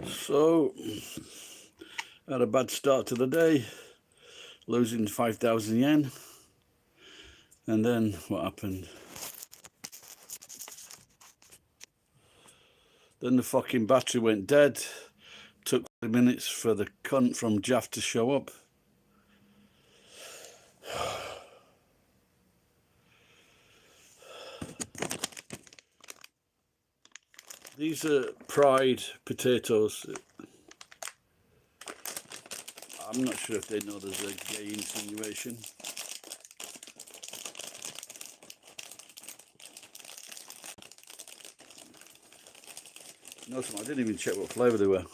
So, had a bad start to the day, losing 5,000 yen. And then what happened? Then the fucking battery went dead. Took 5 minutes for the cunt from Jaff to show up. These are Pride potatoes. I'm not sure if they know there's a gay insinuation. No, I didn't even check what flavour they were.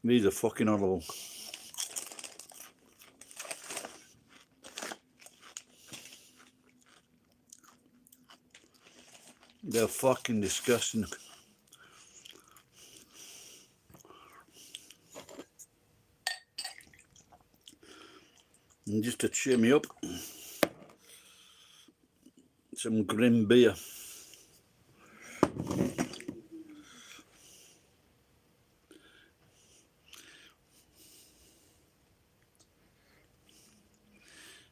These are fucking horrible. They're fucking disgusting. And just to cheer me up, some grim beer.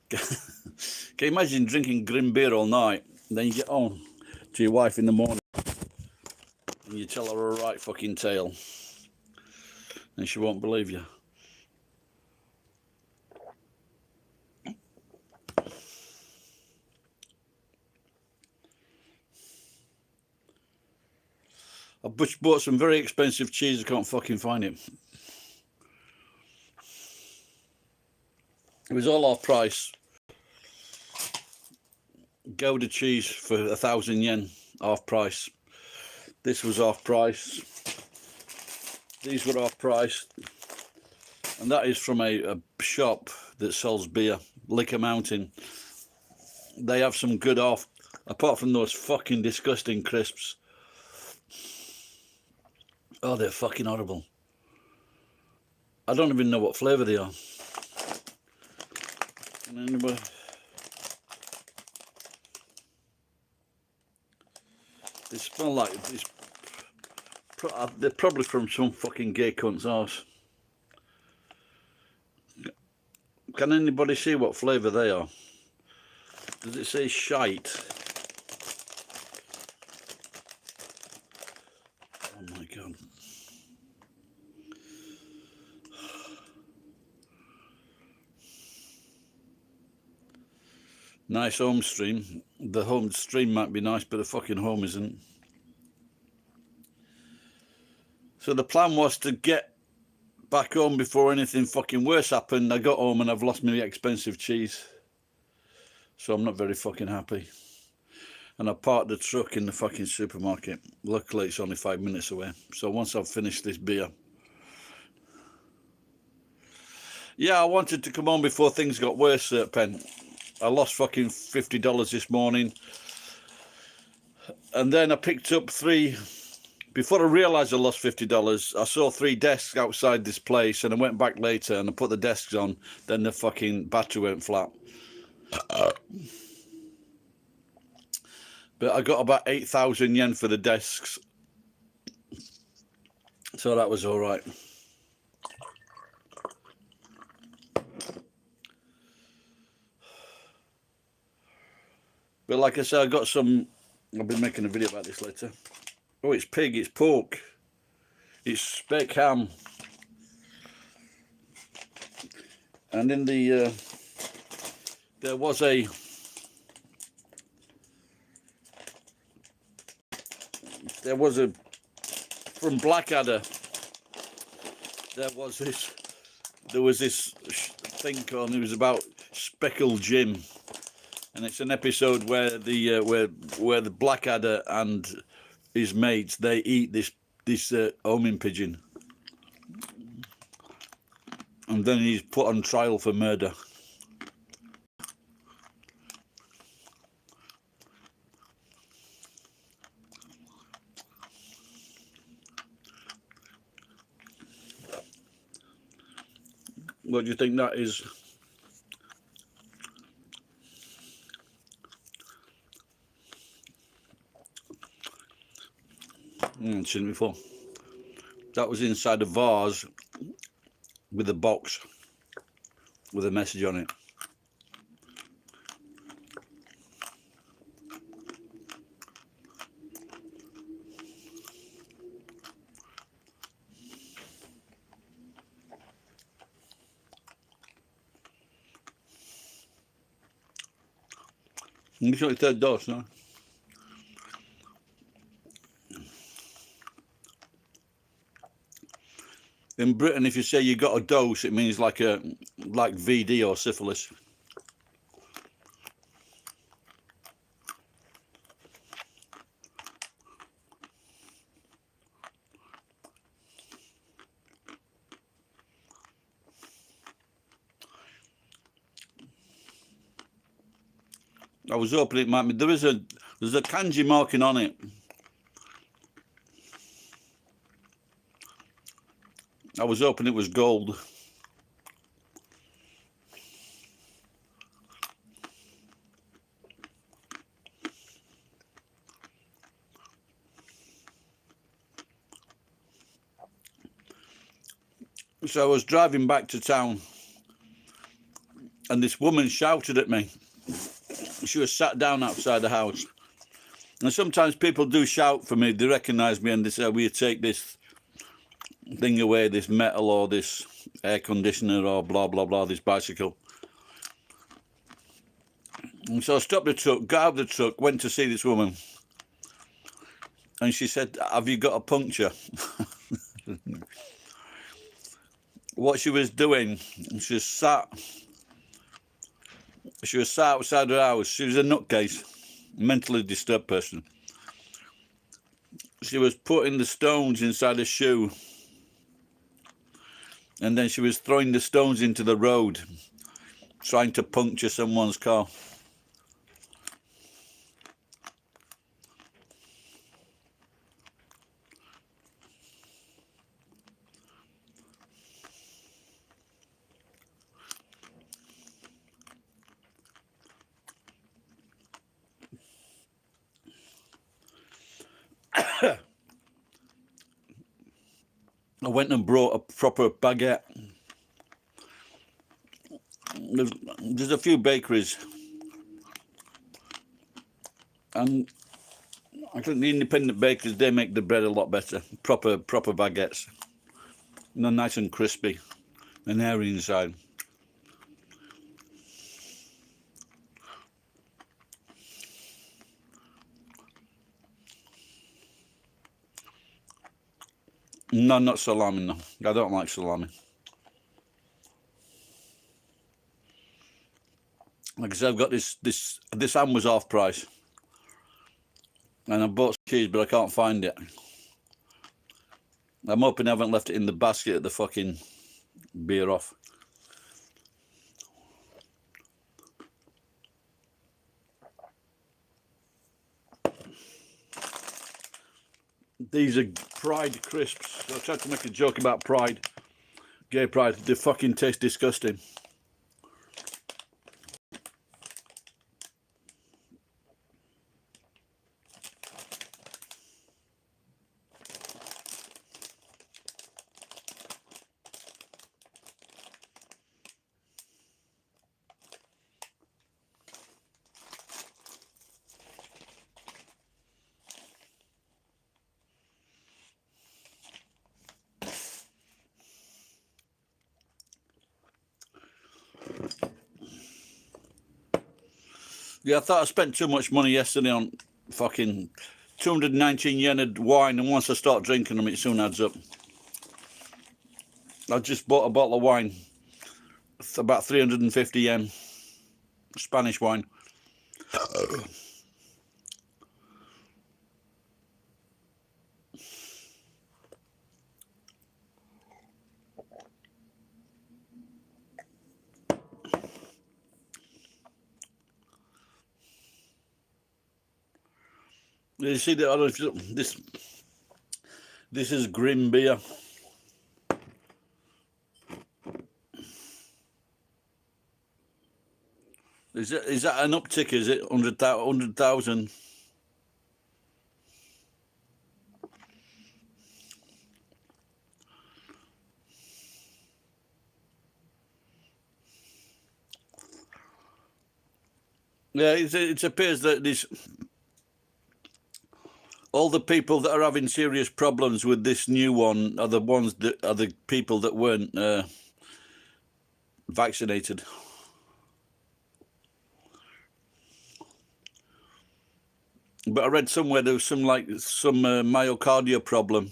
Can you imagine drinking grim beer all night, and then you get home to your wife in the morning and you tell her a right fucking tale and she won't believe you. I bought some very expensive cheese, I can't fucking find it. It was all off price. Gouda cheese for 1,000 yen, off price. This was off price. These were off price. And that is from a shop that sells beer, Liquor Mountain. They have some good off, apart from those fucking disgusting crisps. Oh, they're fucking horrible. I don't even know what flavour they are. And anyway, they smell like this. They're probably from some fucking gay cunt's arse. Can anybody see what flavour they are? Does it say shite? Oh my god. Nice home stream. The home stream might be nice, but the fucking home isn't. So the plan was to get back home before anything fucking worse happened. I got home and I've lost my expensive cheese. So I'm not very fucking happy. And I parked the truck in the fucking supermarket. Luckily it's only 5 minutes away. So once I've finished this beer. Yeah, I wanted to come home before things got worse, Pen. I lost fucking $50 this morning. And then I picked up before I realised I lost $50, I saw 3 desks outside this place and I went back later and I put the desks on, then the fucking battery went flat. But I got about 8,000 yen for the desks. So that was all right. But like I said, I got some, I'll be making a video about this later. Oh, it's pig, it's pork, it's speck ham. And in the, there was from Blackadder, there was this thing called, it was about Speckled Jim. And it's an episode where the Blackadder and his mates, they eat this homing pigeon, and then he's put on trial for murder. What do you think that is? haven't seen it before. That was inside a vase with a box with a message on it. You got your third dose, no? In Britain, if you say you got a dose, it means like VD or syphilis. I was hoping it might be. There's a kanji marking on it. I was hoping it was gold. So I was driving back to town and this woman shouted at me. She was sat down outside the house. And sometimes people do shout for me. They recognise me and they say, will you take this thing away, this metal or this air conditioner or blah, blah, blah, this bicycle. And so I stopped the truck, got out of the truck, went to see this woman. And she said, have you got a puncture? What she was doing, she was sat outside her house. She was a nutcase, mentally disturbed person. She was putting the stones inside a shoe. And then she was throwing the stones into the road, trying to puncture someone's car. I went and brought a proper baguette. There's a few bakeries, and I think the independent bakers, they make the bread a lot better. Proper baguettes. And they're nice and crispy and hairy inside. No, not salami, no. I don't like salami. Like I said, I've got this ham was half price. And I bought some cheese, but I can't find it. I'm hoping I haven't left it in the basket at the fucking beer off. These are Pride crisps. I tried to make a joke about Pride. Gay Pride. They fucking taste disgusting. Yeah, I thought I spent too much money yesterday on fucking 219 yen of wine, and once I start drinking them, it soon adds up. I just bought a bottle of wine. It's about 350 yen. Spanish wine. You see that? I don't know if this is Grim beer. Is that an uptick? Is it 100,000? Yeah, it appears that all the people that are having serious problems with this new one are the ones that are the people that weren't vaccinated. But I read somewhere there was some myocardial problem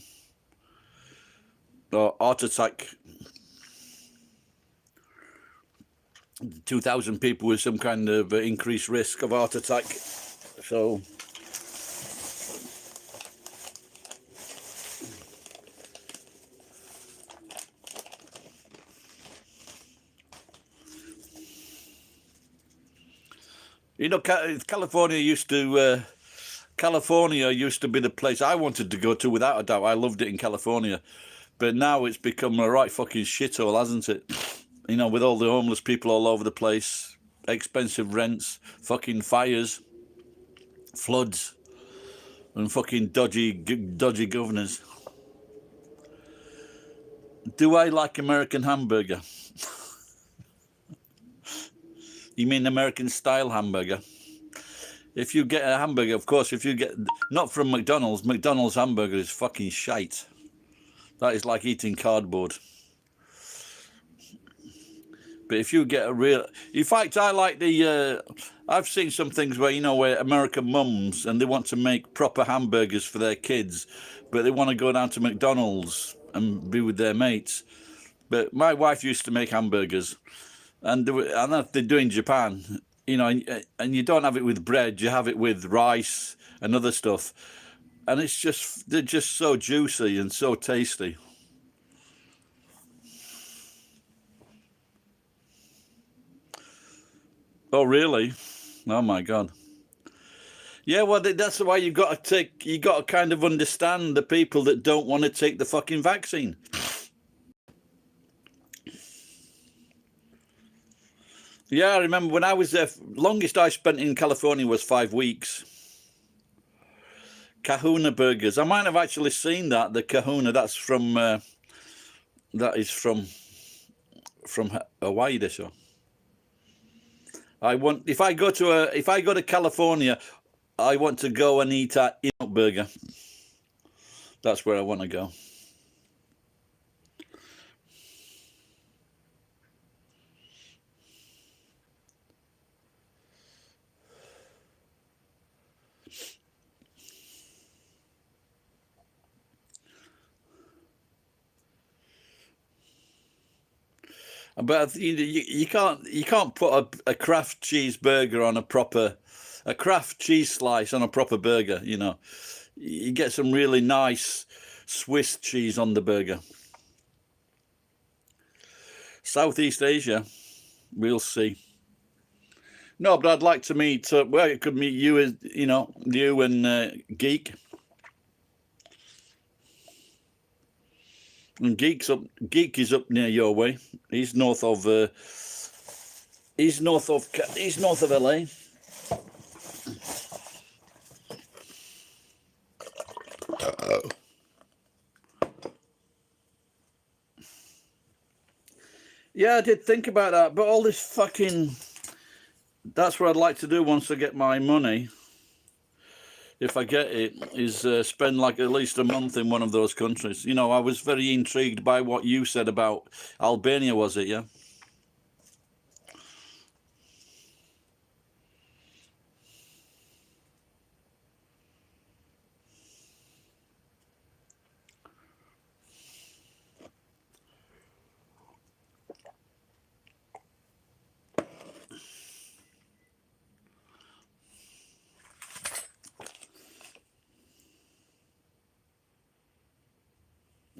or heart attack. 2,000 people with some kind of increased risk of heart attack. So you know, California used to be the place I wanted to go to without a doubt. I loved it in California, but now it's become a right fucking shithole, hasn't it? You know, with all the homeless people all over the place, expensive rents, fucking fires, floods, and fucking dodgy governors. Do I like American hamburger? You mean American style hamburger? If you get a hamburger, of course, if you get, not from McDonald's hamburger is fucking shite. That is like eating cardboard. But if you get a real, in fact, I like I've seen some things where, you know, where American mums, and they want to make proper hamburgers for their kids, but they want to go down to McDonald's and be with their mates. But my wife used to make hamburgers, and they do in Japan, you know, and you don't have it with bread, you have it with rice and other stuff. And they're just so juicy and so tasty. Oh, really? Oh my God. Yeah, well, that's why you got to kind of understand the people that don't want to take the fucking vaccine. Yeah, I remember when I was there, longest I spent in California was 5 weeks. Kahuna Burgers. I might have actually seen that, the Kahuna, that is from Hawaii, this one. If I go to California, I want to go and eat at In-N-Out Burger. That's where I want to go. But you can't put a Kraft cheeseburger on a Kraft cheese slice on a proper burger. You know, you get some really nice Swiss cheese on the burger. Southeast Asia, we'll see. No, but I'd like to meet. Well, it could meet you, as you know, you and Geek. And Geek is up near your way. He's north of LA. Yeah, I did think about that, but all this fucking, that's what I'd like to do once I get my money, if I get it, is spend like at least a month in one of those countries. You know, I was very intrigued by what you said about Albania, was it, yeah?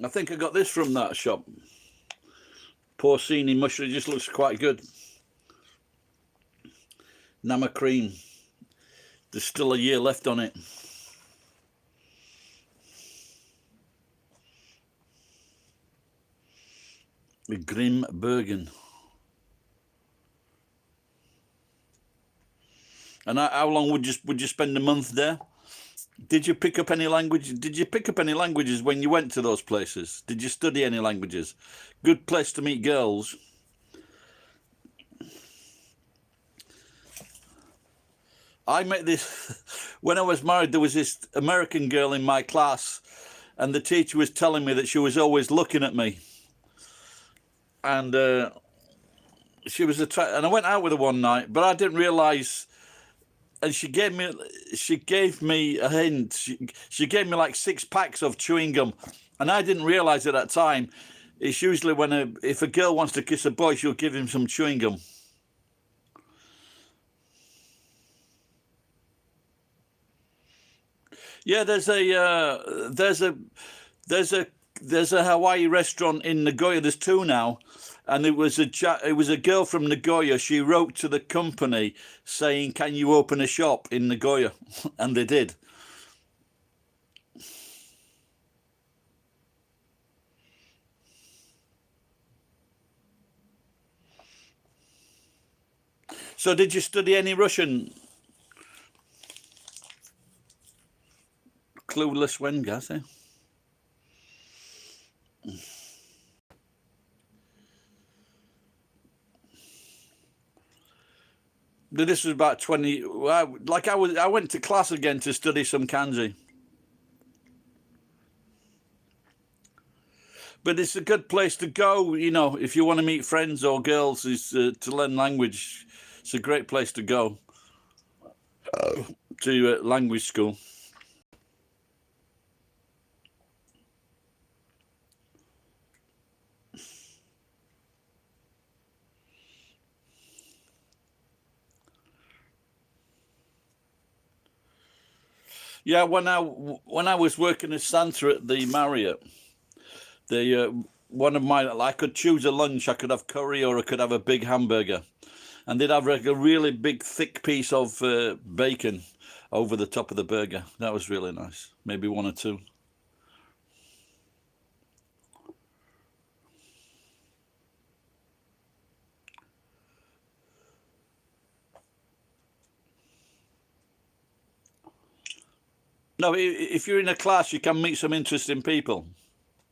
I think I got this from that shop. Porcini mushroom, just looks quite good. Nama cream. There's still a year left on it. Grim Bergen. And how long would you spend a month there? Did you pick up any language? Did you pick up any languages when you went to those places? Did you study any languages? Good place to meet girls. I met this, when I was married, there was this American girl in my class, and the teacher was telling me that she was always looking at me. And she was and I went out with her one night, but I didn't realise, and she gave me a hint. She gave me like 6 packs of chewing gum, and I didn't realise at that time, it's usually when if a girl wants to kiss a boy, she'll give him some chewing gum. Yeah, there's a Hawaii restaurant in Nagoya. There's 2 now, and it was a girl from Nagoya. She wrote to the company saying, "Can you open a shop in Nagoya?" And they did. So, did you study any Russian? Clueless when, guys. Eh? This was about 20. Like I went to class again to study some kanji. But it's a good place to go, you know, if you want to meet friends or girls, is to learn language. It's a great place to go to language school. Yeah, when I was working as Santa at the Marriott, one of my, I could choose a lunch. I could have curry or I could have a big hamburger, and they'd have like a really big thick piece of bacon over the top of the burger. That was really nice. Maybe 1 or 2. No, if you're in a class, you can meet some interesting people.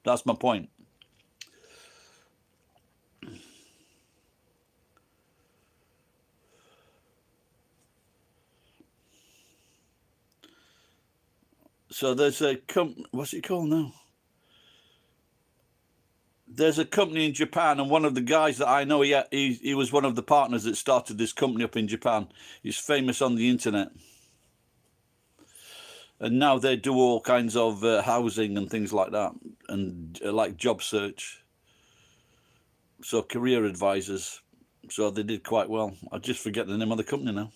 That's my point. So there's a what's it called now? There's a company in Japan, and one of the guys that I know, he was one of the partners that started this company up in Japan. He's famous on the internet. And now they do all kinds of housing and things like that, and like job search. So career advisors. So they did quite well. I just forget the name of the company now.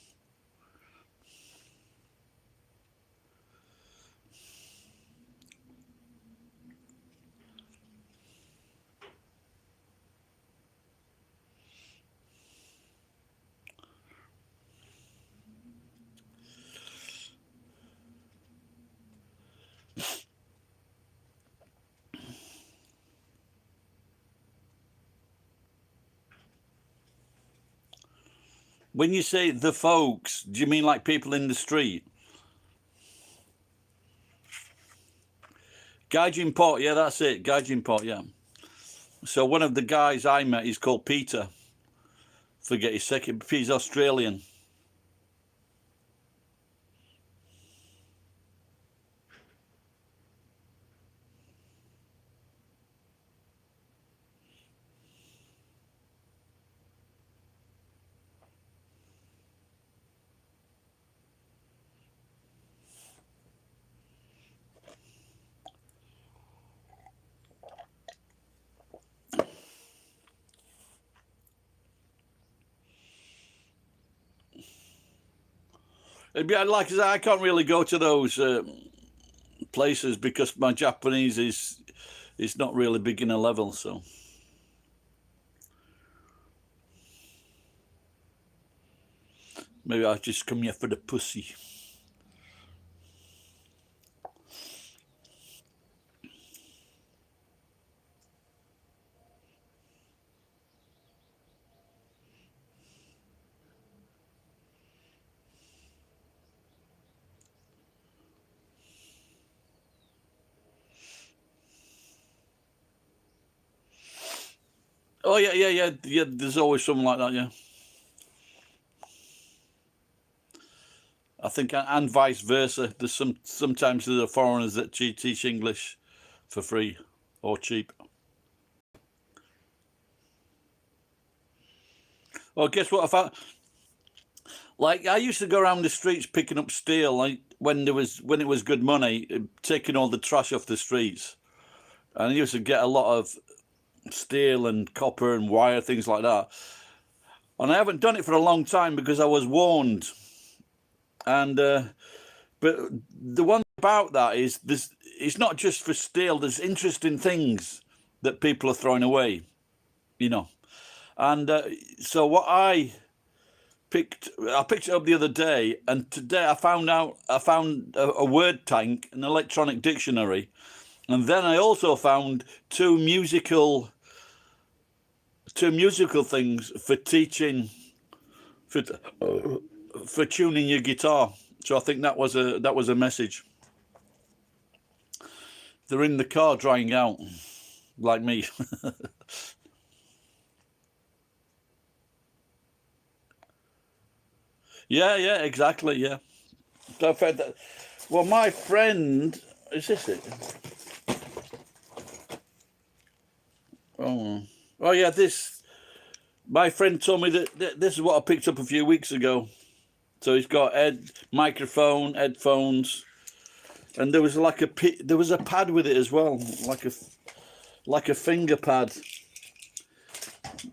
When you say the folks, do you mean like people in the street? Gaijin Port, yeah, that's it. Gaijin Port, yeah. So one of the guys I met, he's called Peter. Forget his second. He's Australian. Like I said, I can't really go to those places because my Japanese is not really beginner level. So maybe I'll just come here for the pussy. Oh yeah. There's always something like that. Yeah. I think, and vice versa. There's sometimes there are foreigners that teach English for free or cheap. Well, guess what I found? Like, I used to go around the streets picking up steel, like when it was good money, taking all the trash off the streets, and I used to get a lot of steel and copper and wire, things like that. And I haven't done it for a long time because I was warned. And but the one about that is this: it's not just for steel. There's interesting things that people are throwing away, you know. And so what I picked it up the other day, and today I found a word tank, an electronic dictionary, and then I also found two musical things for teaching, for tuning your guitar. So I think that was a message. They're in the car drying out, like me. Yeah, exactly, yeah. So I found that. Well, my friend, is this it? Oh yeah, this. My friend told me that this is what I picked up a few weeks ago. So he's got microphone, headphones, and there was a pad with it as well, like a finger pad.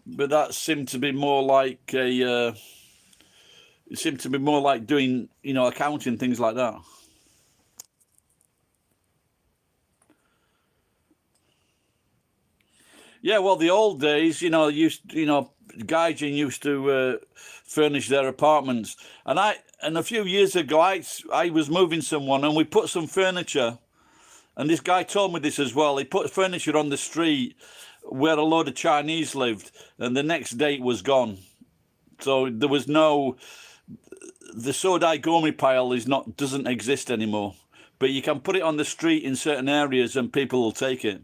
But that seemed to be more like it seemed to be more like doing, accounting, things like that. Yeah, well, the old days, Gaijin used to furnish their apartments, and a few years ago, I was moving someone, and we put some furniture, and this guy told me this as well. He put furniture on the street where a load of Chinese lived, and the next day it was gone. So there was the Sodai Gomi pile doesn't exist anymore, but you can put it on the street in certain areas, and people will take it.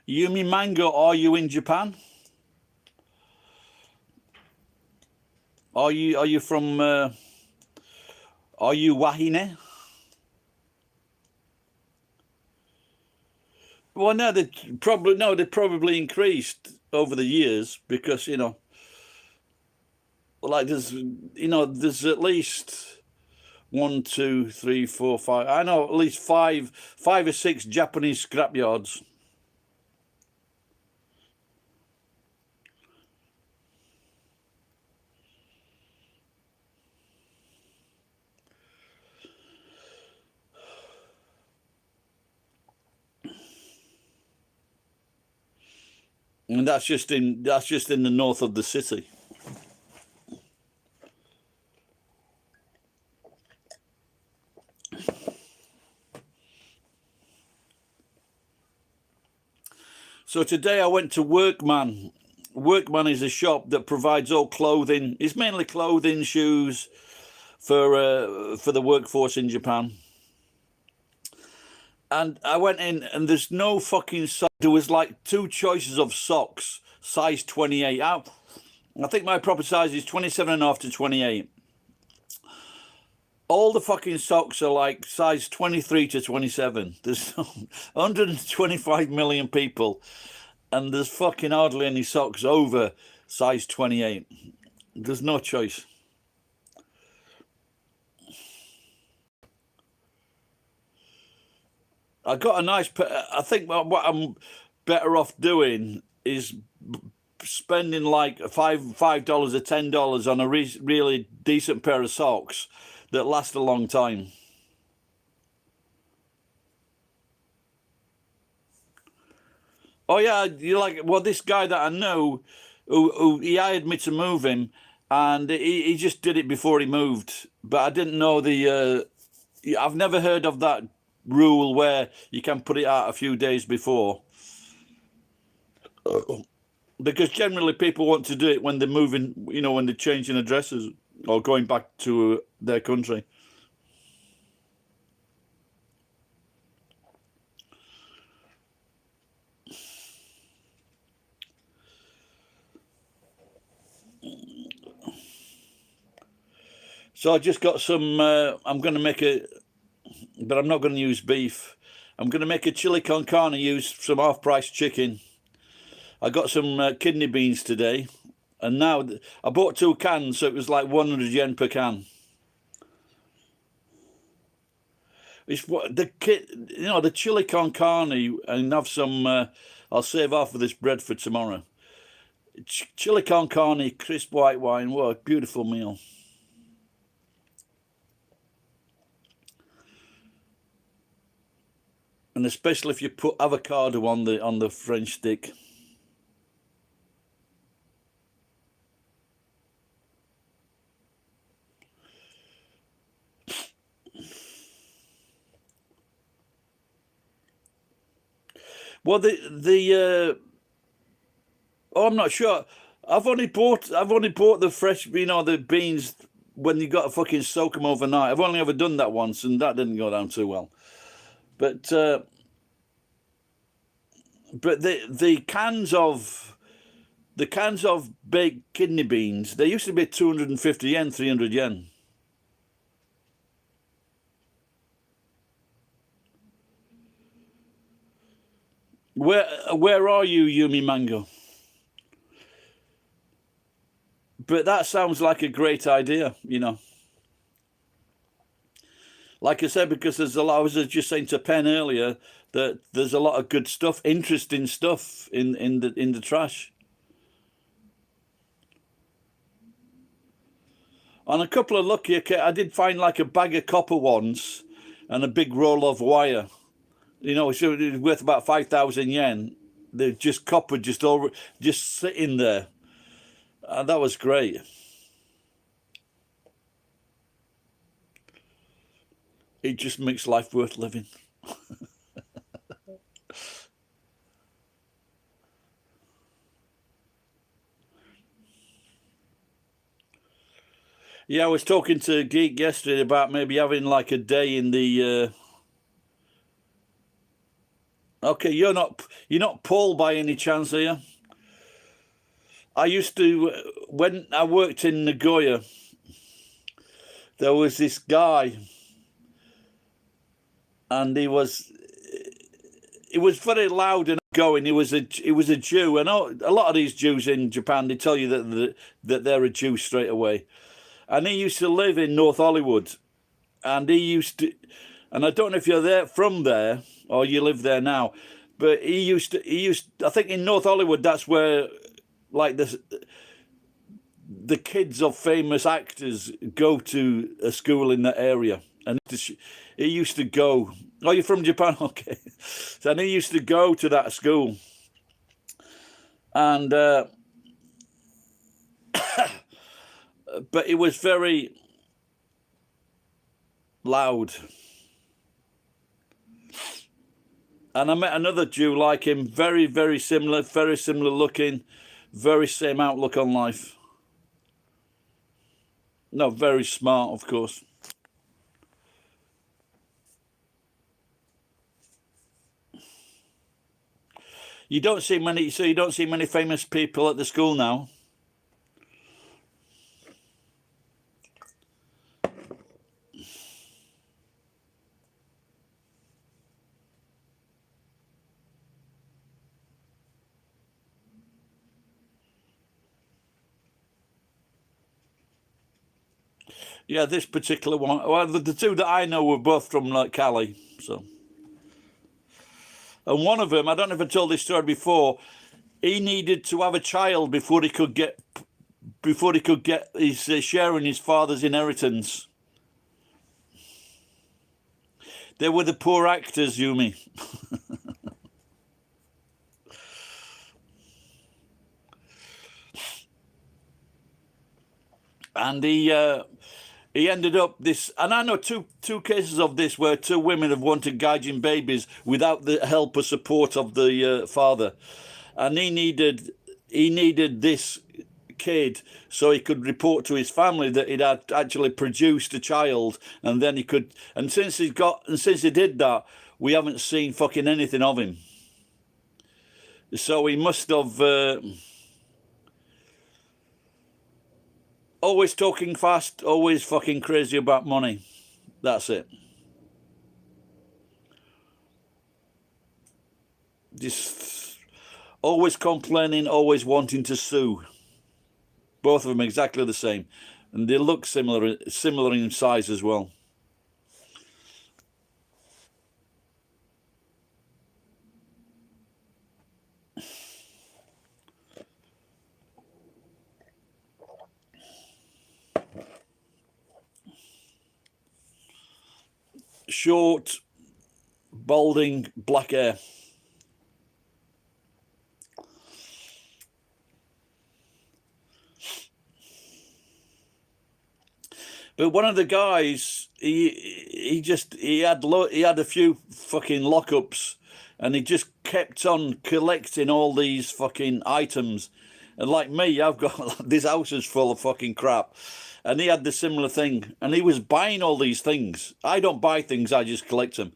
Yumi Mango, are you in Japan? Are you from? Are you Wahine? Well, no, they probably increased over the years because like there's at least one, two, three, four, five. I know at least five or six Japanese scrapyards. And that's just in the north of the city. So today I went to Workman. Workman is a shop that provides all clothing. It's mainly clothing, shoes for the workforce in Japan. And I went in, and there's no fucking sock. There was like two choices of socks, size 28. I think my proper size is 27.5 to 28. All the fucking socks are like size 23 to 27. There's 125 million people, and there's fucking hardly any socks over size 28. There's no choice. I got a nice. I think what I'm better off doing is spending like $5 or $10 on a really decent pair of socks that last a long time. Oh yeah, you like, well, this guy that I know, who he hired me to move him, and he just did it before he moved. But I didn't know I've never heard of that rule where you can put it out a few days before. Because generally people want to do it when they're moving, when they're changing addresses or going back to their country. So I just got some, I'm going to make but I'm not going to use beef. I'm going to make a chili con carne, use some half-price chicken. I got some kidney beans today, and now I bought 2 cans, so it was like 100 yen per can. It's what the chili con carne, and have some. I'll save half of this bread for tomorrow. Chili con carne, crisp white wine. What a beautiful meal! And especially if you put avocado on the French stick. Well, I'm not sure. I've only bought the fresh, the beans when you got to fucking soak them overnight. I've only ever done that once, and that didn't go down too well. But the cans of baked kidney beans, they used to be 250 yen, 300 yen. Where are you, Yumi Mango? But that sounds like a great idea, Like I said, because there's a lot. I was just saying to Penn earlier that there's a lot of good stuff, interesting stuff in the trash. On a couple of lucky, I did find like a bag of copper once and a big roll of wire. So it was worth about 5,000 yen. They're just copper, just sitting there. And that was great. It just makes life worth living. Yeah, I was talking to Geek yesterday about maybe having like a day in the. Okay, you're not Paul by any chance, are you? I used to, when I worked in Nagoya, there was this guy, and he was very loud and going. He was a Jew, and a lot of these Jews in Japan, they tell you that they're a Jew straight away. And he used to live in North Hollywood, and and I don't know if you're from there or you live there now, but he used I think in North Hollywood, that's where like the kids of famous actors go to a school in that area. And he used to go. Oh, you're from Japan? Okay. And he used to go to that school. And but it was very loud. And I met another Jew like him, very, very similar looking, very same outlook on life. No, very smart, of course. You don't see many famous people at the school now. Yeah, this particular one. Well, the 2 that I know were both from Cali. So, and one of them, I don't know if I told this story before. He needed to have a child before he could get his share in his father's inheritance. They were the poor actors, Yumi. And he ended up this, and I know two cases of this where two women have wanted gauging babies without the help or support of the father, and he needed this kid so he could report to his family that he'd had actually produced a child, and then he could. And since he did that, we haven't seen fucking anything of him. So he must have. Always talking fast, always fucking crazy about money. That's it. Just always complaining, always wanting to sue. Both of them exactly the same. And they look similar in size as well. Short, balding, black hair. But one of the guys, he had a few fucking lockups, and he just kept on collecting all these fucking items. And like me, I've got this house is full of fucking crap. And he had the similar thing, and he was buying all these things. I don't buy things; I just collect them.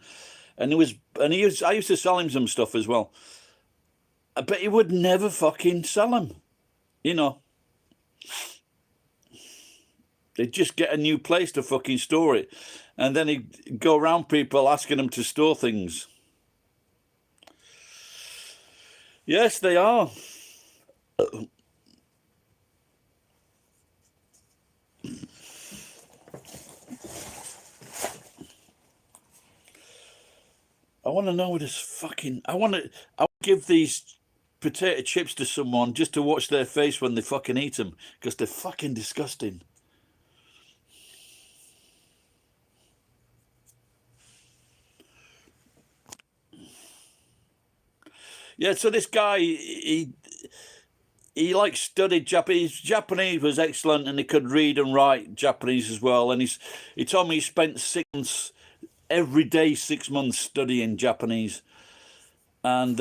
And I used to sell him some stuff as well, but he would never fucking sell them, you know. They'd just get a new place to fucking store it, and then he'd go around people asking them to store things. Yes, they are. I want to know what this fucking. I want to give these potato chips to someone just to watch their face when they fucking eat them, because they're fucking disgusting. Yeah, so this guy, he like studied Japanese. Japanese was excellent, and he could read and write Japanese as well. And he told me he spent 6 months every day, 6 months studying Japanese. And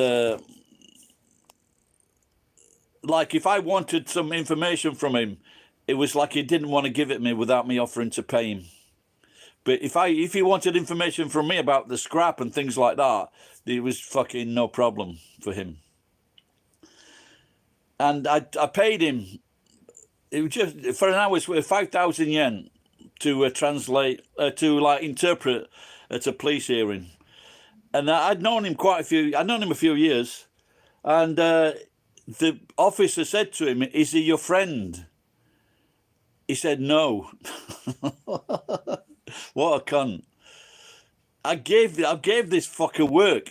like if I wanted some information from him, it was like he didn't want to give it me without me offering to pay him. But if he wanted information from me about the scrap and things like that, it was fucking no problem for him. And I paid him. It was just for an hour's worth, 5,000 yen to translate, to like interpret at a police hearing. And I'd known him a few years. And the officer said to him, "Is he your friend?" He said, "No." What a cunt. I gave this fucker work.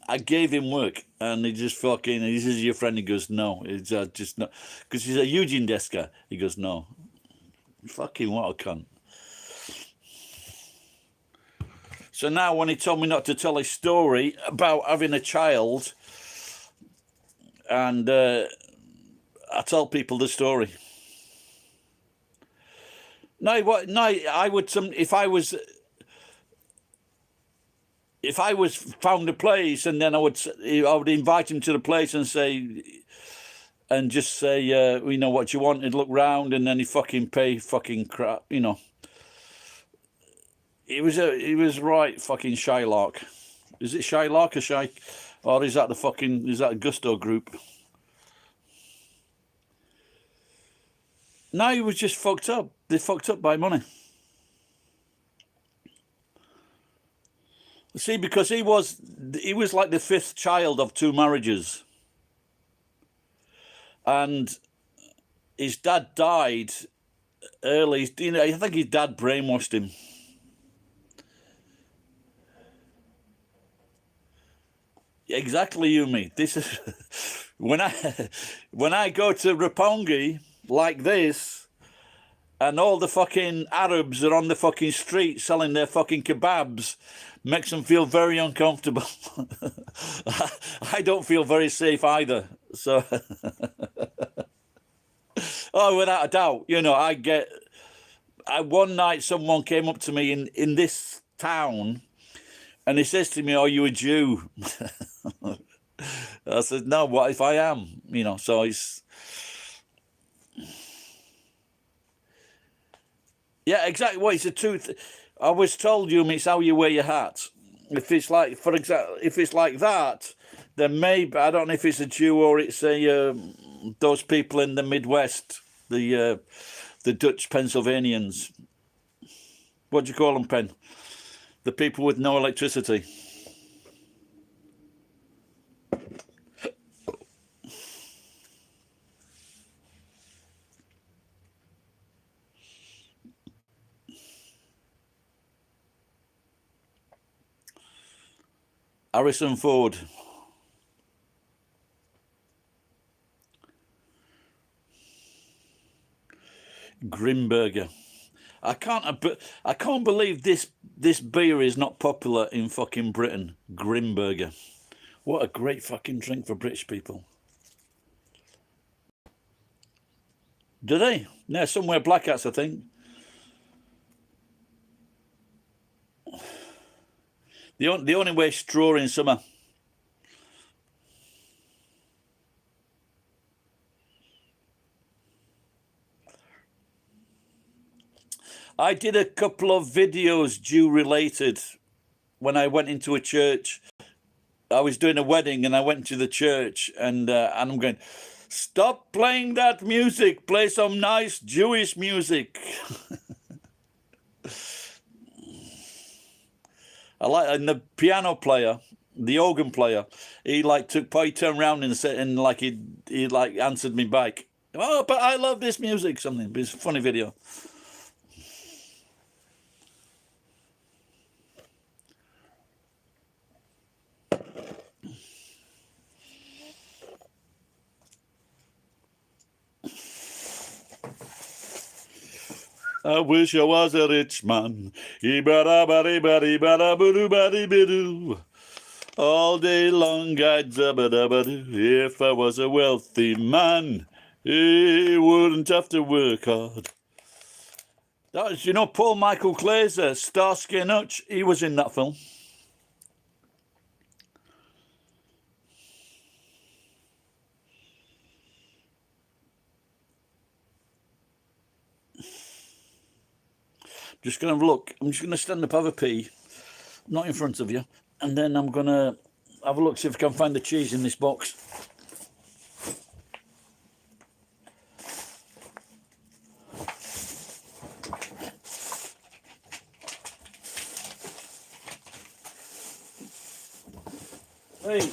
I gave him work, and he just fucking, he says, "Your friend?" He goes, "No." It's just not, because he's a Eugene Deska. He goes, "No." Fucking what a cunt. So now when he told me not to tell his story about having a child, and I tell people the story. No, I would if I was found a place, and then I would invite him to the place and just say, you know what you want. He'd look round, and then he'd fucking pay fucking crap, you know. He was right fucking Shylock. Is it Shylock or Shy, or is that a Gusto group? No, he was just fucked up. They fucked up by money. See, because he was like the fifth child of two marriages, and his dad died early. You know, I think his dad brainwashed him. Exactly, Yumi. This is when I go to Roppongi like this, and all the fucking Arabs are on the fucking street selling their fucking kebabs, makes them feel very uncomfortable. I don't feel very safe either. So Oh, without a doubt. You know, one night someone came up to me in this town and he says to me, "Are you a Jew?" I said, "No, what if I am?" You know, so it's, yeah, exactly. Well, it's a truth. I was told, you, it's how you wear your hat. If it's like, for example, if it's like that, then maybe, I don't know if it's a Jew or it's a those people in the Midwest, the Dutch Pennsylvanians. What do you call them, Pen? The people with no electricity. Harrison Ford. Grimberger. I can't believe this beer is not popular in fucking Britain. Grimberger. What a great fucking drink for British people. Do they? Yeah, somewhere Black Hats, I think. The only way straw in summer. I did a couple of videos Jew related when I went into a church. I was doing a wedding and I went to the church and I'm going, "Stop playing that music. Play some nice Jewish music." And the piano player, the organ player, he turned around and said, and like he like answered me back. "Oh, but I love this music," something. It's a funny video. I wish I was a rich man. All day long I'd zabba-dabba-doo. If I was a wealthy man, he wouldn't have to work hard. That was, you know, Paul Michael Glaser, Starsky and Hutch. He was in that film. Just going to look. I'm just going to stand up, have a pee, not in front of you, and then I'm going to have a look, see if I can find the cheese in this box. Hey.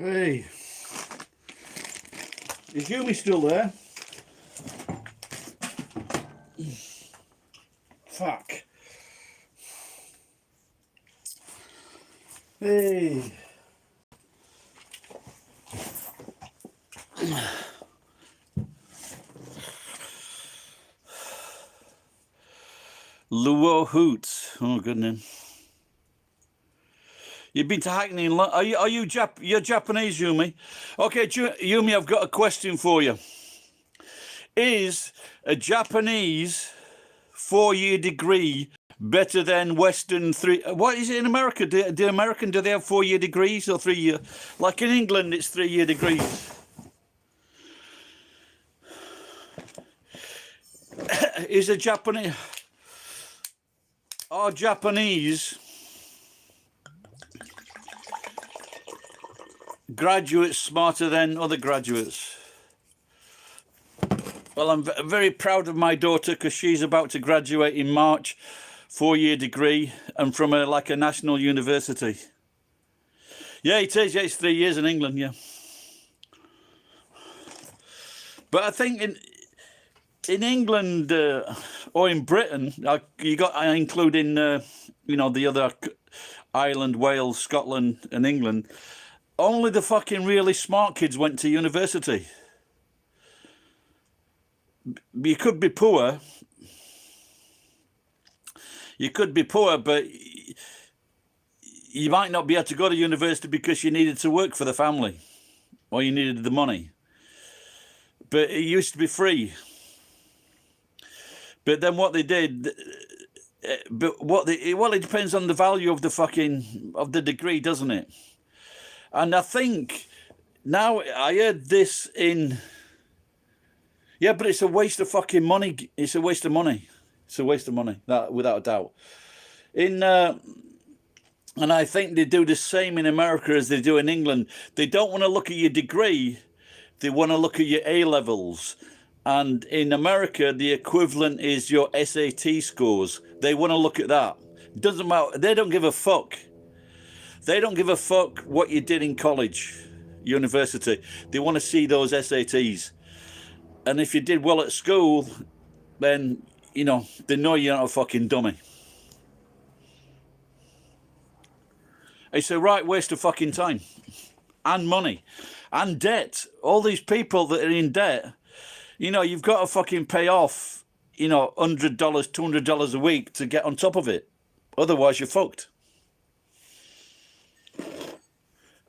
Hey. Is Yumi still there? Fuck. Hey. Luo Hoots. Oh, good name. You've been to Hackney in London. You're Japanese, Yumi? Okay, Yumi, I've got a question for you. Is a Japanese 4-year degree better than Western what is it in America? The American, do they have 4-year degrees or 3-year? Like in England, it's 3-year degrees. Is a Japanese... Are Japanese graduates smarter than other graduates? Well, I'm very proud of my daughter because she's about to graduate in March, 4-year degree, and from a national university. Yeah, it is. Yeah, it's 3 years in England. Yeah, but I think in England or in Britain, you got including the other Ireland, Wales, Scotland, and England. Only the fucking really smart kids went to university. You could be poor. You could be poor, but you might not be able to go to university because you needed to work for the family or you needed the money. But it used to be free. But then what they did, well, it depends on the value of the degree, doesn't it? And I think now I heard this in... Yeah, but it's a waste of fucking money. It's a waste of money. It's a waste of money, that without a doubt. And I think they do the same in America as they do in England. They don't want to look at your degree. They want to look at your A-levels. And in America, the equivalent is your SAT scores. They want to look at that. It doesn't matter. They don't give a fuck. They don't give a fuck what you did in college, university. They want to see those SATs. And if you did well at school, then, they know you're not a fucking dummy. It's a right waste of fucking time. And money. And debt. All these people that are in debt, you've got to fucking pay off, $100, $200 a week to get on top of it. Otherwise, you're fucked.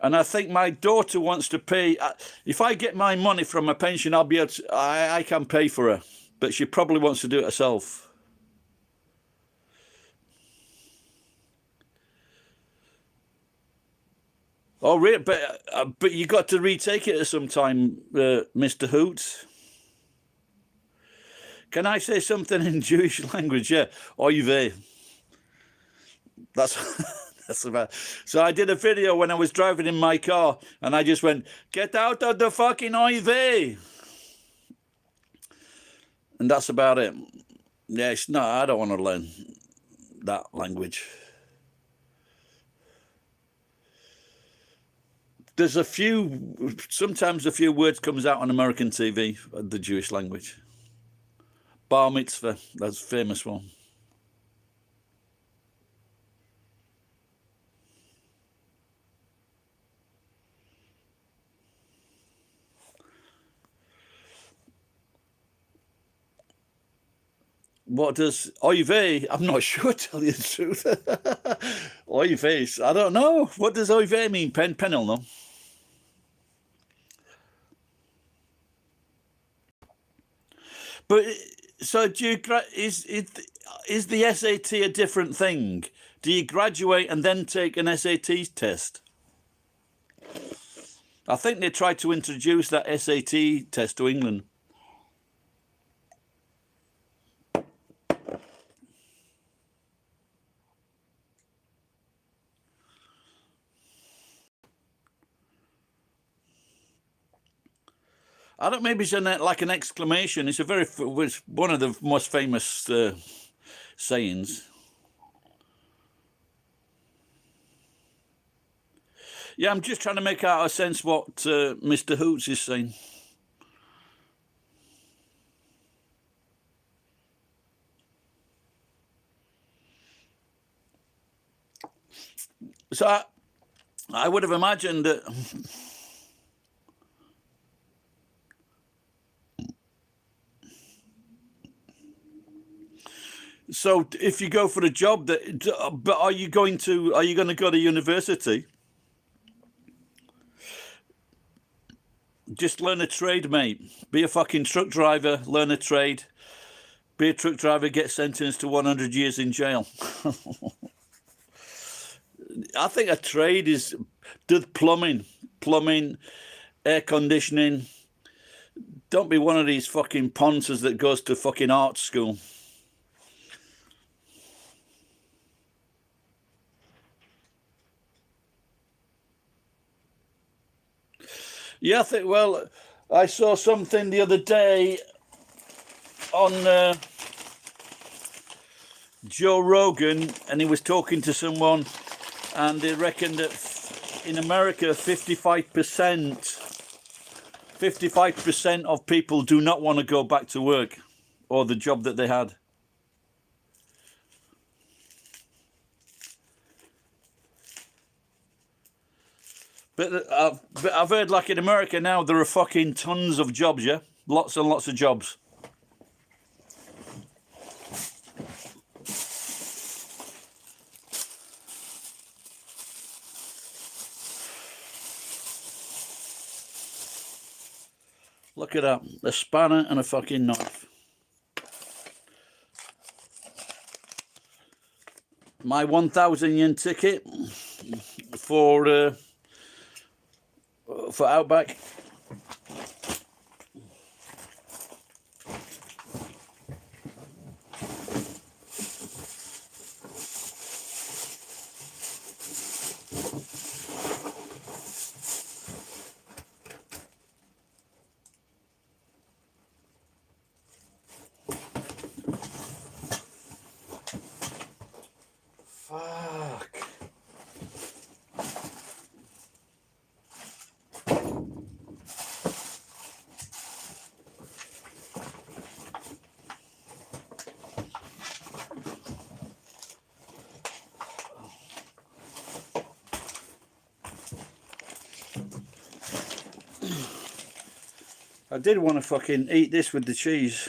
And I think my daughter wants to pay. If I get my money from my pension, I'll be able to, I can pay for her. But she probably wants to do it herself. Oh, really? But you got to retake it at some time, Mr. Hoots. Can I say something in Jewish language? Yeah. Oy vey. That's... That's about. So I did a video when I was driving in my car, and I just went, "Get out of the fucking oy vey." And that's about it. Yeah, it's not. I don't want to learn that language. There's sometimes a few words comes out on American TV, the Jewish language. Bar mitzvah, that's a famous one. What does oy vey? I'm not sure, to tell you the truth. Oy vey, I don't know. What does oy vey mean? Penel, no? But so is the SAT a different thing? Do you graduate and then take an SAT test? I think they tried to introduce that SAT test to England. I don't. Maybe it's like an exclamation. It's one of the most famous sayings. Yeah, I'm just trying to make out a sense what Mr. Hoots is saying. So I would have imagined that. So if you go for a job, but are you going to go to university? Just learn a trade, mate. Be a fucking truck driver, learn a trade. Be a truck driver, get sentenced to 100 years in jail. I think a trade is plumbing, air conditioning. Don't be one of these fucking ponces that goes to fucking art school. Yeah, I think, well, I saw something the other day on Joe Rogan, and he was talking to someone, and they reckoned that in America, 55% of people do not want to go back to work or the job that they had. But I've heard, like in America now, there are fucking tons of jobs, yeah? Lots and lots of jobs. Look at that, a spanner and a fucking knife. My 1,000 yen ticket for Outback. Fuck. I did want to fucking eat this with the cheese.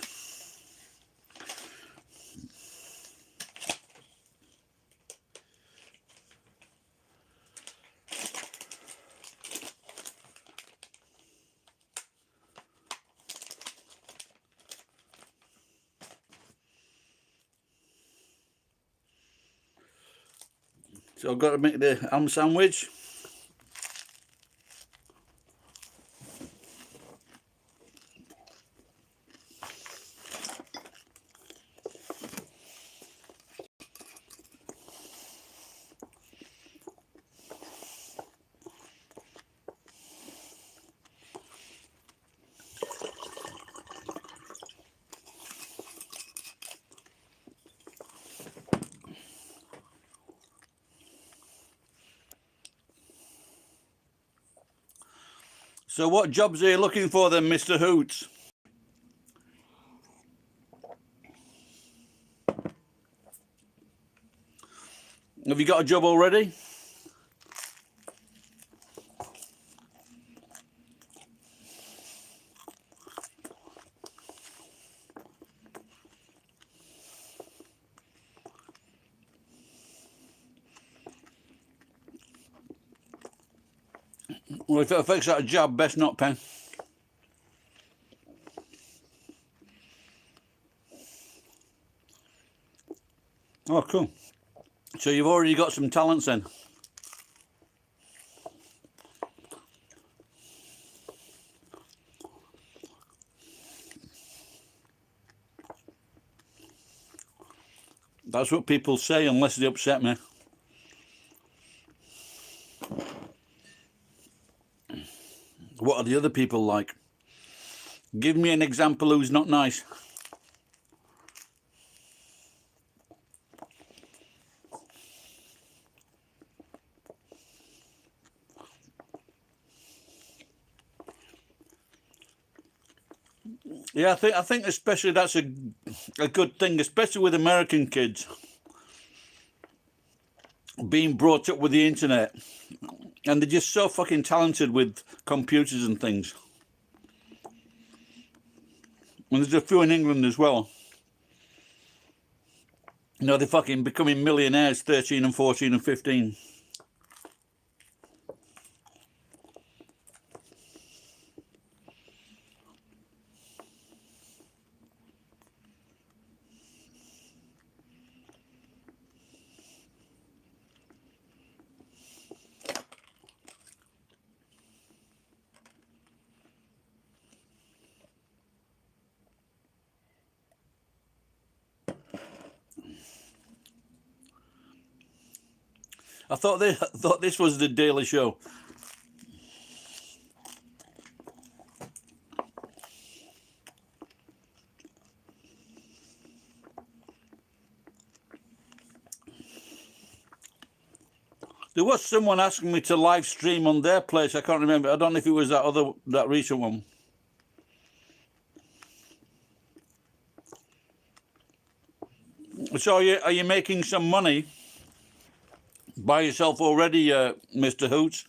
So I've got to make the ham sandwich. So what jobs are you looking for then, Mr. Hoots? Have you got a job already? Well, if it affects that job, best not, Pen. Oh, cool. So you've already got some talents then. That's what people say, unless they upset me. What are the other people like? Give me an example who's not nice. Yeah, I think especially that's a good thing, especially with American kids. being brought up with the internet, and they're just so fucking talented with computers and things. And there's a few in England as well. You know, they're fucking becoming millionaires, 13 and 14 and 15. I thought this was the Daily Show. There was someone asking me to live stream on their place. I can't remember. I don't know if it was that recent one. So are you making some money by yourself already, Mr. Hoots?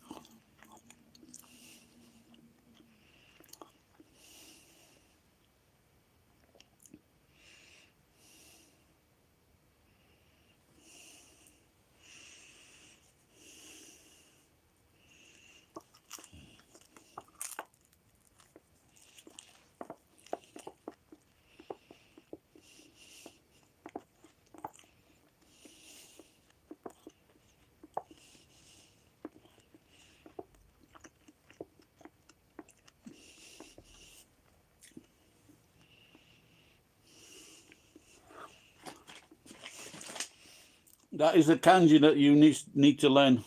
That is the kanji that you need to learn.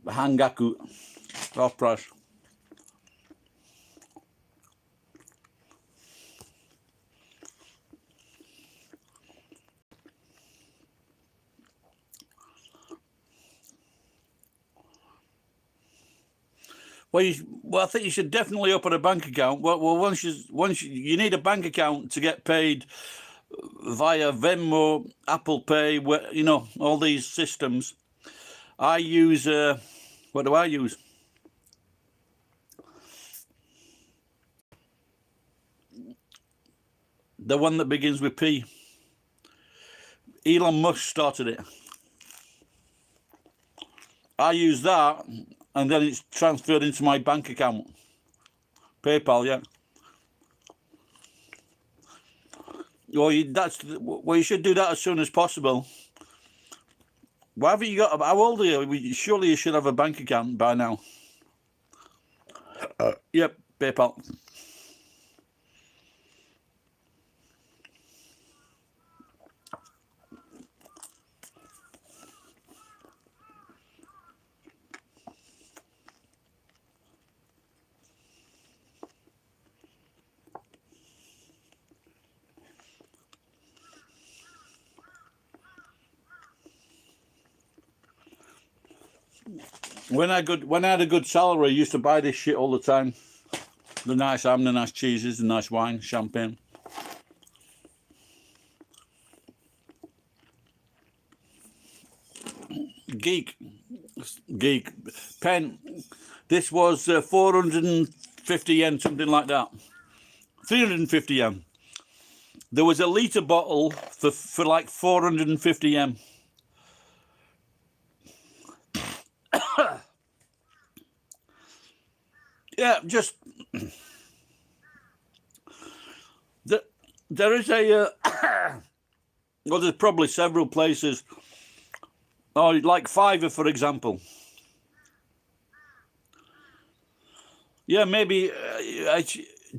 Hangaku, off price. Well, I think you should definitely open a bank account. Well, once you need a bank account to get paid via Venmo, Apple Pay, you know, all these systems. I use, what do I use? The one that begins with P. Elon Musk started it. I use that, and then it's transferred into my bank account. PayPal, yeah. Well, you should do that as soon as possible. Why haven't you got? How old are you? Surely you should have a bank account by now. Yep, PayPal. When I had a good salary, I used to buy this shit all the time. The nice ham, the nice cheeses, the nice wine, champagne. Geek pen. This was 450 yen, something like that. 350 yen. There was a litre bottle for like 450 yen. Yeah, just there is a well, there's probably several places. Oh, like Fiverr, for example. Yeah, maybe.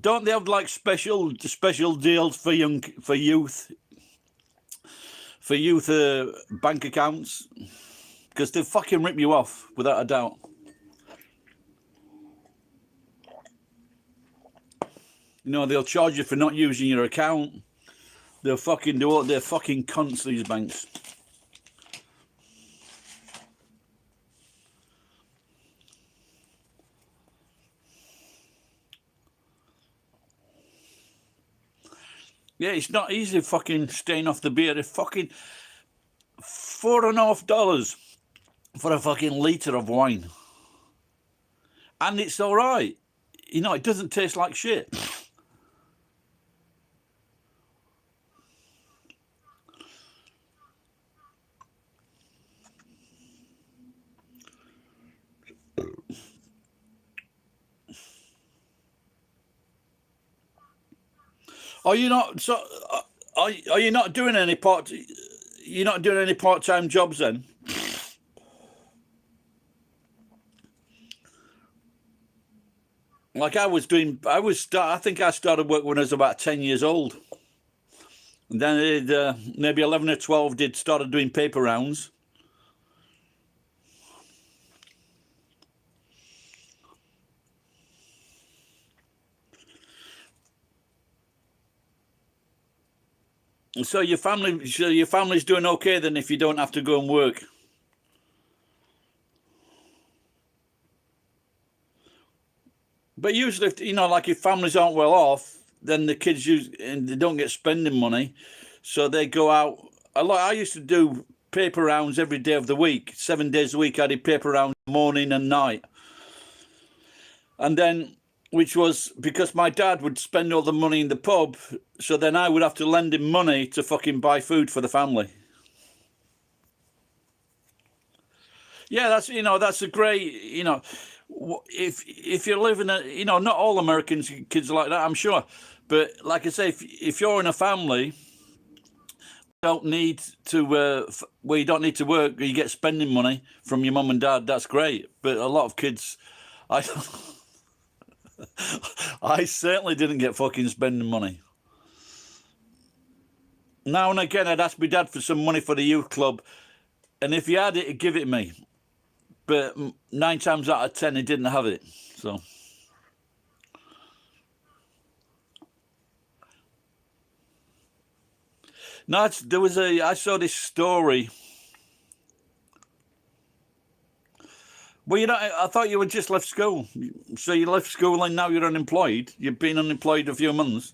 Don't they have like special deals for youth bank accounts? Because they fucking rip you off without a doubt. You know, they'll charge you for not using your account. They'll fucking do all. They're fucking cunts, these banks. Yeah, it's not easy fucking staying off the beer. They're fucking $4.50 for a fucking litre of wine. And it's all right. You know, it doesn't taste like shit. Are you not so? Are you not doing any part? You're not doing any part-time jobs then? Like I was doing, I think I started work when I was about 10 years old, and then I did, maybe 11 or 12 started doing paper rounds. So your family's doing okay then if you don't have to go and work. But usually, if, like if families aren't well off, then the kids and they don't get spending money, so they go out. I used to do paper rounds every day of the week, 7 days a week. I did paper rounds morning and night, and then which was because my dad would spend all the money in the pub, so then I would have to lend him money to fucking buy food for the family. Yeah, that's a great, if you're living not all Americans kids are like that, I'm sure, but like I say, if you're in a family, don't need to where you don't need to work, you get spending money from your mum and dad, that's great. But a lot of kids, I I certainly didn't get fucking spending money. Now and again, I'd ask my dad for some money for the youth club, and if he had it, he'd give it me. But 9 times out of 10, he didn't have it. So no, I saw this story. Well, I thought you had just left school. So you left school and now you're unemployed. You've been unemployed a few months.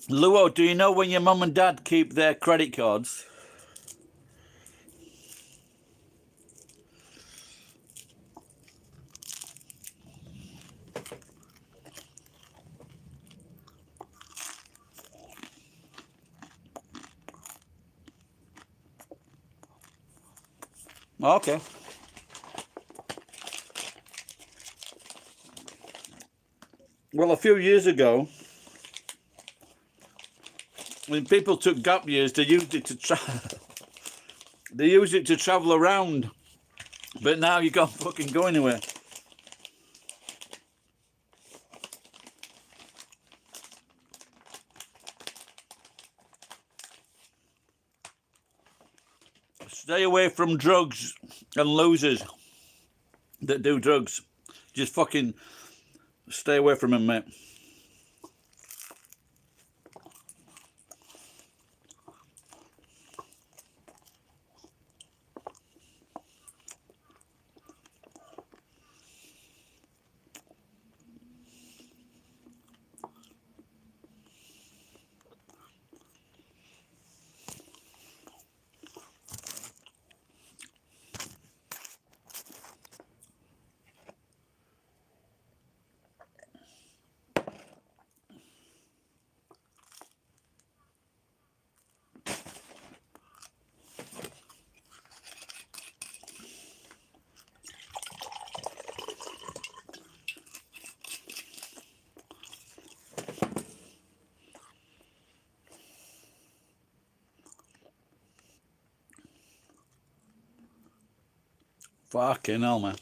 Luo, do you know when your mum and dad keep their credit cards? Okay. Well, a few years ago, when people took gap years, they used it to they used it to travel around. But now you can't fucking go anywhere. Stay away from drugs and losers that do drugs. Just fucking stay away from them, mate. Fucking hell, man.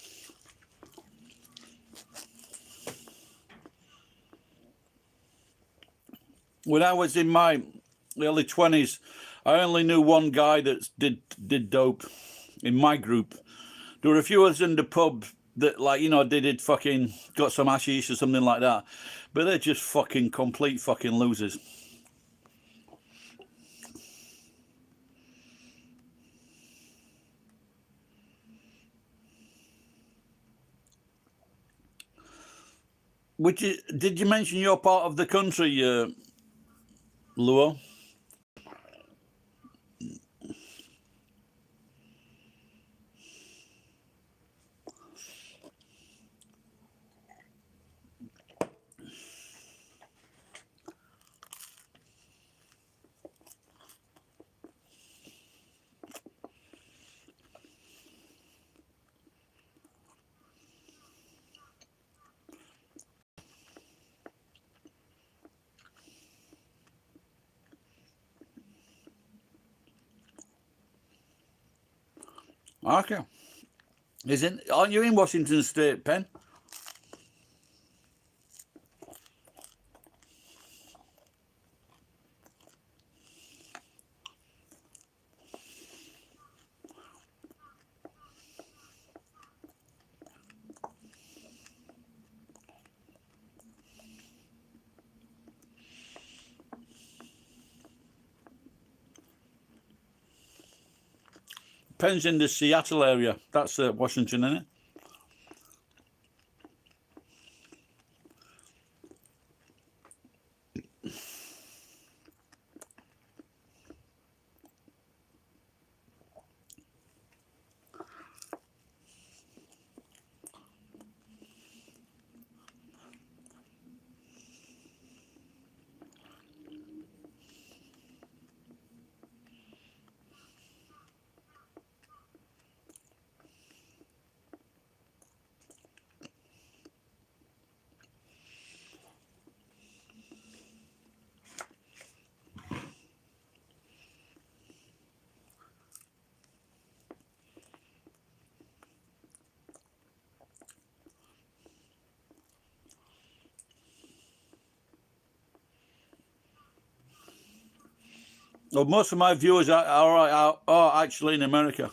When I was in my early 20s, I only knew one guy that did dope in my group. There were a few of us in the pub that, like, you know, they did fucking got some hashish or something like that, but they're just fucking complete fucking losers. Did you mention your part of the country, Luo? Okay. Aren't you in Washington State, Penn? Penn's in the Seattle area. That's Washington, isn't it? Well, most of my viewers are actually in America.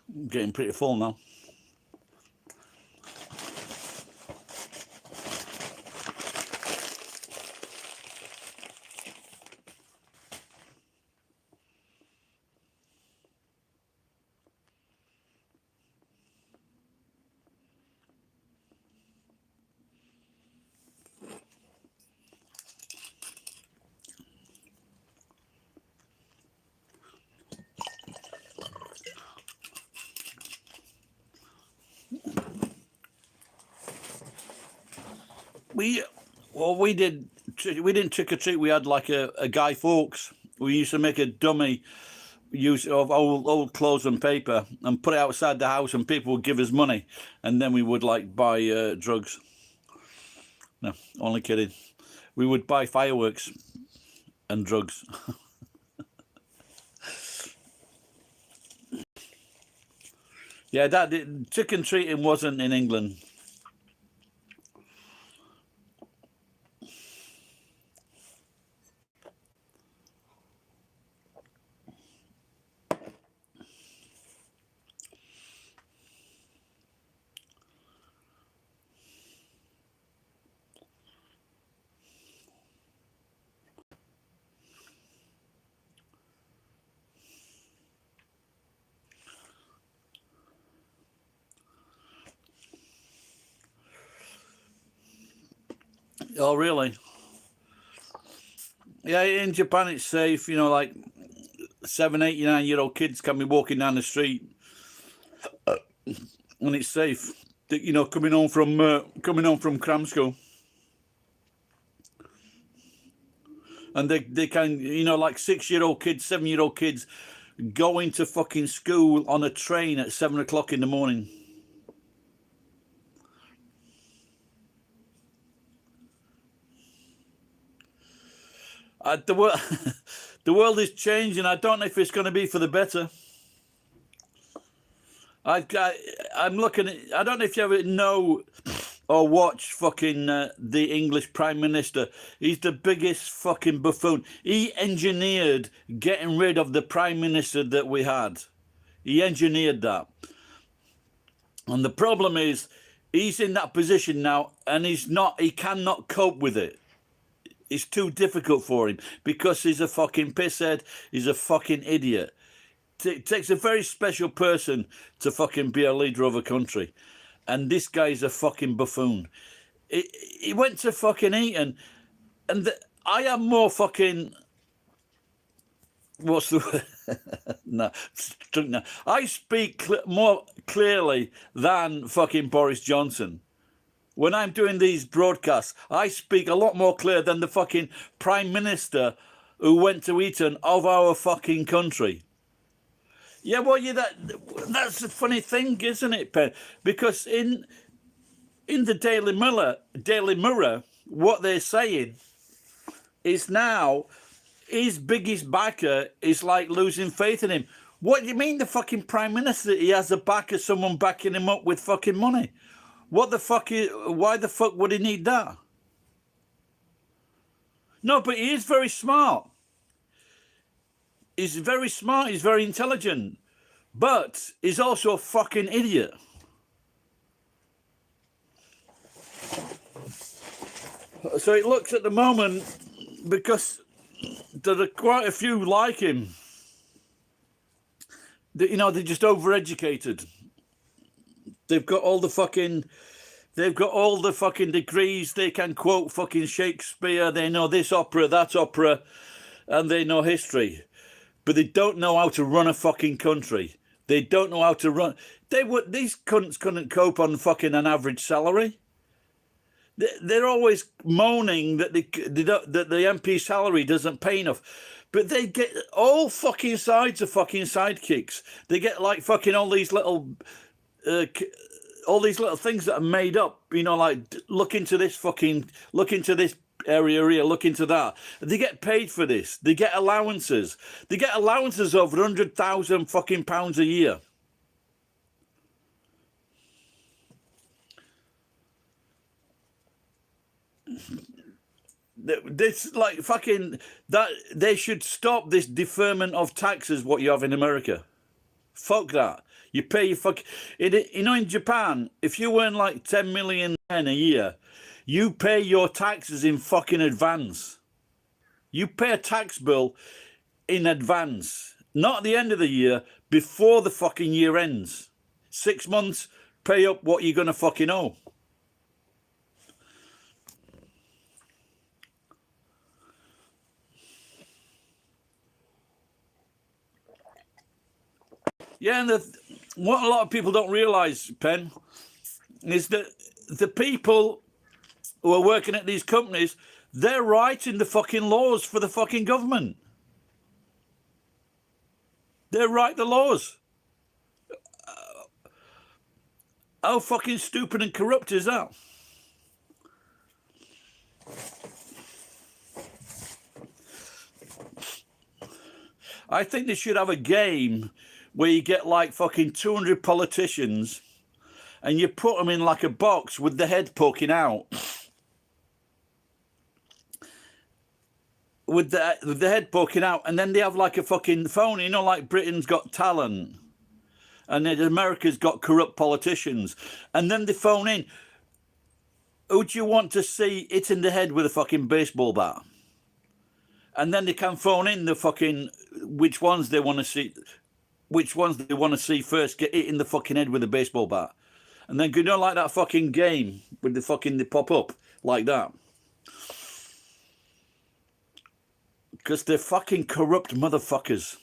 I'm getting pretty full now. We didn't trick or treat. We had like a Guy Fawkes. We used to make a dummy use of old clothes and paper and put it outside the house, and people would give us money, and then we would like buy drugs. No, only kidding. We would buy fireworks and drugs. Yeah, trick and treating wasn't in England. Oh, really? Yeah, in Japan it's safe. You know, like 7, 8, 9-year-old kids can be walking down the street, and it's safe. You know, coming home from cram school, and they can, you know, like 6-year-old kids, 7-year-old kids, going to fucking school on a train at 7 o'clock in the morning. The world, the world is changing. I don't know if it's going to be for the better. I'm looking at. I don't know if you ever know or watch fucking the English Prime Minister. He's the biggest fucking buffoon. He engineered getting rid of the Prime Minister that we had. He engineered that. And the problem is, he's in that position now, and he cannot cope with it. It's too difficult for him because he's a fucking pisshead. He's a fucking idiot. It takes a very special person to fucking be a leader of a country. And this guy's a fucking buffoon. He went to fucking Eton, and I am more fucking... What's the word? No, I speak more clearly than fucking Boris Johnson. When I'm doing these broadcasts, I speak a lot more clear than the fucking Prime Minister who went to Eton of our fucking country. Yeah, well, that's a funny thing, isn't it, Pen? Because in the Daily Mirror, what they're saying is now his biggest backer is like losing faith in him. What do you mean the fucking Prime Minister? He has a backer, someone backing him up with fucking money. What the fuck why the fuck would he need that? No, but he is very smart. He's very smart, he's very intelligent. But he's also a fucking idiot. So it looks at the moment, because there are quite a few like him, that, you know, they're just overeducated. They've got all the fucking degrees. They can quote fucking Shakespeare. They know this opera, that opera, and they know history. But they don't know how to run a fucking country. They don't know how to run. These cunts couldn't cope on fucking an average salary. They're always moaning that the MP salary doesn't pay enough. But they get all fucking sides of fucking sidekicks. They get like fucking all these little things that are made up, you know, like look into this area here, look into that. They get paid for this. They get allowances. They get allowances over 100,000 fucking pounds a year. This like fucking that they should stop this deferment of taxes. What you have in America, fuck that. You pay your fuck. You know, in Japan, if you earn like 10 million yen a year, you pay your taxes in fucking advance. You pay a tax bill in advance, not at the end of the year, before the fucking year ends. 6 months, pay up what you're gonna fucking owe. Yeah, and what a lot of people don't realise, Pen, is that the people who are working at these companies, they're writing the fucking laws for the fucking government. They write the laws. How fucking stupid and corrupt is that? I think they should have a game where you get like fucking 200 politicians and you put them in like a box with the head poking out. With the head poking out, and then they have like a fucking phone, you know, like Britain's Got Talent, and then America's got corrupt politicians, and then they phone in, who do you want to see hit in the head with a fucking baseball bat? And then they can phone in the fucking which ones they want to see first get hit in the fucking head with a baseball bat. And then, you know, like that fucking game with the fucking, they pop up like that. Because they're fucking corrupt motherfuckers.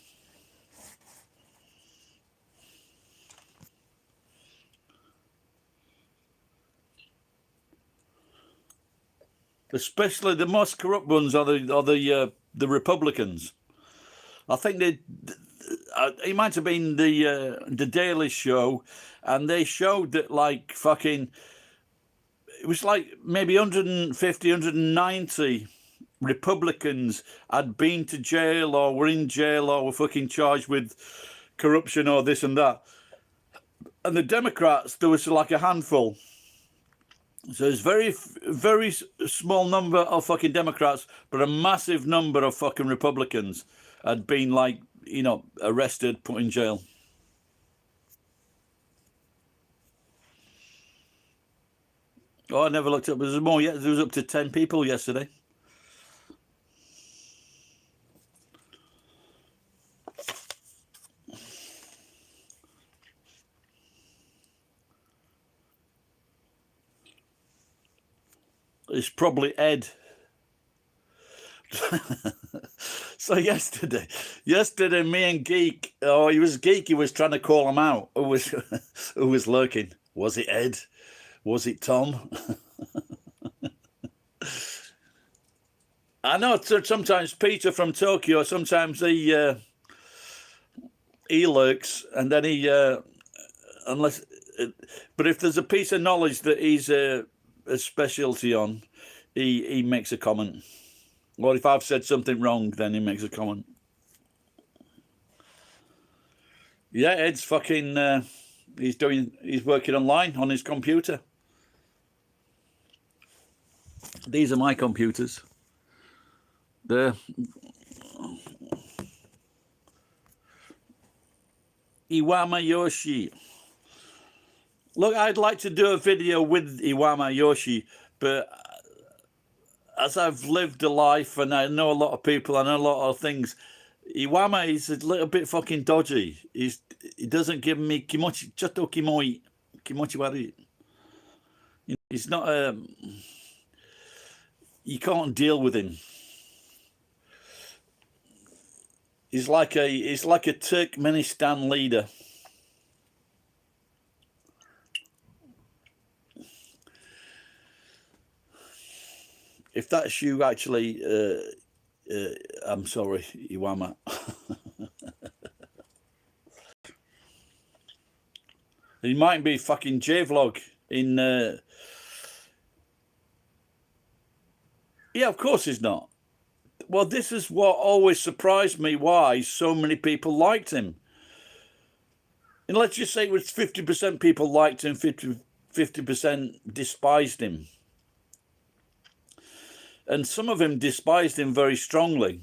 Especially the most corrupt ones are the Republicans. I think it might have been the Daily Show, and they showed that like fucking, it was like maybe 150, 190 Republicans had been to jail or were in jail or were fucking charged with corruption or this and that. And the Democrats, there was like a handful. So there's very small number of fucking Democrats, but a massive number of fucking Republicans had been like, you know, arrested, put in jail. Oh, I never looked up. There's more yet. There was up to 10 people yesterday. It's probably Ed. So yesterday, me and Geek, oh, he was Geek. He was trying to call him out. Who was lurking? Was it Ed? Was it Tom? I know. Sometimes Peter from Tokyo. Sometimes he lurks, and then he unless. But if there's a piece of knowledge that he's a specialty on, he makes a comment. Or if I've said something wrong, then he makes a comment. Yeah, Ed's fucking. He's working online on his computer. These are my computers. There. Iwama Yoshi. Look, I'd like to do a video with Iwama Yoshi, but as I've lived a life and I know a lot of people, I know a lot of things, Iwama is a little bit fucking dodgy. He doesn't give me kimochi, chato kimoi, kimochi wari. He's not you can't deal with him. He's like a Turkmenistan leader. If that's you, actually, I'm sorry, Iwama. He might be fucking J-Vlog in... Yeah, of course he's not. Well, this is what always surprised me, why so many people liked him. And let's just say it was 50% people liked him, 50% despised him. And some of them despised him very strongly.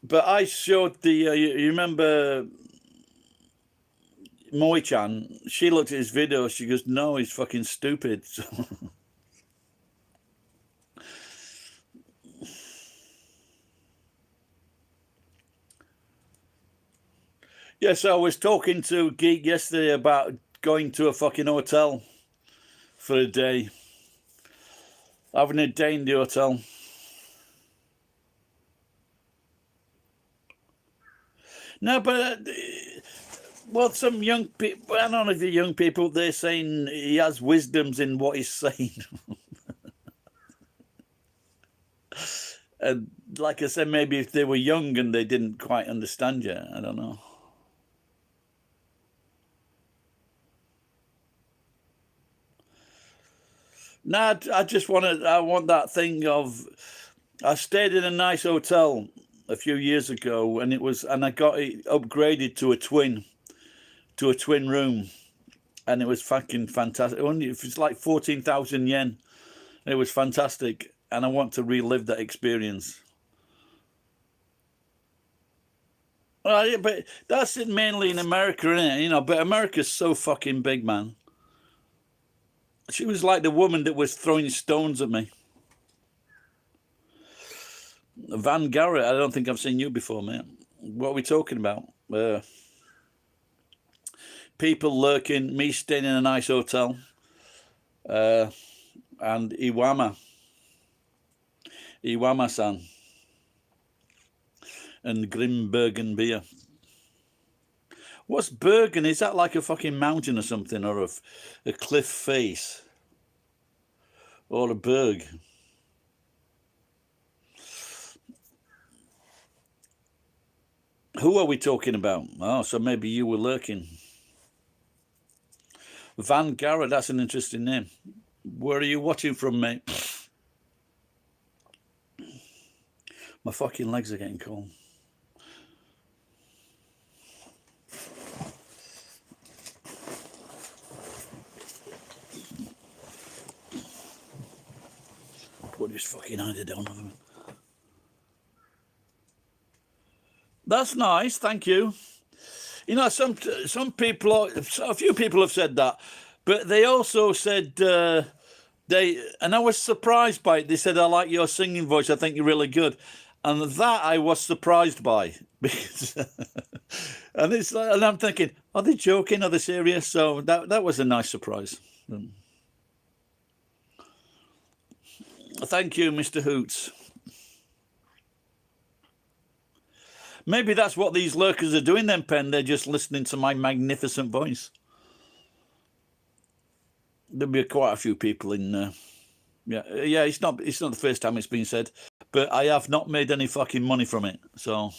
But I showed the, you remember Moi-chan? She looked at his video, she goes, no, he's fucking stupid. Yes, I was talking to Geek yesterday about going to a fucking hotel for a day. Having a day in the hotel. No, but well, some young people, I don't know if the young people, they're saying he has wisdoms in what he's saying. And like I said, maybe if they were young and they didn't quite understand you, I don't know. No, I want that thing of, I stayed in a nice hotel a few years ago, and I got it upgraded to a twin room, and it was fucking fantastic. It's like 14,000 yen. It was fantastic, and I want to relive that experience. Well, yeah, but that's it mainly in America, isn't it? You know, but America's so fucking big, man. She was like the woman that was throwing stones at me. Van Garrett, I don't think I've seen you before, mate. What are we talking about? People lurking, me staying in a nice hotel. and Iwama-san, and Grimbergen beer. What's Bergen? Is that like a fucking mountain or something, or a cliff face, or a berg? Who are we talking about? Oh, so maybe you were lurking. Van Garrett, that's an interesting name. Where are you watching from, mate? My fucking legs are getting cold. Put this fucking idea down over me. That's nice, thank you. You know, some people, a few people have said that, but they also said and I was surprised by it. They said, "I like your singing voice. I think you're really good," and that I was surprised by because, and I'm thinking, are they joking? Are they serious? So that was a nice surprise. Thank you, Mr. Hoots. Maybe that's what these lurkers are doing then, Pen. They're just listening to my magnificent voice. There'll be quite a few people in yeah. It's not the first time it's been said, but I have not made any fucking money from it. So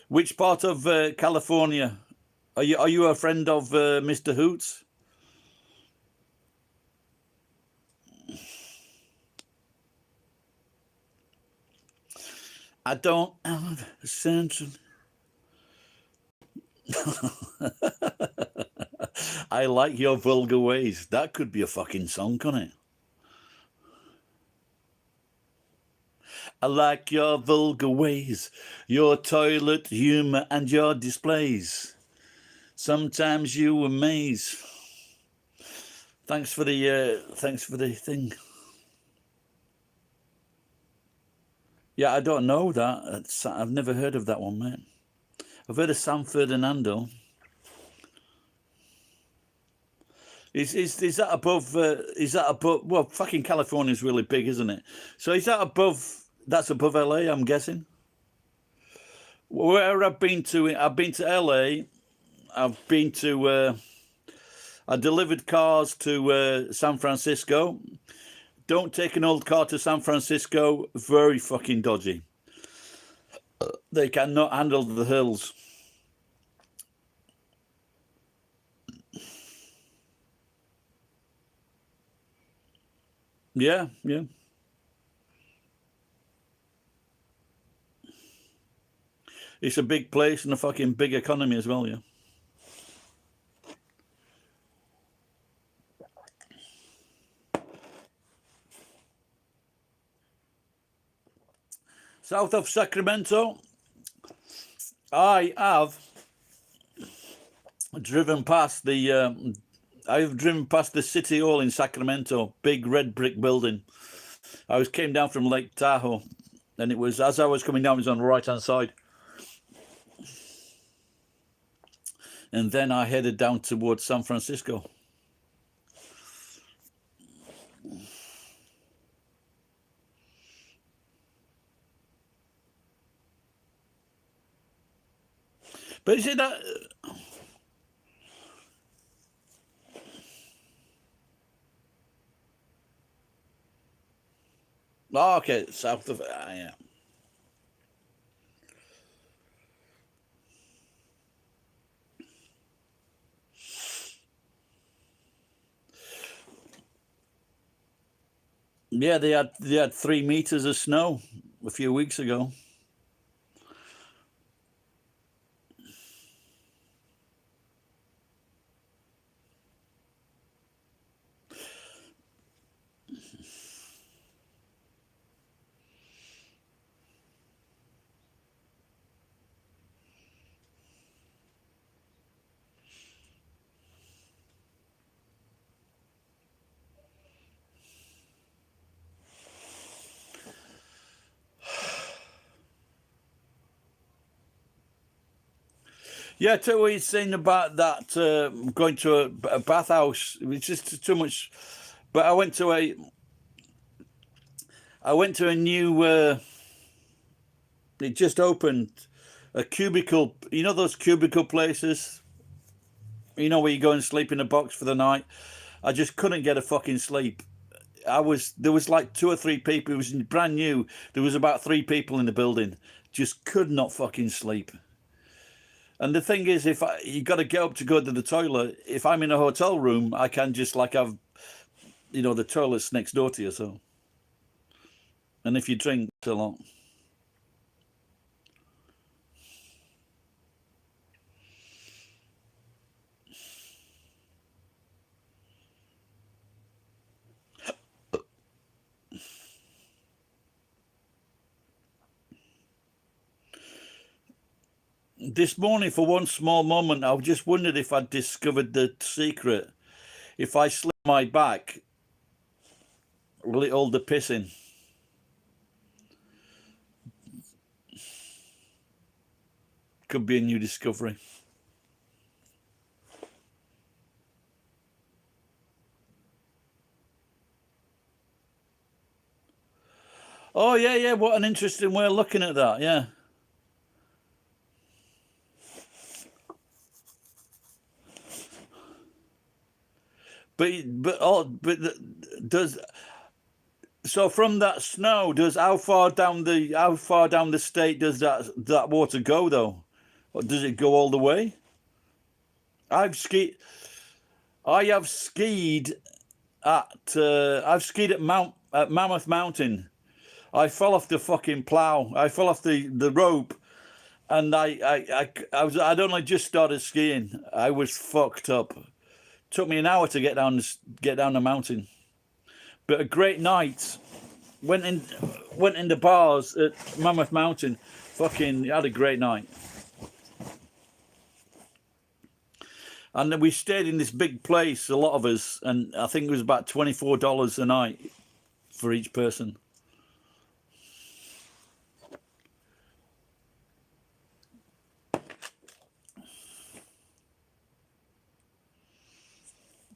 which part of California are you a friend of Mr. Hoots? I don't have a central. I like your vulgar ways. That could be a fucking song, couldn't it? I like your vulgar ways, your toilet humor and your displays. Sometimes you amaze. Thanks for the thing. Yeah, I don't know that. I've never heard of that one, mate. I've heard of San Ferdinando. Is that above? Is that above? Well, fucking California's really big, isn't it? So is that above? That's above LA, I'm guessing. Where I've been to LA. I've been to. I delivered cars to San Francisco. Don't take an old car to San Francisco. Very fucking dodgy. They cannot handle the hills. Yeah, yeah. It's a big place and a fucking big economy as well, yeah. South of Sacramento, I have driven past the City Hall in Sacramento, big red brick building. Came down from Lake Tahoe, and it was, as I was coming down, it was on the right-hand side. And then I headed down towards San Francisco. But you see that... Oh, okay, south of... yeah. Yeah, they had 3 meters of snow a few weeks ago. Yeah, too. What he's saying about that going to a bathhouse. It was just too much. But I went to a new. It just opened a cubicle. You know those cubicle places. You know where you go and sleep in a box for the night. I just couldn't get a fucking sleep. There was like 2 or 3 people. It was brand new. There was about 3 people in the building. Just could not fucking sleep. And the thing is, you got to get up to go to the toilet. If I'm in a hotel room, I can just like have, the toilet's next door to you. So, and if you drink a lot. This morning, for one small moment, I just wondered if I'd discovered the secret. If I slip my back, will it hold the piss in? Could be a new discovery. Oh, yeah, yeah. What an interesting way of looking at that. Yeah. But does so from that snow, how far down the state does that water go though? Or does it go all the way? I've skied. I have skied I've skied at Mammoth Mountain. I fell off the fucking plow. I fell off the rope, and I'd only just started skiing. I was fucked up. Took me an hour to get down the mountain, but a great night. Went in the bars at Mammoth Mountain. Fucking had a great night. And then we stayed in this big place, a lot of us, and I think it was about $24 a night for each person.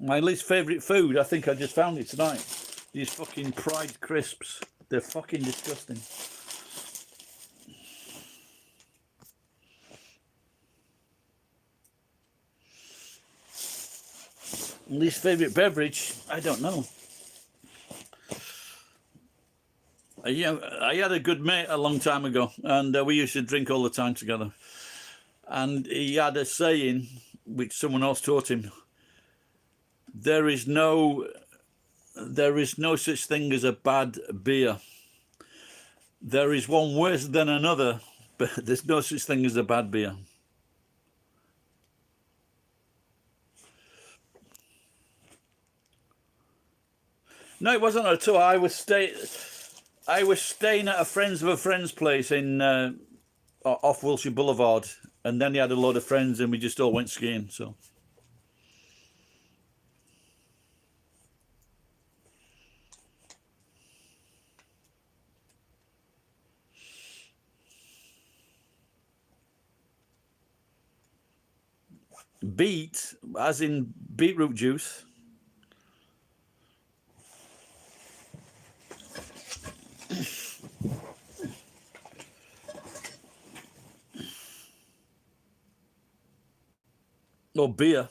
My least favourite food, I think I just found it tonight. These fucking Pride crisps. They're fucking disgusting. Least favourite beverage, I don't know. I had a good mate a long time ago, and we used to drink all the time together. And he had a saying, which someone else taught him. There is no such thing as a bad beer. There is one worse than another, but there's no such thing as a bad beer. No, it wasn't at all. I was staying at a friend's place in off Wilshire Boulevard, and then he had a load of friends, and we just all went skiing. So. Beet, as in beetroot juice. Or beer.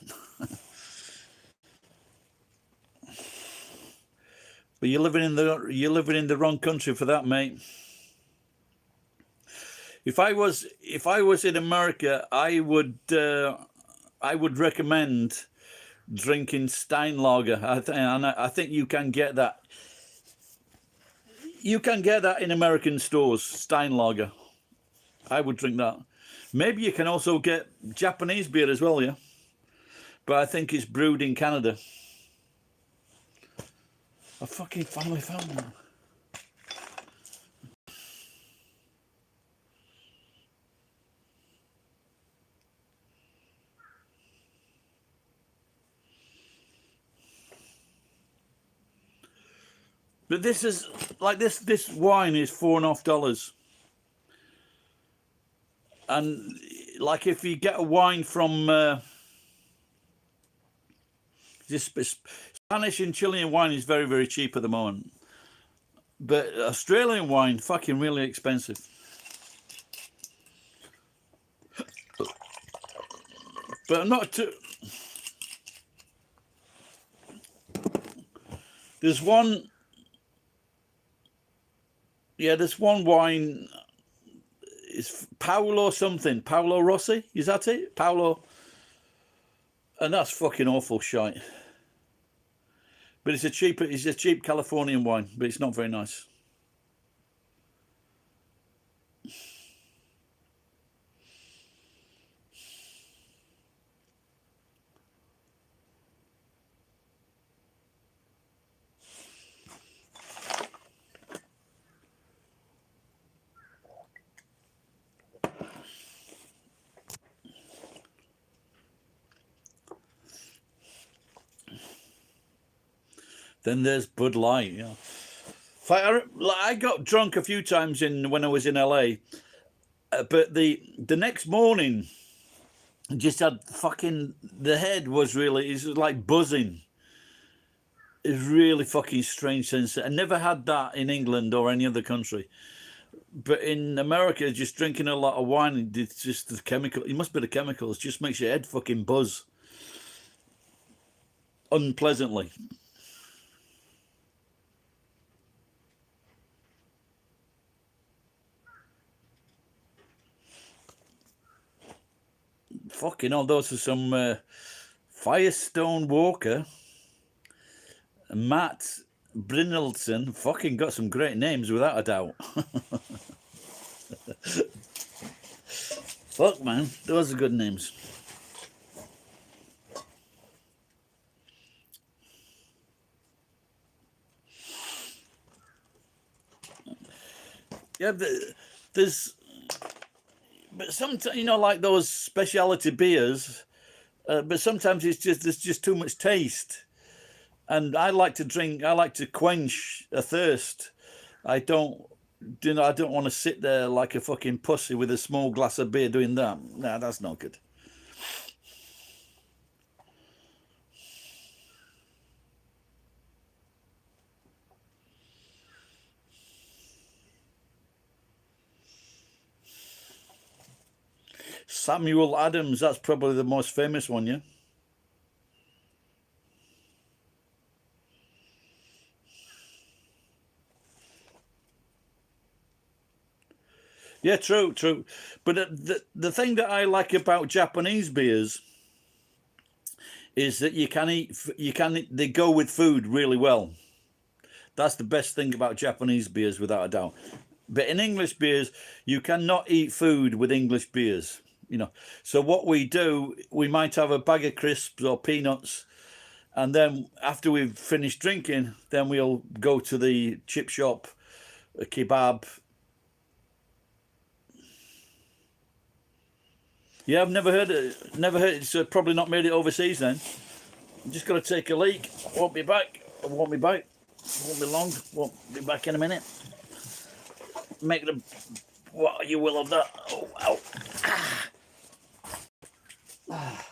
But you're living in the wrong country for that, mate. If I was in America, I would recommend drinking Steinlager. I think you can get that. You can get that in American stores, Steinlager. I would drink that. Maybe you can also get Japanese beer as well, yeah. But I think it's brewed in Canada. I fucking finally found that. But this is like this wine is $4.50, and like if you get a wine from this Spanish and Chilean wine is very, very cheap at the moment, but Australian wine fucking really expensive. But not too. There's one. Yeah, there's one wine. It's Paolo something. Paolo Rossi. Is that it? Paolo. And that's fucking awful shite. But it's a cheap Californian wine, but it's not very nice. Then there's Bud Light. Yeah. I got drunk a few times when I was in LA, but the next morning, just had fucking, the head was really, it's like buzzing. It's really fucking strange sense. I never had that in England or any other country. But in America, just drinking a lot of wine, it's just the chemical. It must be the chemicals. Just makes your head fucking buzz unpleasantly. Fucking hell, those are some Firestone Walker, Matt Brynildson. Fucking got some great names without a doubt. Fuck, man, those are good names. Yeah, there's, but sometimes, you know, like those specialty beers, but sometimes there's just too much taste. And I like to quench a thirst. I don't want to sit there like a fucking pussy with a small glass of beer doing that. Nah, that's not good. Samuel Adams, that's probably the most famous one, yeah? Yeah, true. But the thing that I like about Japanese beers is that they go with food really well. That's the best thing about Japanese beers, without a doubt. But in English beers, you cannot eat food with English beers. You know, so what we do, we might have a bag of crisps or peanuts, and then after we've finished drinking, then we'll go to the chip shop, a kebab. Yeah, I've never heard it. Never heard it. It's probably not made it overseas then. I'm just going to take a leak. Won't be back. Won't be back. Won't be long. Won't be back in a minute. Make the what you will of that. Oh, ow. Ah.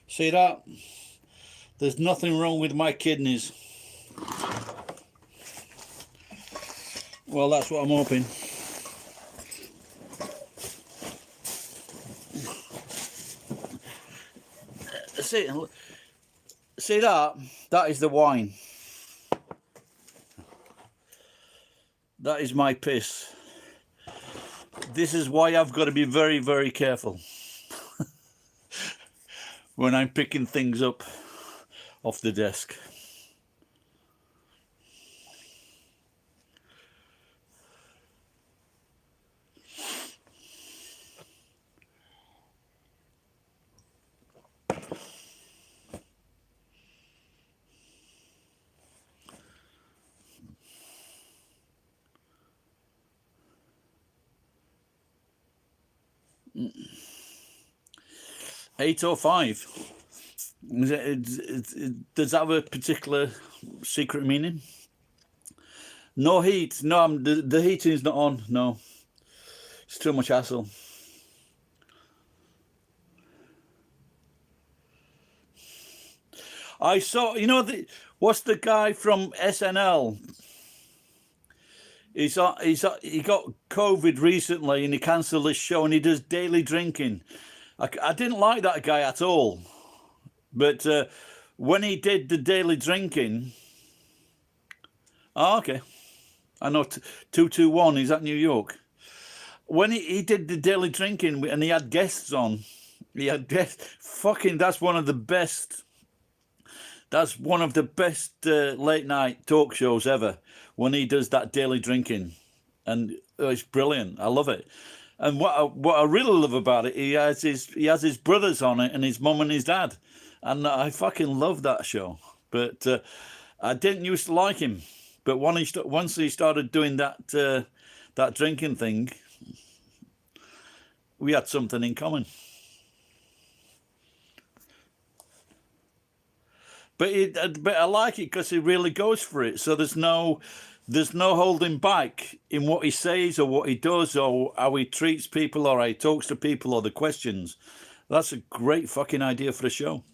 See that? There's nothing wrong with my kidneys. Well, that's what I'm hoping. See that? That is the wine. That is my piss. This is why I've got to be very, very careful when I'm picking things up off the desk. Mm. 8:05. Does that have a particular secret meaning? No heat. No, the heating is not on. No, it's too much hassle. I saw, you know, what's the guy from SNL? He got COVID recently and he cancelled his show and he does daily drinking. I didn't like that guy at all. But when he did the daily drinking, oh, okay, I know 221. He's at New York. When he did the daily drinking and he had guests on, he had guests. Fucking, that's one of the best. That's one of the best late night talk shows ever. When he does that daily drinking, and it's brilliant. I love it. And what I really love about it, he has his brothers on it and his mum and his dad, and I fucking love that show. But I didn't used to like him, but once he started doing that drinking thing, we had something in common. But I like it because he really goes for it. So there's no holding back in what he says or what he does or how he treats people or how he talks to people or the questions. That's a great fucking idea for a show.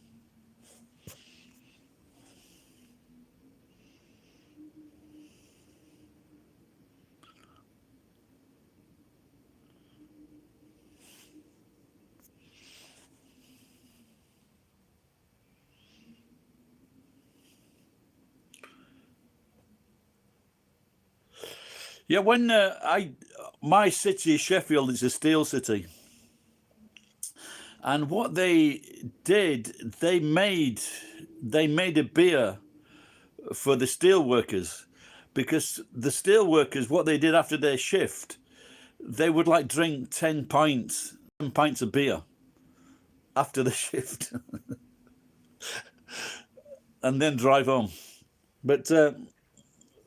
Yeah, when my city, Sheffield, is a steel city. And what they did, they made a beer for the steel workers, because the steel workers, what they did after their shift, they would like drink 10 pints of beer after the shift and then drive home.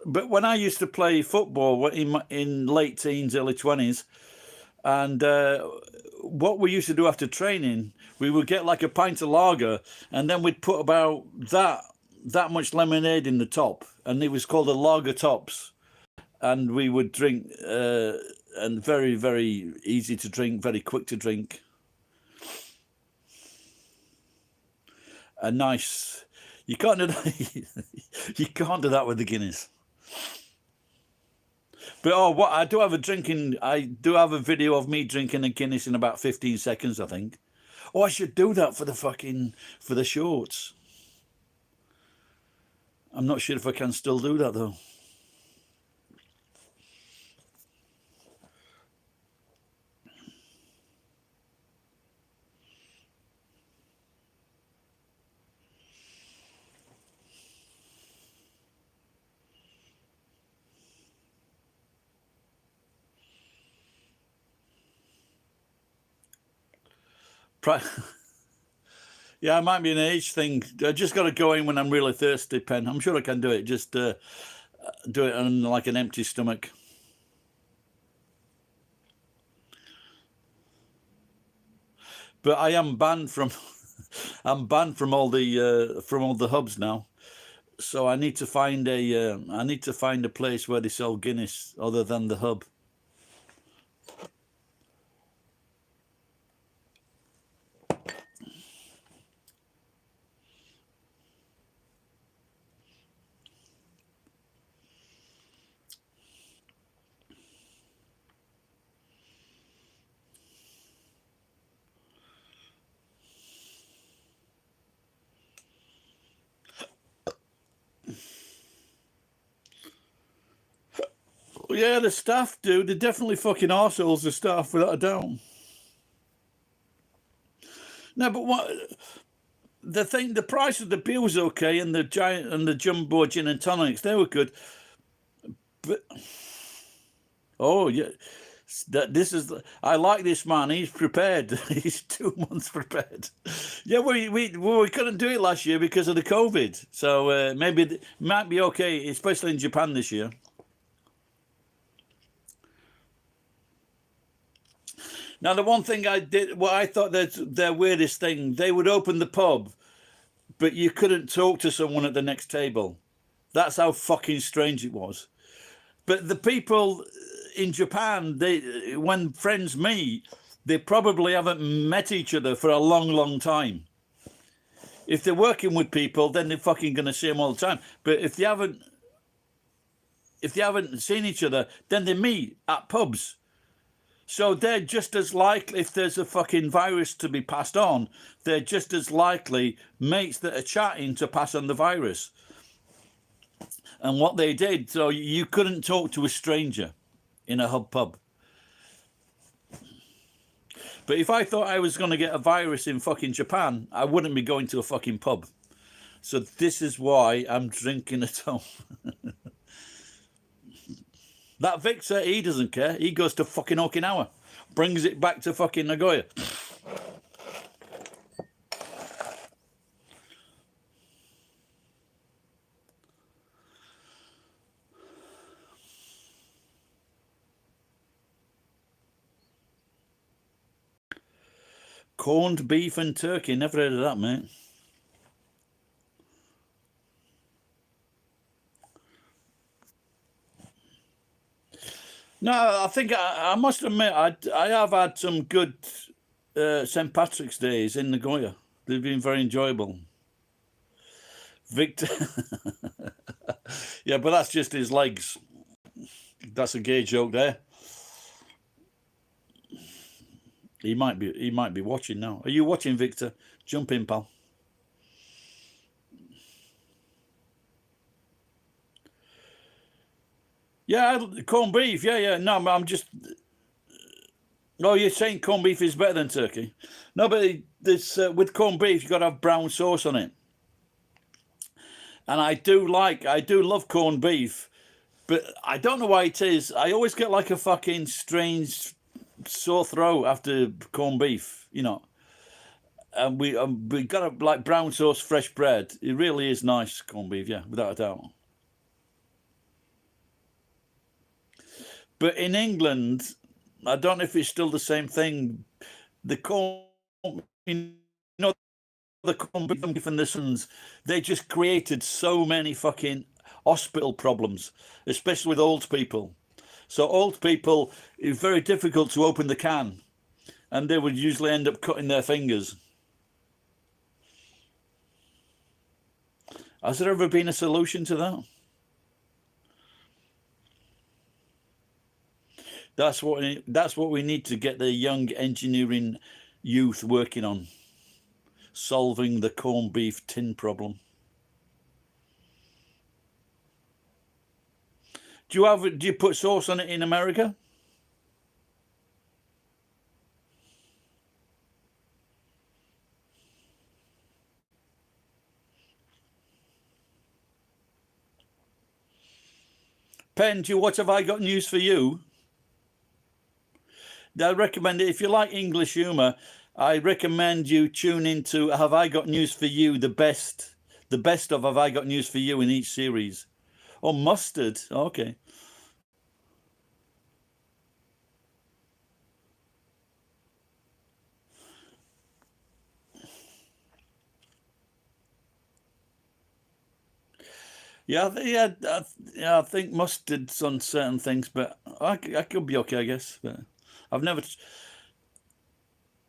But when I used to play football in late teens, early 20s, and what we used to do after training, we would get like a pint of lager, and then we'd put about that much lemonade in the top, and it was called a lager tops, and we would drink, and very, very easy to drink, very quick to drink. A nice, you can't do that. You can't do that with the Guinness. But what I do have a video of me drinking a Guinness in about 15 seconds, I think. Oh, I should do that for the shorts. I'm not sure if I can still do that though. Yeah, it might be an age thing. I just got to go in when I'm really thirsty, Pen. I'm sure I can do it. Just do it on like an empty stomach. But I am banned from I'm banned from all the hubs now. So I need to find a place where they sell Guinness other than the hub. Well, yeah, the staff do. They're definitely fucking arseholes, the staff, without a doubt. No, but what the price of the beer was okay, and the giant and the jumbo gin and tonics, they were good. But oh yeah, this is. I like this man. He's prepared. He's 2 months prepared. Yeah, we couldn't do it last year because of the COVID. So maybe it might be okay, especially in Japan this year. Now, the one thing I did, what I thought that's their weirdest thing, they would open the pub, but you couldn't talk to someone at the next table. That's how fucking strange it was. But the people in Japan, they when friends meet, they probably haven't met each other for a long, long time. If they're working with people, then they're fucking going to see them all the time. But if they haven't seen each other, then they meet at pubs. So they're just as likely, if there's a fucking virus to be passed on, they're just as likely mates that are chatting to pass on the virus. And what they did, so you couldn't talk to a stranger in a hub pub. But if I thought I was going to get a virus in fucking Japan, I wouldn't be going to a fucking pub. So this is why I'm drinking at home. That Victor, he doesn't care. He goes to fucking Okinawa, brings it back to fucking Nagoya. Corned beef and turkey. Never heard of that, mate. No, I think I must admit I have had some good St. Patrick's Days in Nagoya. They've been very enjoyable. Victor, yeah, but that's just his legs. That's a gay joke there. He might be watching now. Are you watching, Victor? Jump in, pal. Yeah, corned beef. Yeah. No, I'm just. Oh, you're saying corned beef is better than turkey? No, but this with corned beef, you've got to have brown sauce on it. And I do love corned beef, but I don't know why it is. I always get like a fucking strange sore throat after corned beef, you know. And we got a like brown sauce, fresh bread. It really is nice corned beef, yeah, without a doubt. But in England, I don't know if it's still the same thing. The corn, you know, the corned beef and the Sons, they just created so many fucking hospital problems, especially with old people. So old people, it's very difficult to open the can, and they would usually end up cutting their fingers. Has there ever been a solution to that? That's what we need to get the young engineering youth working on, solving the corned beef tin problem. Do you put sauce on it in America? Pen, do you what have I got news for you? I recommend it if you like English humour. I recommend you tune into Have I Got News for You, the best of Have I Got News for You in each series. Oh, mustard. Okay. Yeah, I think mustard's on certain things, but I could be okay, I guess. But I've never.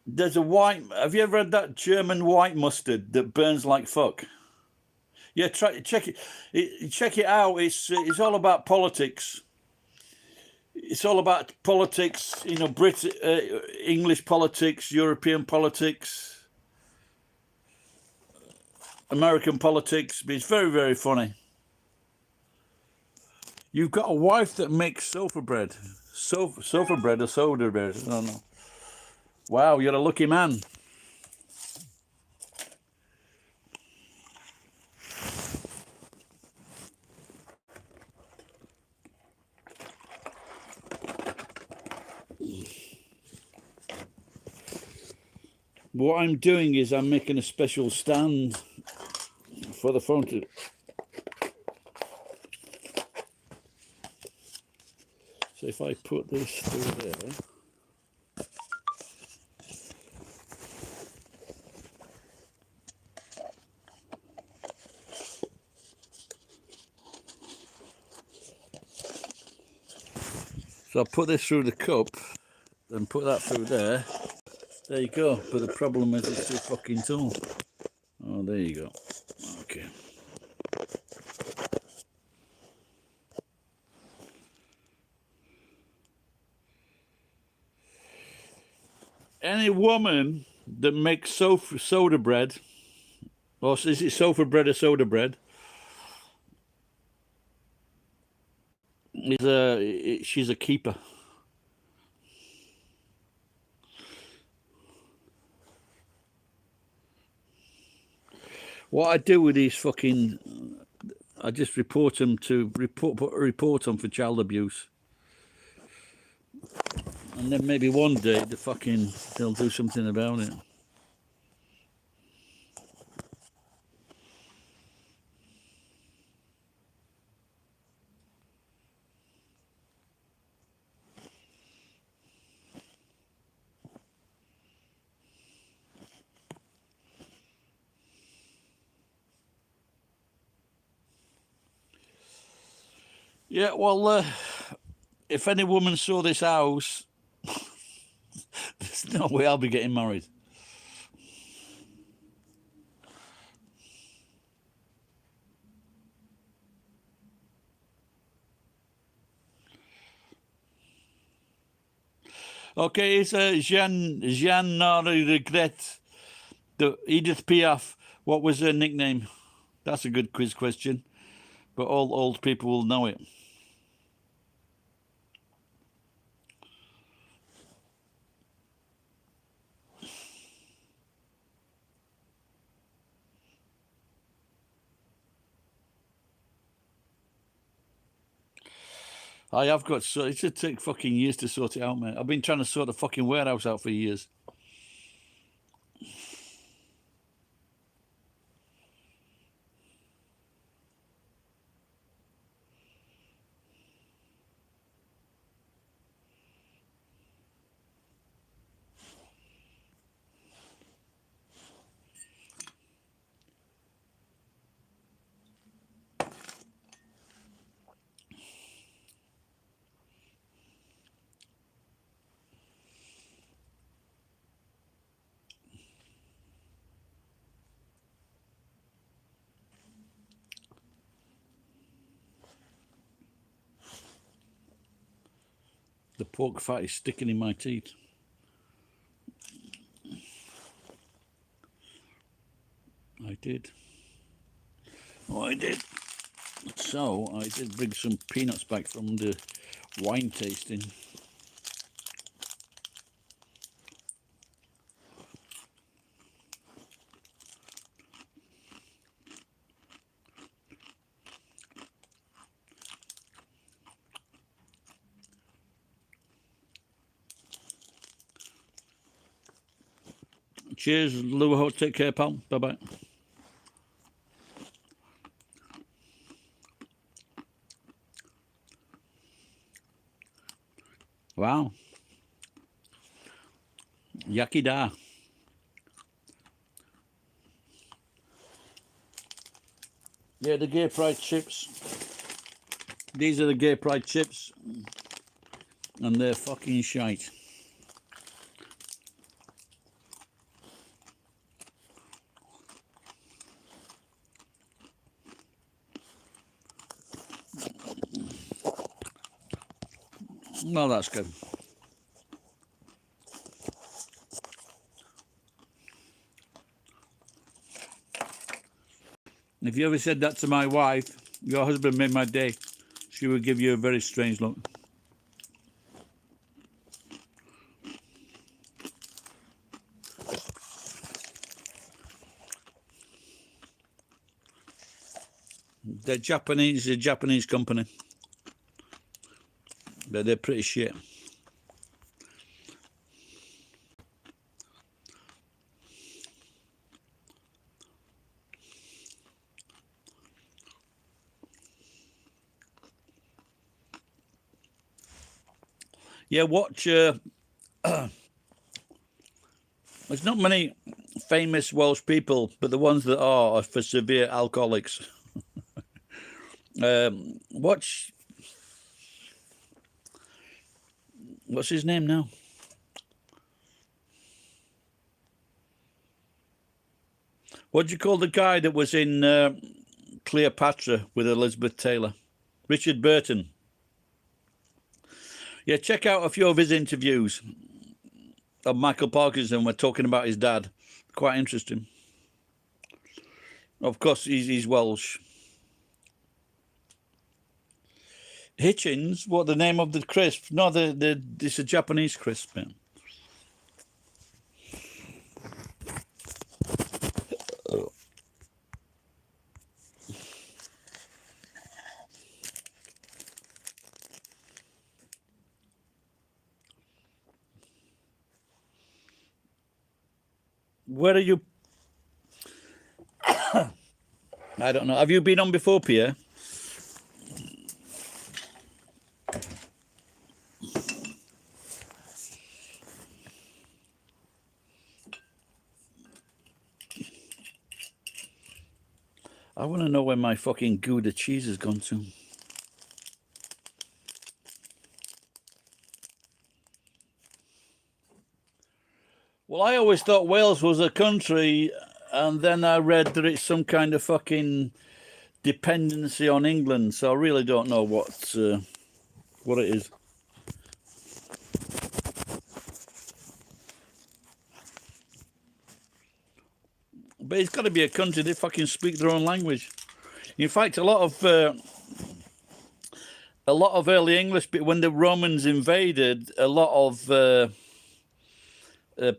There's a white. Have you ever had that German white mustard that burns like fuck? Yeah, check it. Check it out. It's all about politics. It's all about politics. You know, English politics, European politics, American politics. But it's very, very funny. You've got a wife that makes sofa bread. Sofa bread or soda bread? I don't know. Wow, you're a lucky man. What I'm doing is I'm making a special stand for the phone to... So if I put this through there... So I'll put this through the cup and put that through there. There you go. But the problem is it's too fucking tall. Oh, there you go. Okay. Any woman that makes soda bread, or is it sofa bread or soda bread, she's a keeper. What I do with these fucking, I just report them to put a report on for child abuse, and then maybe one day they'll do something about it. Yeah, well, if any woman saw this house, there's no way I'll be getting married. Okay, it's Jeanne Regret. The Edith Piaf. What was her nickname? That's a good quiz question, but all old people will know it. I have got, so it should take fucking years to sort it out, mate. I've been trying to sort the fucking warehouse out for years. The pork fat is sticking in my teeth. I did. Oh, I did. So I did bring some peanuts back from the wine tasting. Cheers, Lou. Take care, pal. Bye-bye. Wow. Yucky da. Yeah, the Gay Pride chips. These are the Gay Pride chips. And they're fucking shite. Well, that's good. If you ever said that to my wife, your husband made my day. She will give you a very strange look. They're Japanese, a Japanese company. But they're pretty shit. Yeah, watch. There's not many famous Welsh people, but the ones that are for severe alcoholics. Watch. What's his name now? What do you call the guy that was in Cleopatra with Elizabeth Taylor? Richard Burton. Yeah, check out a few of his interviews of Michael Parkinson. We're talking about his dad. Quite interesting. Of course, he's Welsh. Hitchens, what the name of the crisp? No, it's a Japanese crisp. Man. Where are you? I don't know. Have you been on before, Pierre? I want to know where my fucking Gouda cheese has gone to. Well, I always thought Wales was a country, and then I read that it's some kind of fucking dependency on England. So I really don't know what it is. But it's got to be a country. They fucking speak their own language. In fact, a lot of early English, when the Romans invaded, a lot of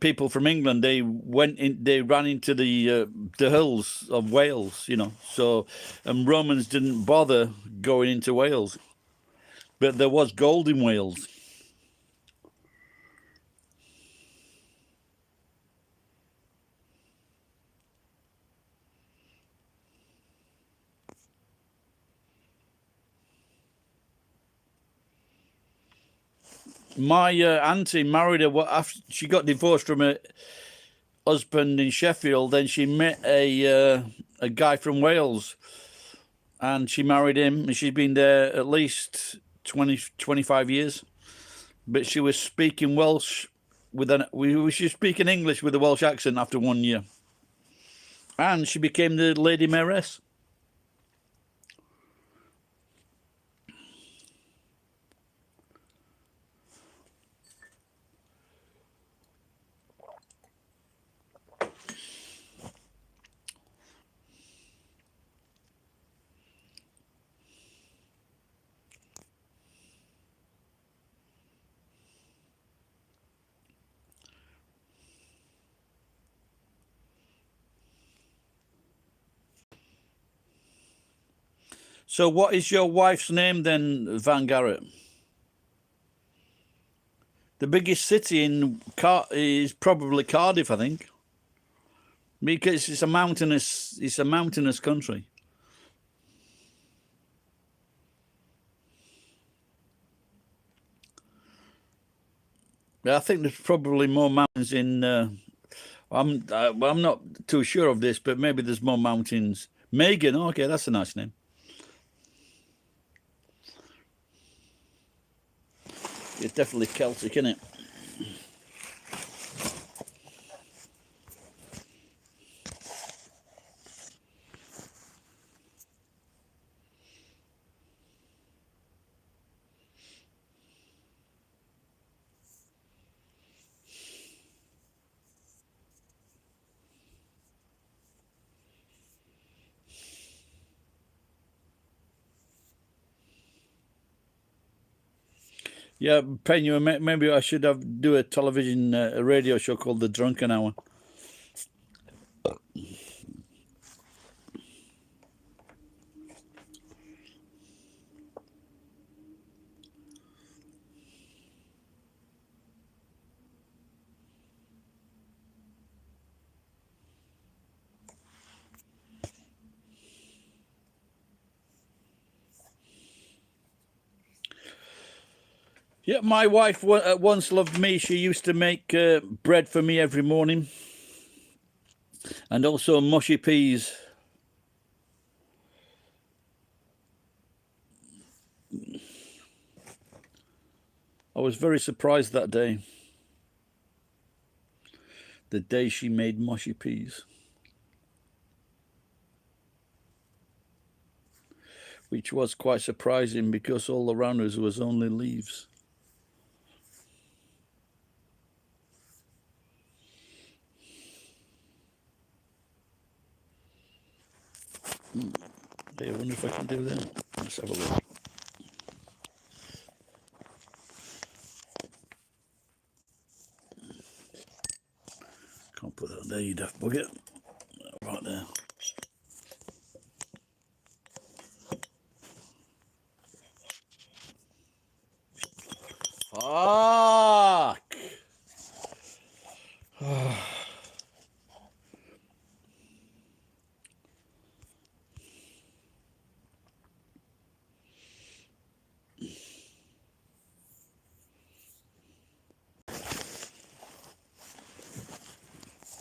people from England, they ran into the hills of Wales, you know. So, and Romans didn't bother going into Wales, but there was gold in Wales. My auntie married after she got divorced from her husband in Sheffield. Then she met a guy from Wales, and she married him. And she's been there at least 25 years. But she was speaking Welsh she was speaking English with a Welsh accent after 1 year, and she became the Lady Mayoress. So what is your wife's name then, Van Garrett? The biggest city is probably Cardiff, I think, because it's a mountainous country. I think there's probably more mountains in. I'm not too sure of this, but maybe there's more mountains. Megan, okay, that's a nice name. It's definitely Celtic, isn't it? Yeah, Pena, maybe I should do a television, a radio show called The Drunken Hour. Yeah, my wife once loved me. She used to make bread for me every morning, and also mushy peas. I was very surprised that day. The day she made mushy peas, which was quite surprising because all around us was only leaves. Hey, I wonder if I can do that. Let's have a look. Can't put that there, you daft bucket. Right there. Fuck!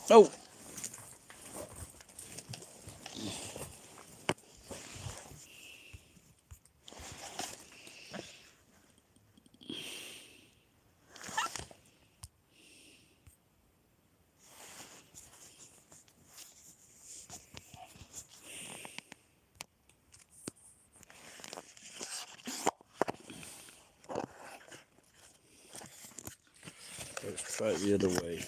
Oh! Let's try it the other way.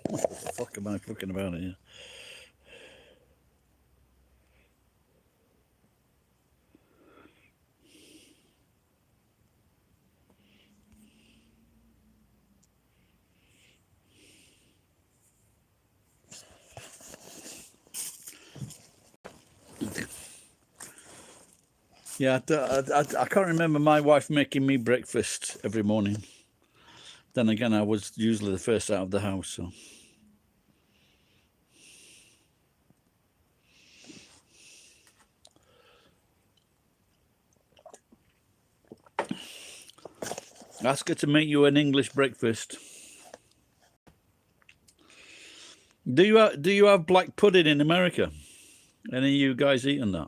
What the fuck am I talking about here? Yeah, I can't remember my wife making me breakfast every morning. Then again, I was usually the first out of the house, so. Ask her to make you an English breakfast. Do you have black pudding in America? Any of you guys eating that?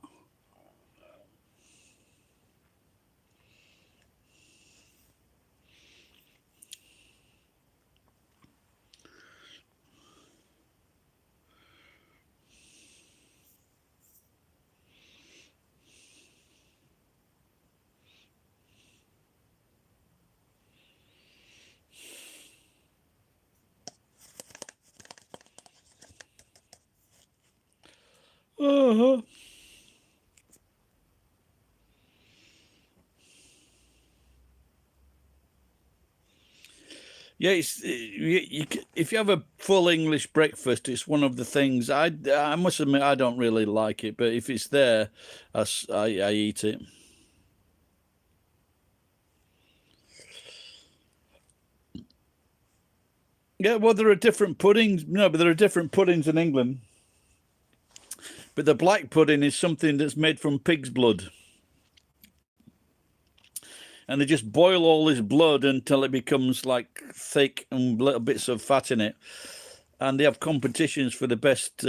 Uh-huh. Yeah, if you have a full English breakfast, it's one of the things I must admit I don't really like it, but if it's there, I eat it. Yeah, well, there are different puddings. No, but there are different puddings in England. But the black pudding is something that's made from pig's blood. And they just boil all this blood until it becomes like thick and little bits of fat in it. And they have competitions for the best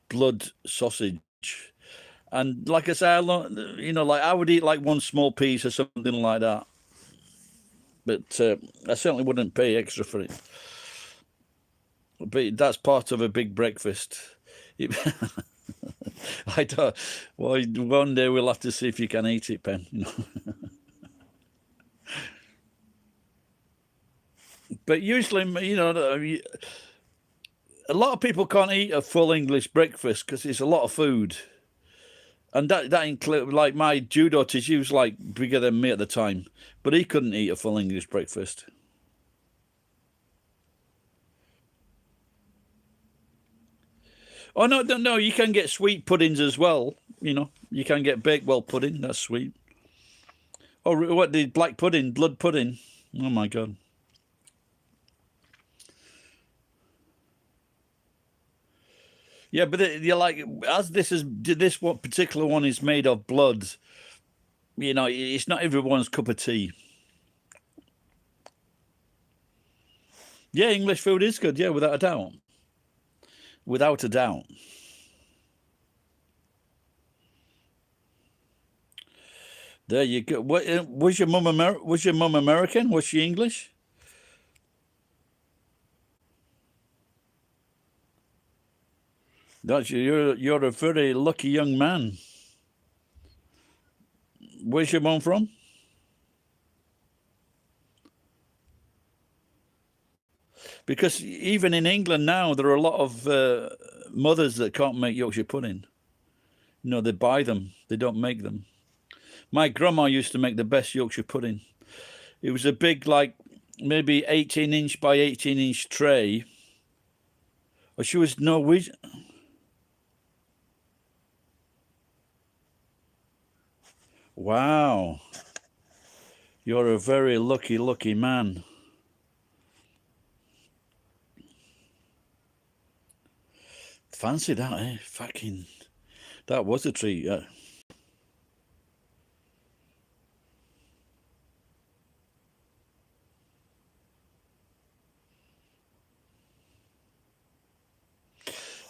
blood sausage. And like I say, like I would eat like one small piece or something like that. But I certainly wouldn't pay extra for it. But that's part of a big breakfast. I don't. Well, one day we'll have to see if you can eat it, Pen. But usually, a lot of people can't eat a full English breakfast because it's a lot of food, and that includes, like, my judo teacher. He was like bigger than me at the time, but he couldn't eat a full English breakfast. Oh no, no, no! You can get sweet puddings as well. You can get Bakewell pudding. That's sweet. Oh, what, the black pudding, blood pudding? Oh my god! Yeah, but you're like, as this what particular one is made of blood. It's not everyone's cup of tea. Yeah, English food is good. Yeah, without a doubt. Without a doubt. There you go. What was your mum American? Was she English? You're a very lucky young man. Where's your mum from? Because even in England now, there are a lot of mothers that can't make Yorkshire pudding. They buy them. They don't make them. My grandma used to make the best Yorkshire pudding. It was a big, like, maybe 18-inch by 18-inch tray. Oh, she was Norwegian. Wow. You're a very lucky, lucky man. Fancy that, eh? Fucking, that was a treat, yeah.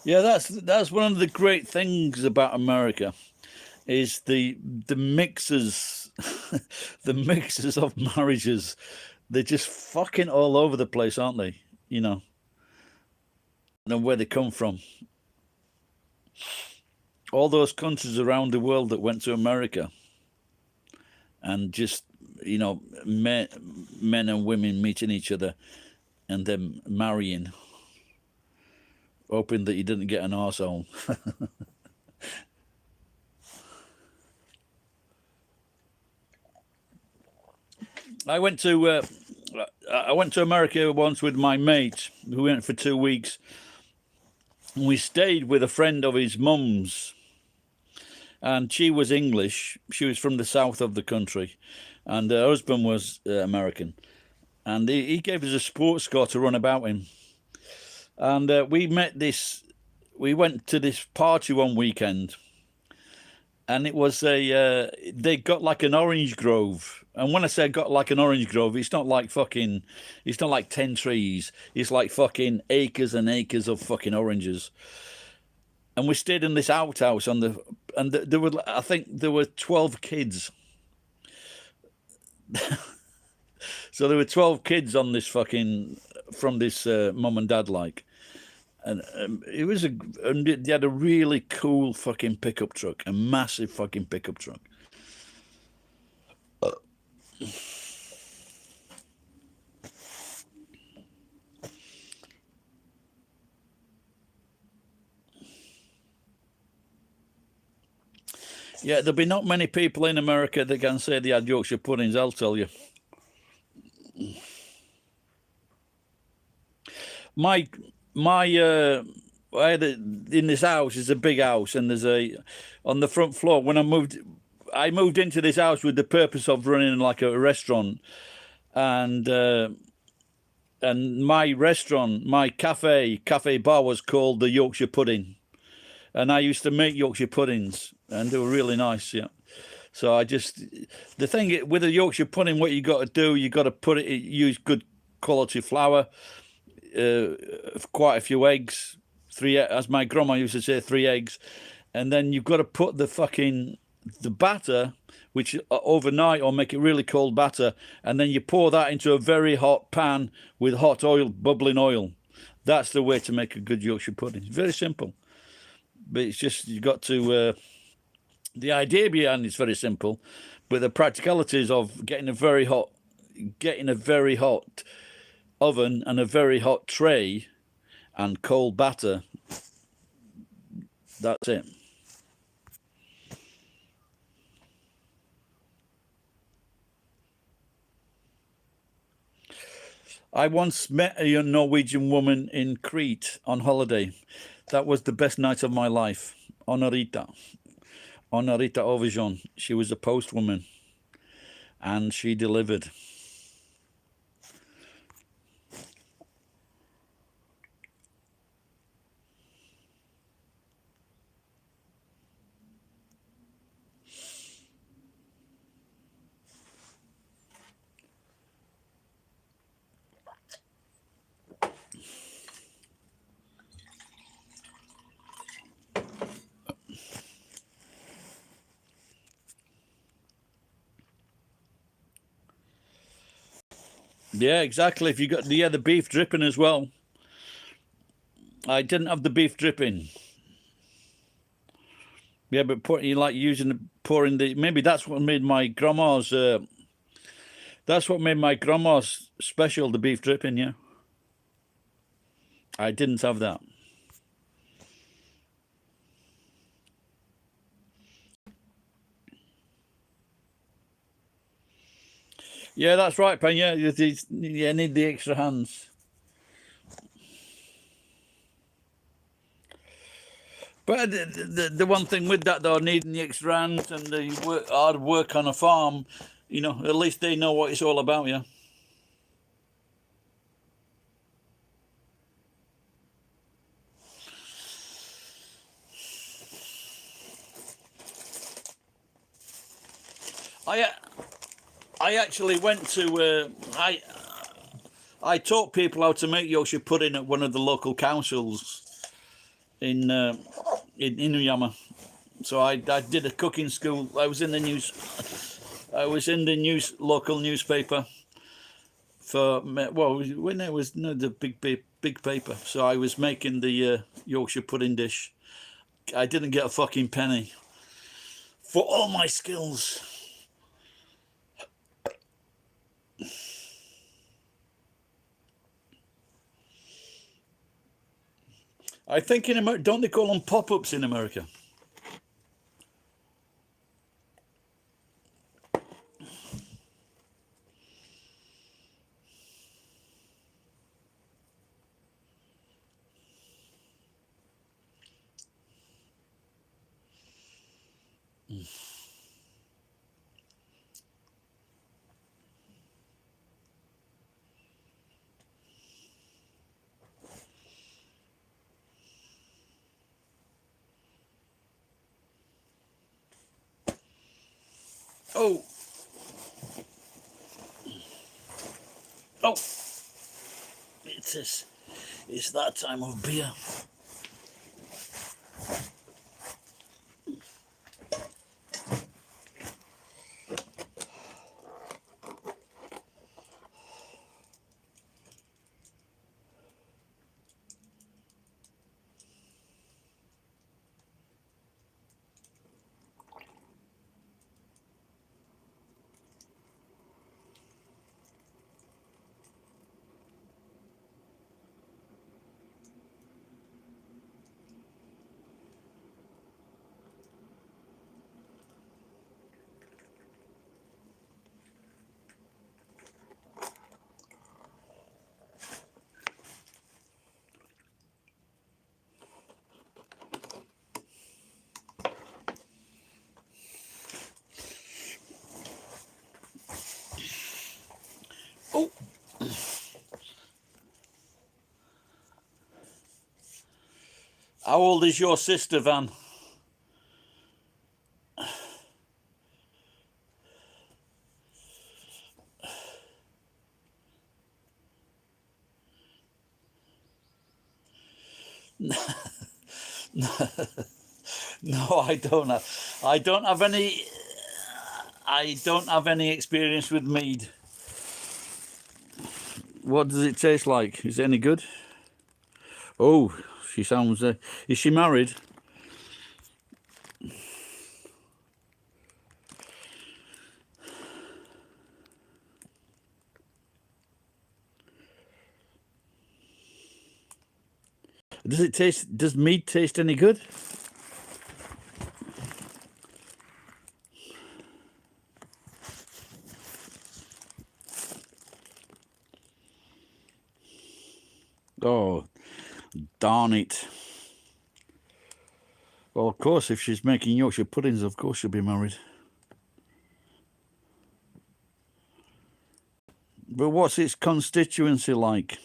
Yeah, that's one of the great things about America, is the mixes, the mixes of marriages. They're just fucking all over the place, aren't they? And where they come from. All those countries around the world that went to America, and just, men and women meeting each other and then marrying, hoping that you didn't get an arsehole. I went to America once with my mate. We went for 2 weeks. We stayed with a friend of his mum's, and she was English. She was from the south of the country, and her husband was American. And he gave us a sports car to run about in. And we went to this party one weekend, and it was they got like an orange grove. And when I say got like an orange grove, it's not like 10 trees. It's like fucking acres and acres of fucking oranges. And we stayed in this outhouse and I think there were 12 kids. So there were 12 kids on this from this mum and dad, like. And they had a really cool fucking pickup truck, a massive fucking pickup truck. Yeah, there'll be not many people in America that can say they had Yorkshire puddings, I'll tell you. My in this house is a big house, and on the front floor. When I moved into this house with the purpose of running like a restaurant, and my restaurant, my cafe bar was called the Yorkshire Pudding, and I used to make Yorkshire puddings, and they were really nice. Yeah. So the thing with a Yorkshire pudding, what you got to do, you got to use good quality flour, quite a few eggs, as my grandma used to say, 3 eggs, and then you've got to put the batter, which overnight, or make it really cold batter, and then you pour that into a very hot pan with hot oil, bubbling oil. That's the way to make a good Yorkshire pudding. It's very simple. but it's just you got to. The idea behind it's very simple, but the practicalities of getting a very hot oven and a very hot tray and cold batter. That's it. I once met a Norwegian woman in Crete on holiday. That was the best night of my life. Honorita Overjon. She was a postwoman, and she delivered. Yeah, exactly. If you got the beef dripping as well. I didn't have the beef dripping. Yeah, but you like pouring the. Maybe that's what made my grandma's. That's what made my grandma's special. The beef dripping. Yeah, I didn't have that. Yeah, that's right, Pen. Yeah, you need the extra hands. But the one thing with that, though, needing the extra hands and the hard work on a farm, at least they know what it's all about, yeah. I actually went to I taught people how to make Yorkshire pudding at one of the local councils in Inuyama. So I did a cooking school. I was in the local newspaper for when it was the big paper. So I was making the Yorkshire pudding dish. I didn't get a fucking penny for all my skills. I think in America, don't they call them pop-ups in America? Oh, it's that time of beer. Oh, how old is your sister, Van? No, I don't have. I don't have any. I don't have any experience with mead. What does it taste like? Is it any good? Oh, she sounds. Is she married? Does it taste? Does mead taste any good? Oh, darn it. Well, of course, if she's making Yorkshire puddings, of course she'll be married. But what's its constituency like?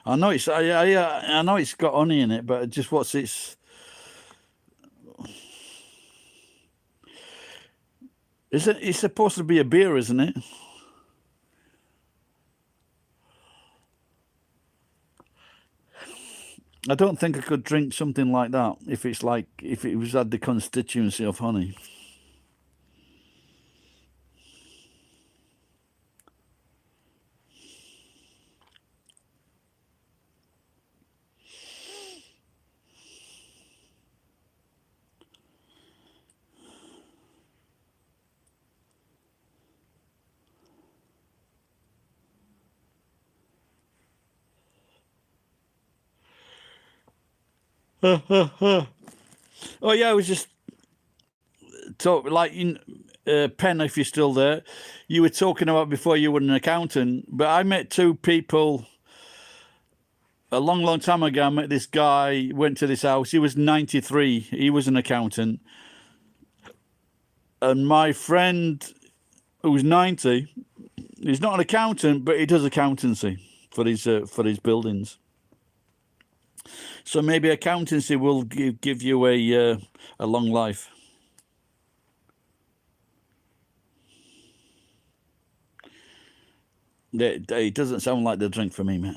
I know it's I know it's got honey in it, but just what's its? It's supposed to be a beer, isn't it? I don't think I could drink something like that if it was had the constituency of honey. Oh yeah, I was just talking like Penn, if you're still there. You were talking about before you were an accountant, but I met two people a long time ago. I met this guy, went to this house. He was 93. He was an accountant, and my friend who's 90, he's not an accountant, but he does accountancy for his buildings. So maybe accountancy will give you a long life. It doesn't sound like the drink for me, mate.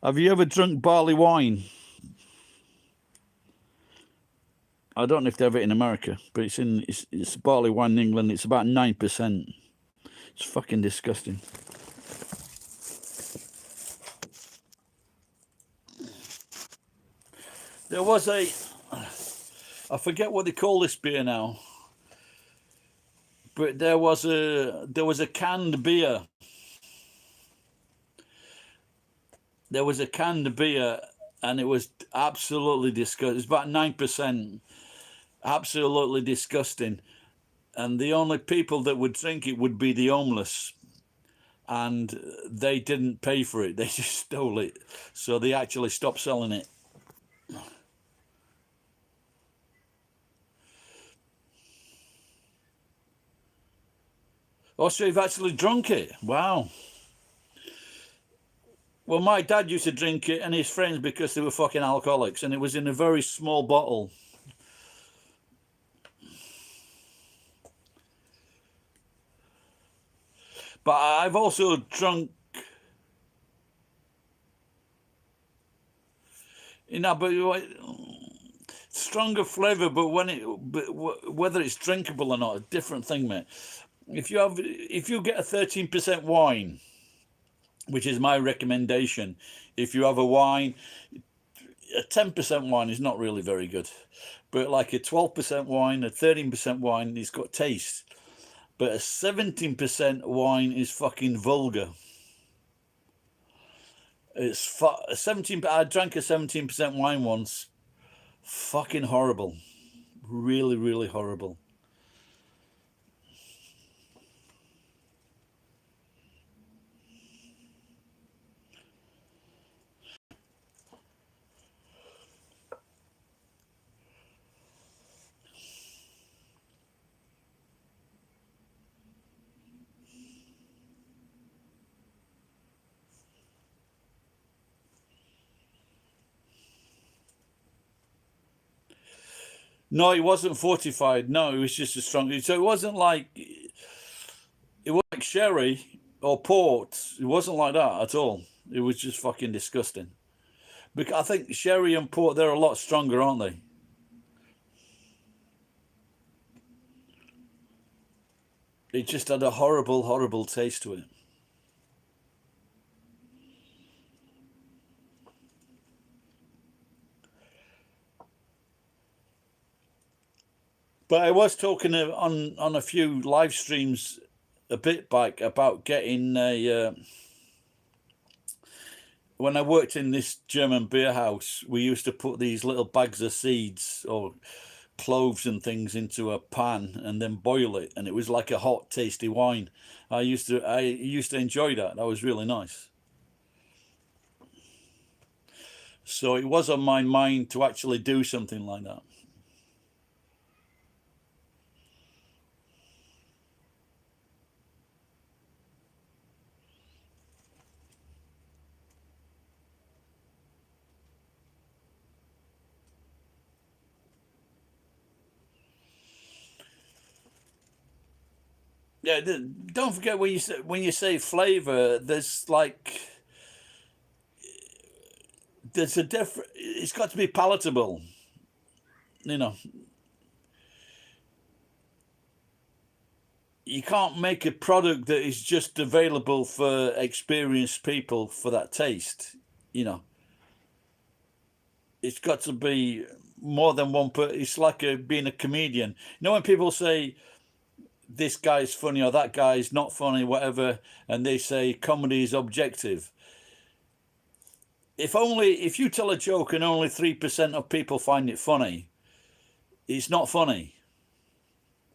Have you ever drunk barley wine? I don't know if they have it in America, but it's barley wine in England. It's about 9%. It's fucking disgusting. There was I forget what they call this beer now, but there was a canned beer. There was a canned beer, and it was absolutely disgusting. It's about 9%. Absolutely disgusting. And the only people that would drink it would be the homeless. And they didn't pay for it. They just stole it. So they actually stopped selling it. Oh, so you've actually drunk it? Wow. Well, my dad used to drink it and his friends because they were fucking alcoholics, and it was in a very small bottle. But I've also drunk, but stronger flavour. But whether it's drinkable or not, a different thing, mate. If you get a 13% wine, which is my recommendation, if you have a wine, a 10% wine is not really very good, but like a 12% wine, a 13% wine, it's got taste. But a 17% wine is fucking vulgar. It's 17. I drank a 17% wine once. Fucking horrible. Really, really horrible. No, it wasn't fortified. No, it was just a strong. So it wasn't like sherry or port. It wasn't like that at all. It was just fucking disgusting. Because I think sherry and port, they're a lot stronger, aren't they? It just had a horrible, horrible taste to it. But I was talking on a few live streams a bit back about getting when I worked in this German beer house, we used to put these little bags of seeds or cloves and things into a pan and then boil it, and it was like a hot, tasty wine. I used to enjoy that. That was really nice. So it was on my mind to actually do something like that. Yeah, don't forget when you say flavor, there's a different. It's got to be palatable. You know, you can't make a product that is just available for experienced people for that taste. You know, it's got to be more than one per. It's like being a comedian. You know, when people say this guy's funny or that guy's not funny, whatever, and they say comedy is objective. If you tell a joke and only 3% of people find it funny, it's not funny.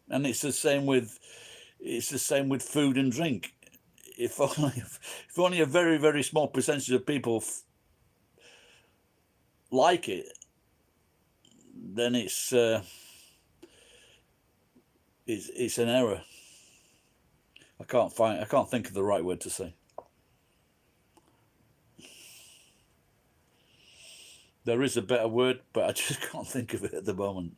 And it's the same with food and drink. If only a very, very small percentage of people like it, then it's an error. I can't think of the right word to say. There is a better word, but I just can't think of it at the moment.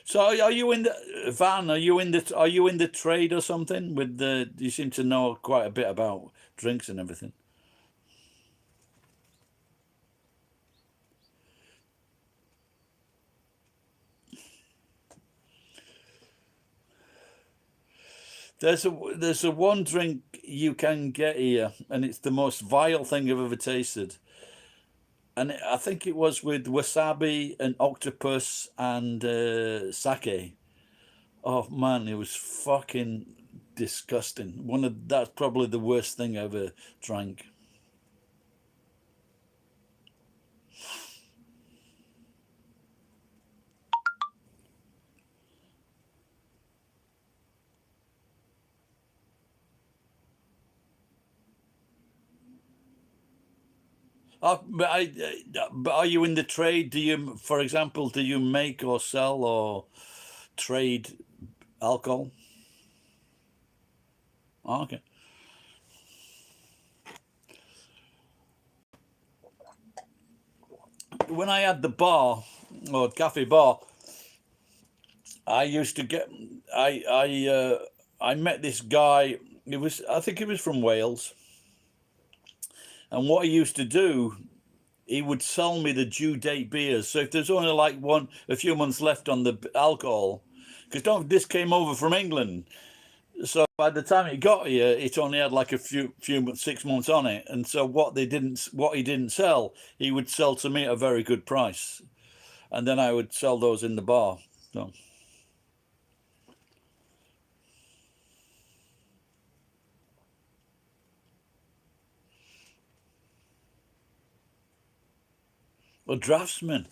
So are you in the Van? Are you in the trade or something? You seem to know quite a bit about drinks and everything. There's a one drink you can get here, and it's the most vile thing I've ever tasted. And I think it was with wasabi and octopus and sake. Oh man, it was fucking disgusting. That's probably the worst thing I ever drank. But are you in the trade? For example, do you make or sell or trade alcohol? Oh, okay. When I had the bar or cafe bar, I used to get. I met this guy. I think he was from Wales, and what he used to do, he would sell me the due date beers. So if there's only like a few months left on the alcohol, because don't this came over from England, so by the time it got here, it only had like a few 6 months on it, and so what he didn't sell, he would sell to me at a very good price, and then I would sell those in the bar. So, well, draftsman,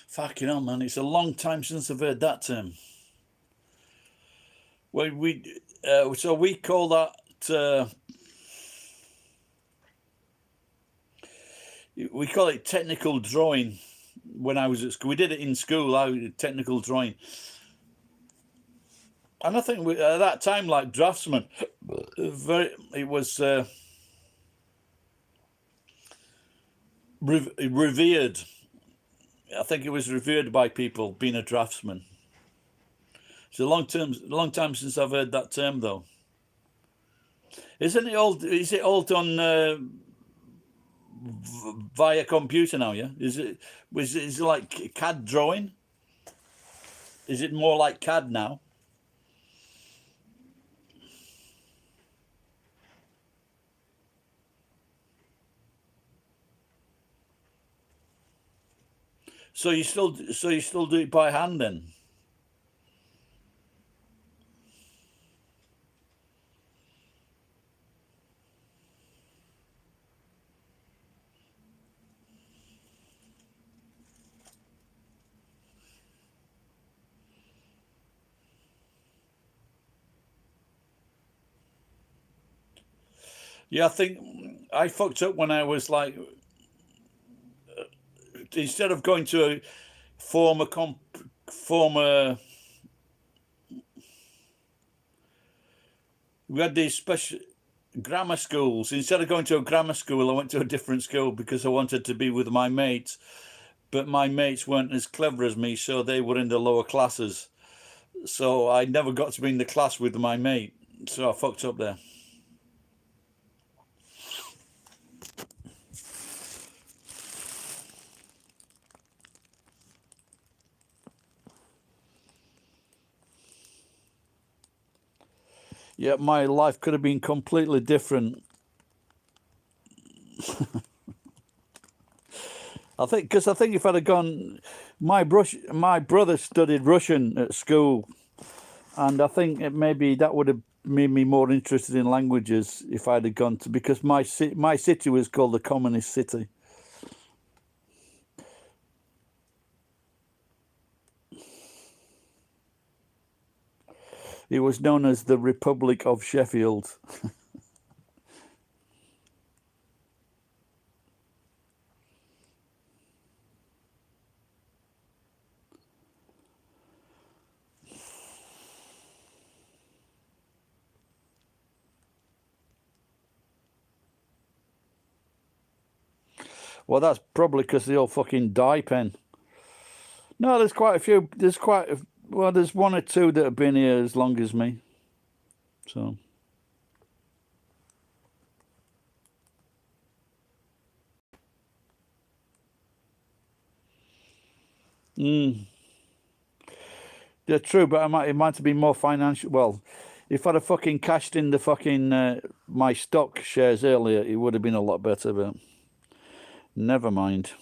fucking hell, man, it's a long time since I've heard that term. Well, we call that. We call it technical drawing. When I was at school, we did it in school. Technical drawing, and I think at that time, like draftsman, it was revered. I think it was revered by people being a draftsman. It's a long time since I've heard that term, though. Isn't it old? Is it all done via computer now? Yeah. Is it like CAD drawing? Is it more like CAD now? So you still do it by hand then? Yeah, I think I fucked up when I was like, instead of going to a former, we had these special grammar schools. Instead of going to a grammar school, I went to a different school because I wanted to be with my mates. But my mates weren't as clever as me, so they were in the lower classes. So I never got to be in the class with my mate. So I fucked up there. Yeah, my life could have been completely different. I think if I'd have gone, my brother studied Russian at school, and I think maybe that would have made me more interested in languages if I'd have gone to, because my city was called the Communist City. It was known as the Republic of Sheffield. Well, that's probably because the old fucking dye pen. No, there's quite a few. Well, there's one or two that have been here as long as me. So. Mm. Yeah, true, but it might have been more financial. Well, if I'd have fucking cashed in the fucking my stock shares earlier, it would have been a lot better. But never mind.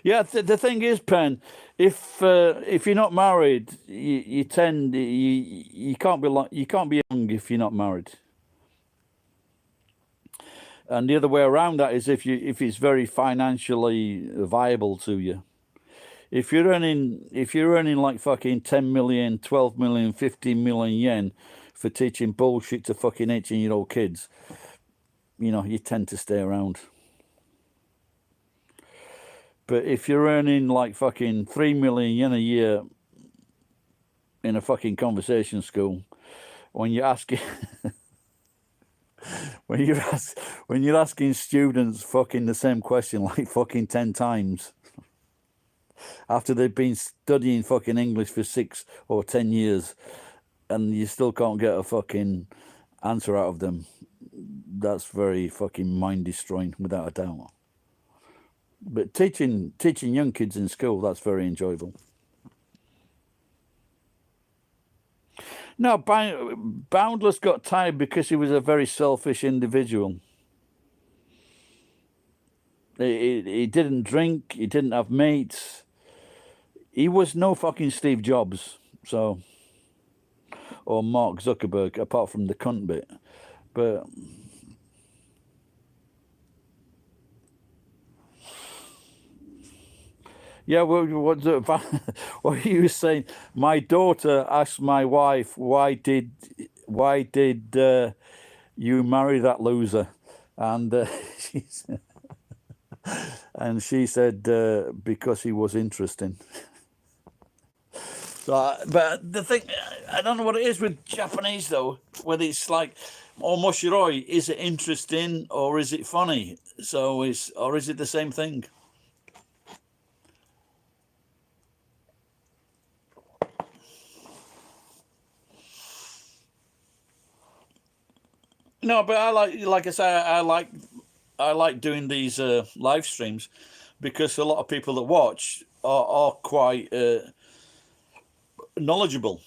Yeah, the thing is, Pen, if you're not married, you tend you can't be you can't be young if you're not married. And the other way around that is if it's very financially viable to you. If you're earning like fucking 10 million, 12 million, 15 million yen for teaching bullshit to fucking 18-year-old kids, you tend to stay around. But if you're earning like fucking 3 million yen a year in a fucking conversation school, when you're asking when you're asking students fucking the same question like fucking 10 times after they've been studying fucking English for 6 or 10 years, and you still can't get a fucking answer out of them, that's very fucking mind destroying, without a doubt. But teaching young kids in school, that's very enjoyable. No, Boundless got tired because he was a very selfish individual. He didn't drink, he didn't have mates. He was no fucking Steve Jobs, so, or Mark Zuckerberg, apart from the cunt bit. But yeah, what you were saying? My daughter asked my wife, "Why did you marry that loser?" And she said because he was interesting. So, but the thing, I don't know what it is with Japanese though. Whether it's like, "Omoshiroi," is it interesting or is it funny? So is it the same thing? No, but like I say, I like doing these live streams because a lot of people that watch are quite knowledgeable,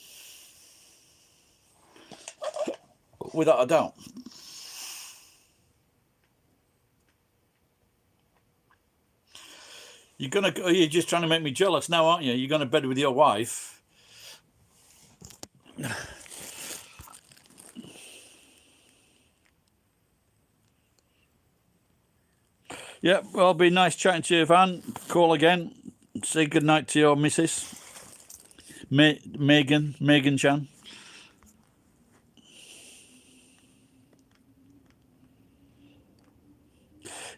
without a doubt. You're just trying to make me jealous now, aren't you? You're going to bed with your wife. Yeah, well, it'll be nice chatting to you, Van. Call again. Say good night to your missus, Megan Chan.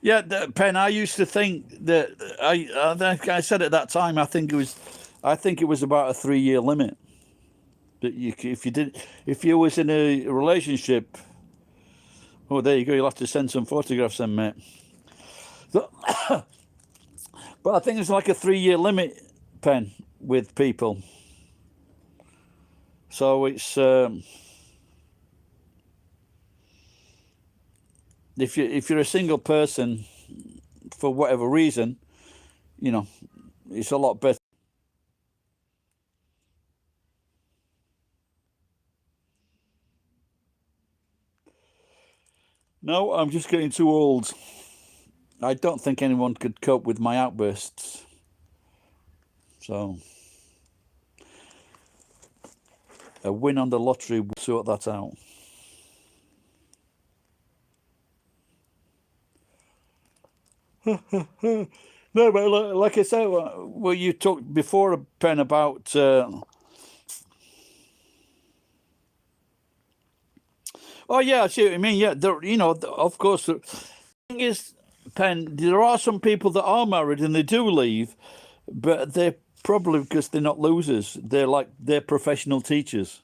Yeah, Pen. I used to think that I said at that time. I think it was about a 3-year limit. That if you was in a relationship, oh, there you go. You'll have to send some photographs, then, mate. So, but I think it's like a 3-year limit, Pen, with people. So it's if you're a single person for whatever reason, you know, it's a lot better. No, I'm just getting too old. I don't think anyone could cope with my outbursts. So a win on the lottery will sort that out. No, but like I said, well, you talked before, Pen, about oh yeah, I see what you mean. Yeah, of course. The thing is, Pen, there are some people that are married and they do leave, but they're probably because they're not losers. They're professional teachers.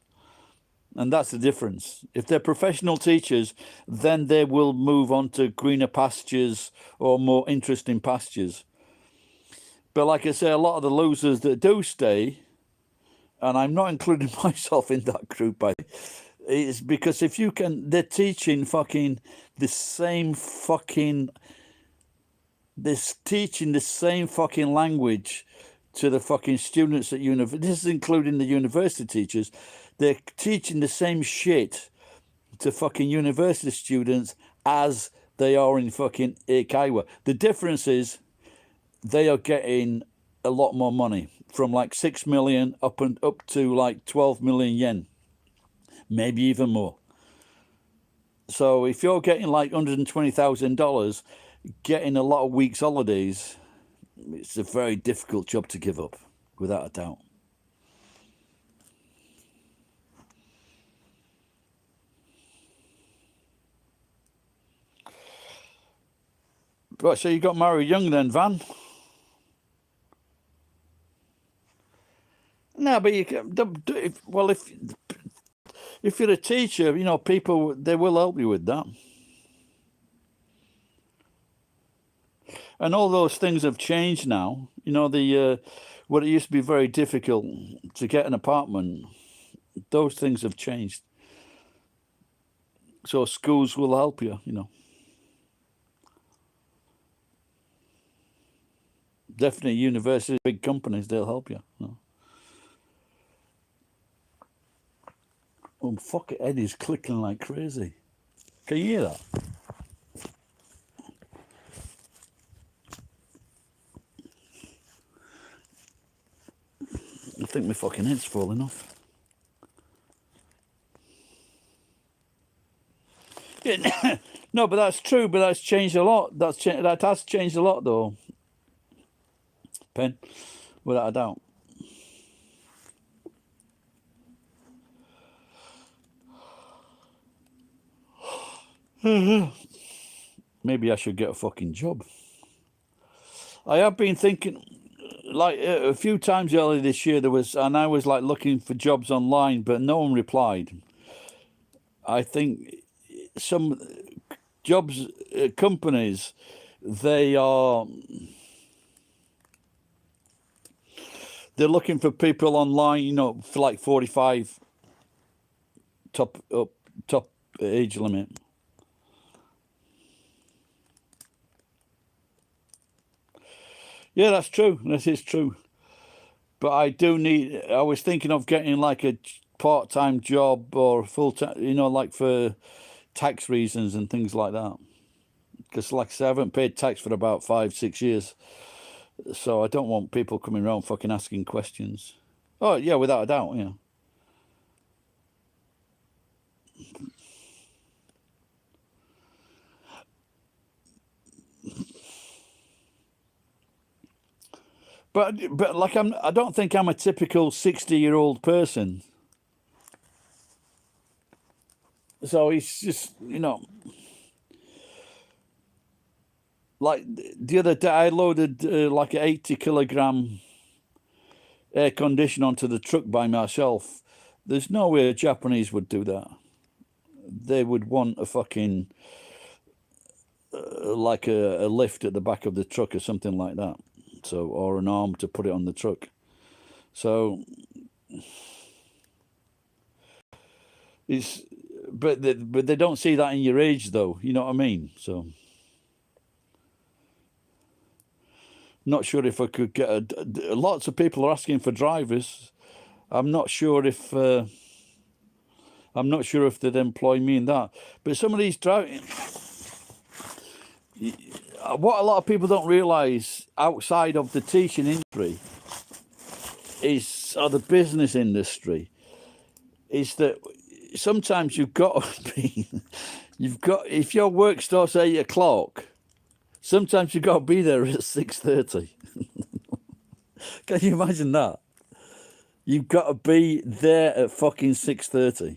And that's the difference. If they're professional teachers, then they will move on to greener pastures or more interesting pastures. But like I say, a lot of the losers that do stay, and I'm not including myself in that group, is because if you can, they're teaching fucking the same fucking, teaching the same fucking language to the fucking students at university. This is including the university teachers. They're teaching the same shit to fucking university students as they are in fucking Eikaiwa. The difference is they are getting a lot more money, from like 6 million up to like 12 million yen, maybe even more. So if you're getting like $120,000, getting a lot of weeks holidays, it's a very difficult job to give up, without a doubt. Right, so you got married young then, Van? No, but you can. If you're a teacher, people, they will help you with that. And all those things have changed now. What it used to be very difficult to get an apartment, those things have changed. So schools will help you. Definitely universities, big companies, they'll help you. Oh, fuck it, Eddie's clicking like crazy. Can you hear that? I think my fucking head's falling off. Yeah, no, but that's true. But that's changed a lot. That has changed a lot, though. Pen, without a doubt. Maybe I should get a fucking job. I have been thinking, like a few times earlier this year, I was like looking for jobs online, but no one replied. I think some jobs, companies, they're looking for people online, for like 45 top age limit. Yeah, that's true. That is true. But I was thinking of getting like a part-time job or full-time, like for tax reasons and things like that. Because like I said, I haven't paid tax for about 5-6 years. So I don't want people coming around fucking asking questions. Oh, yeah, without a doubt, yeah. But like I don't think I'm a typical 60-year-old person. So it's just, like the other day, I loaded like an 80 kilogram air conditioner onto the truck by myself. There's no way a Japanese would do that. They would want a fucking like a lift at the back of the truck or something like that. So, or an arm to put it on the truck. So it's, but they don't see that in your age though. You know what I mean? So, not sure if I could get lots of people are asking for drivers. I'm not sure if they'd employ me in that. But some of these driving, what a lot of people don't realise outside of the teaching industry is, or the business industry, is that sometimes you've got to be, if your work starts at 8 o'clock, sometimes you've got to be there at 6:30. Can you imagine that? You've got to be there at fucking 6:30.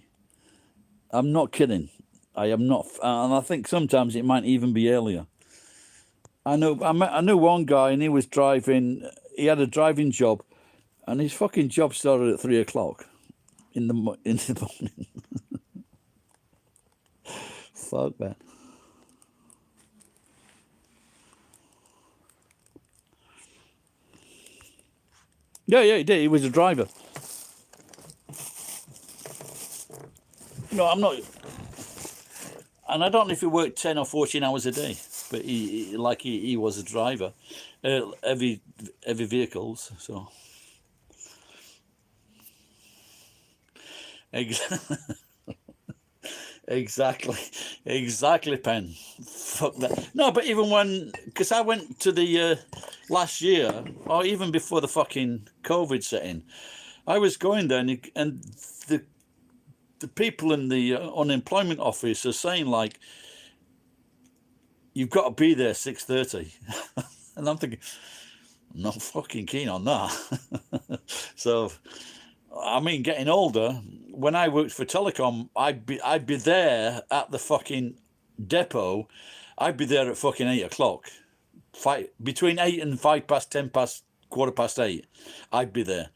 I'm not kidding. I am not, and I think sometimes it might even be earlier. I knew one guy, and he was driving. He had a driving job, and his fucking job started at 3 o'clock in the morning. Fuck, man. Yeah, he did. He was a driver. No, I'm not. And I don't know if he worked 10 or 14 hours a day, but he was a driver, heavy vehicles. So exactly, Pen. Fuck that. No, but even when, because I went to the last year, or even before the fucking COVID set in, I was going there, and the people in the unemployment office are saying, like, you've got to be there 6:30. And I'm thinking, I'm not fucking keen on that. So, I mean, getting older, when I worked for Telecom, I'd be there at the fucking depot. I'd be there at fucking 8 o'clock. Between 8 and 5 past, 10 past, quarter past 8, I'd be there.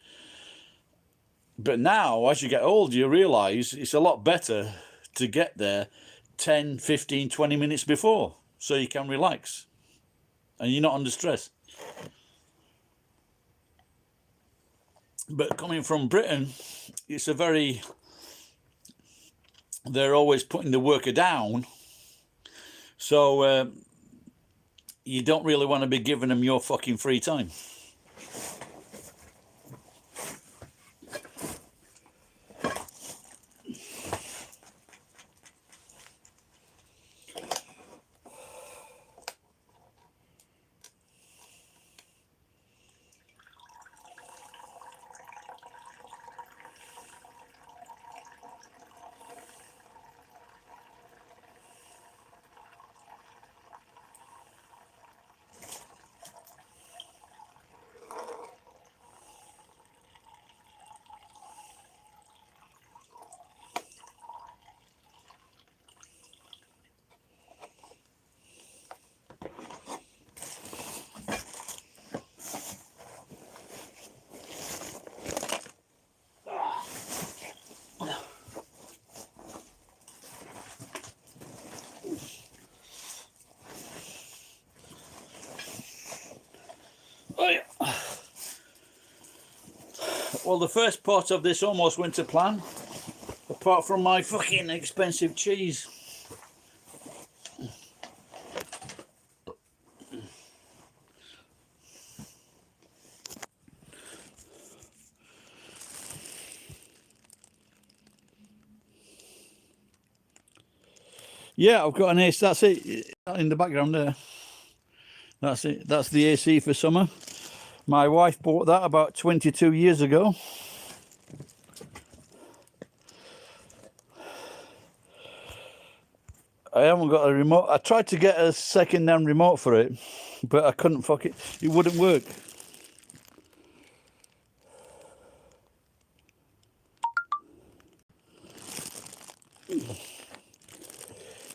But now, as you get older, you realise it's a lot better to get there 10, 15, 20 minutes before, so you can relax and you're not under stress. But coming from Britain, it's they're always putting the worker down, so you don't really want to be giving them your fucking free time. Well, the first part of this almost went to plan, apart from my fucking expensive cheese. Yeah, I've got an AC. That's it in the background there. That's it. That's the AC for summer. My wife bought that about 22 years ago. I haven't got a remote. I tried to get a second-hand remote for it, but I couldn't. Fuck it. It wouldn't work.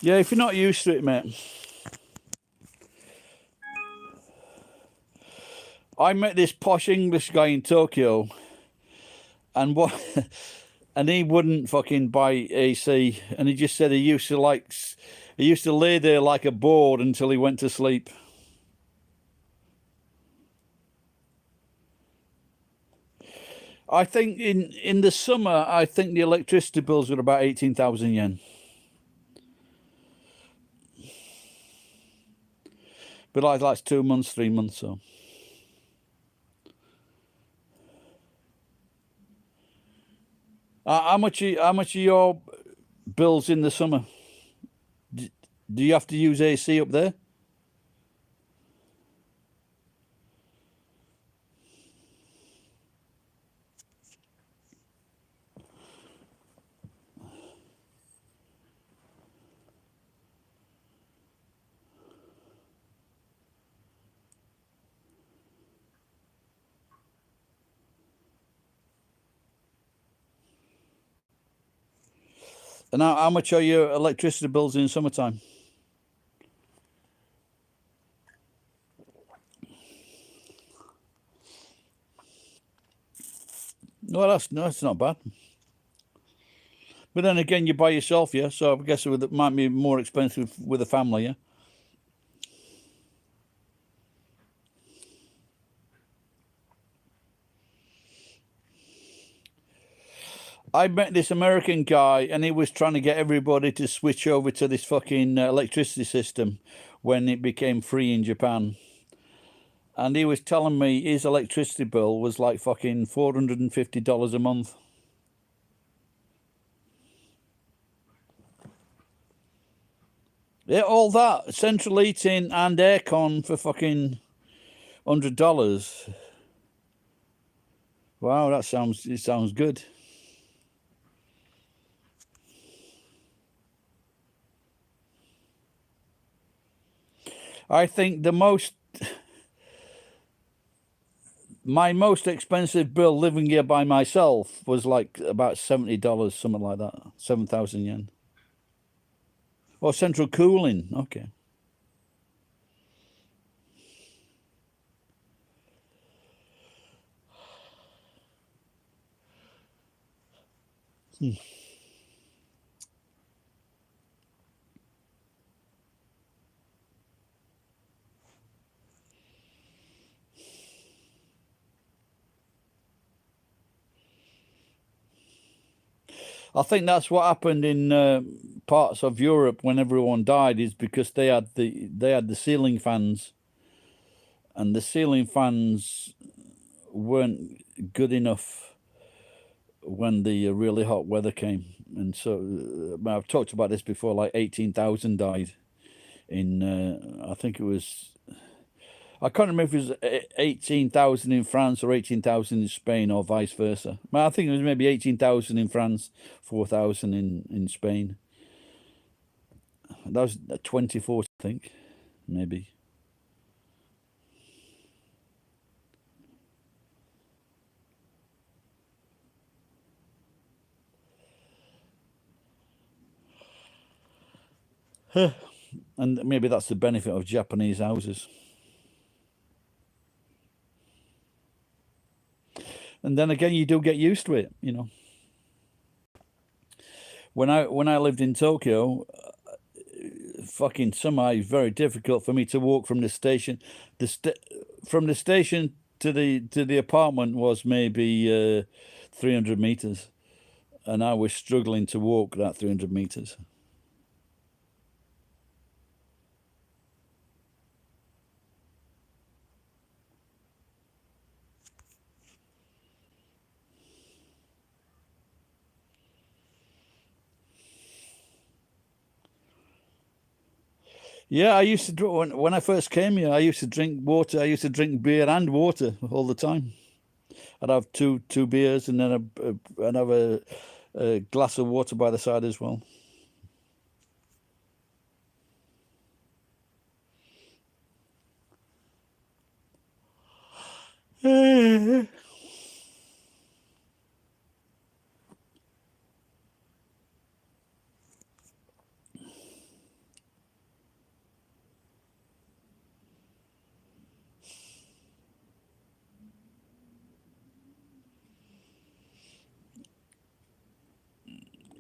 Yeah, if you're not used to it, mate. I met this posh English guy in Tokyo, and what, and he wouldn't fucking buy AC, and he just said he used to lay there like a board until he went to sleep. I think in the summer, I think the electricity bills were about 18,000 yen. But like that's 2 months, 3 months, so. How much are your bills in the summer? Do you have to use AC up there? And how much are your electricity bills in summertime? No, that's not bad. But then again, you're by yourself, yeah. So I guess it might be more expensive with a family, yeah. I met this American guy, and he was trying to get everybody to switch over to this fucking electricity system when it became free in Japan. And he was telling me his electricity bill was like fucking $450 a month. Yeah, all that central heating and aircon for fucking $100. Wow, it sounds good. I think my most expensive bill living here by myself was like about $70, something like that, 7,000 yen. Oh, central cooling. Okay. I think that's what happened in parts of Europe when everyone died, is because they had the ceiling fans, and the ceiling fans weren't good enough when the really hot weather came. And so I've talked about this before. Like 18,000 died in I think it was, I can't remember if it was 18,000 in France or 18,000 in Spain or vice versa. Well, I think it was maybe 18,000 in France, 4,000 in Spain. That was 24, I think, maybe. And maybe that's the benefit of Japanese houses. And then again, you do get used to it, you know. When I lived in Tokyo, fucking summer is very difficult for me to walk from the station. From the station to the apartment was maybe 300 meters, and I was struggling to walk that 300 meters. Yeah, I used to when I first came here. I used to drink water. I used to drink beer and water all the time. I'd have two beers and then I'd have a glass of water by the side as well.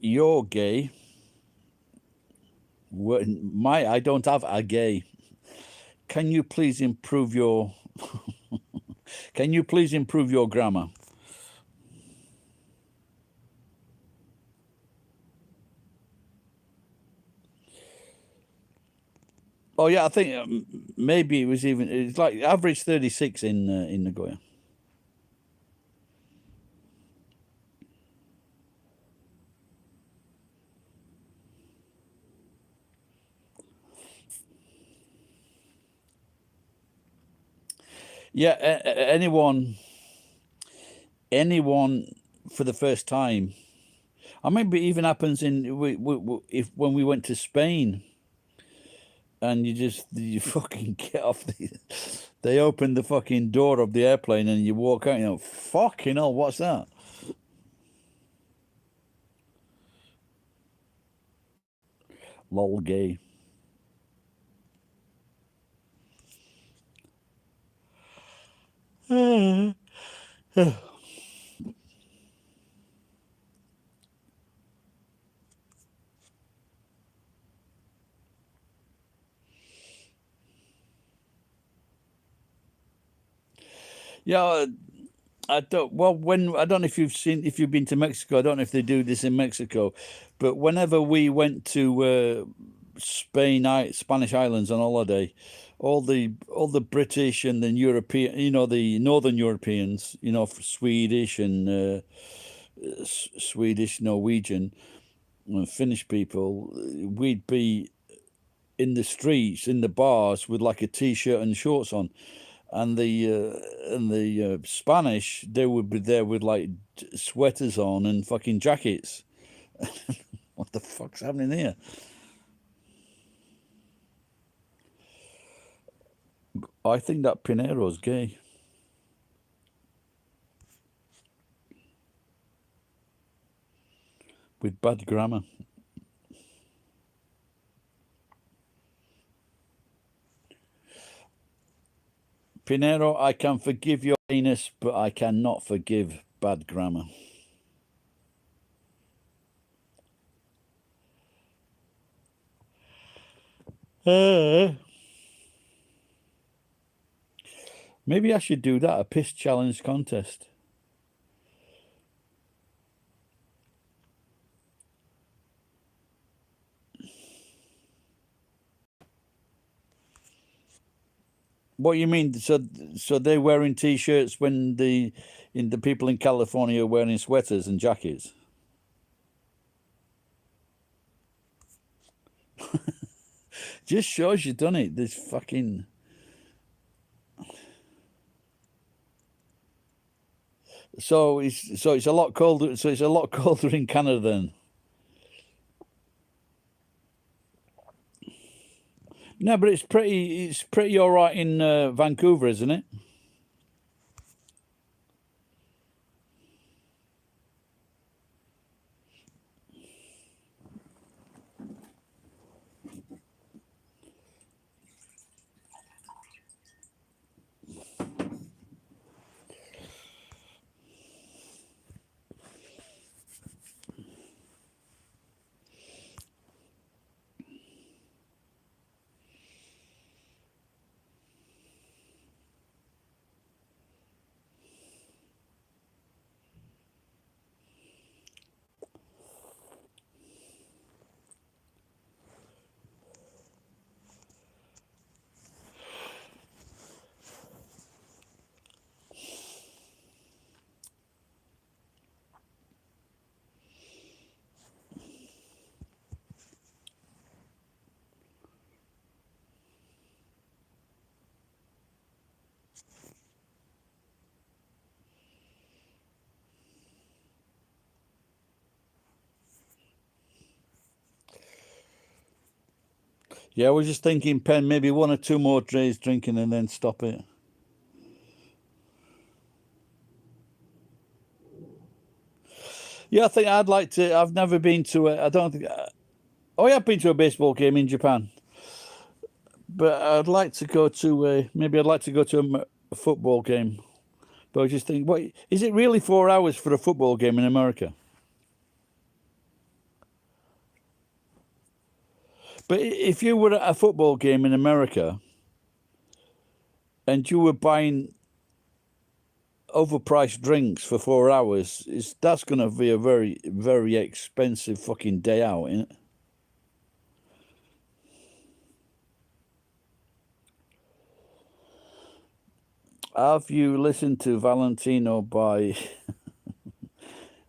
You're gay. I don't have a gay. Can you please improve your Can you please improve your grammar? Oh yeah, I think maybe it's like average 36 in Nagoya. Yeah, anyone for the first time. I remember it even happens if when we went to Spain, and you fucking get off they open the fucking door of the airplane and you walk out. You know, fucking hell, what's that? Lol, gay. Yeah, I don't. Well, when I don't know if you've been to Mexico. I don't know if they do this in Mexico, but whenever we went to Spanish islands on holiday, all the British and the European, the Northern Europeans, Swedish and Swedish, Norwegian, and Finnish people, we'd be in the streets, in the bars with like a t-shirt and shorts on, and the Spanish, they would be there with like sweaters on and fucking jackets. What the fuck's happening here? I think that Pinero's gay. With bad grammar. Pinero, I can forgive your anus, but I cannot forgive bad grammar. Maybe I should do that, a piss challenge contest. What you mean? So they're wearing t-shirts when the people in California are wearing sweaters and jackets. Just shows you done it. This fucking. So it's a lot colder. So it's a lot colder in Canada then. No, but it's pretty all right in Vancouver, isn't it? Yeah, I was just thinking, Pen, maybe one or two more days drinking and then stop it. Yeah, I think I'd like to. I've never been to I don't think. Oh, yeah, I've been to a baseball game in Japan, but I'd like to go to maybe I'd like to go to a football game. But I just think, what is it really 4 hours for a football game in America? But if you were at a football game in America and you were buying overpriced drinks for 4 hours, that's going to be a very, very expensive fucking day out, isn't it? Have you listened to Valentino by...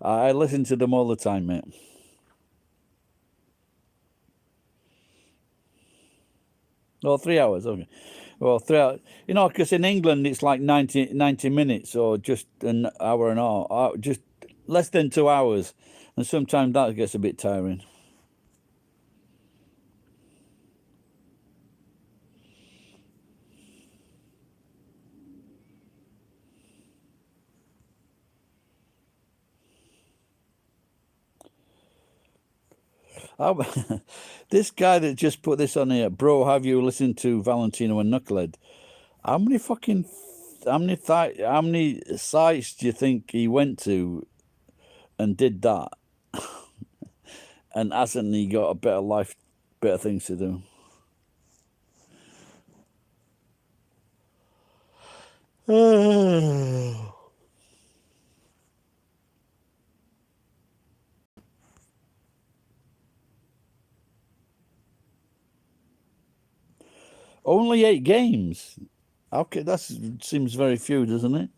I listen to them all the time, mate. Oh, 3 hours, okay. Well, 3 hours. You know, because in England it's like 90 minutes or just an hour and a half, just less than 2 hours. And sometimes that gets a bit tiring. This guy that just put this on here, bro, have you listened to Valentino and Knucklehead? How many sites do you think he went to and did that? And hasn't he got a better life, better things to do? Only 8 games. Okay, that seems very few, doesn't it?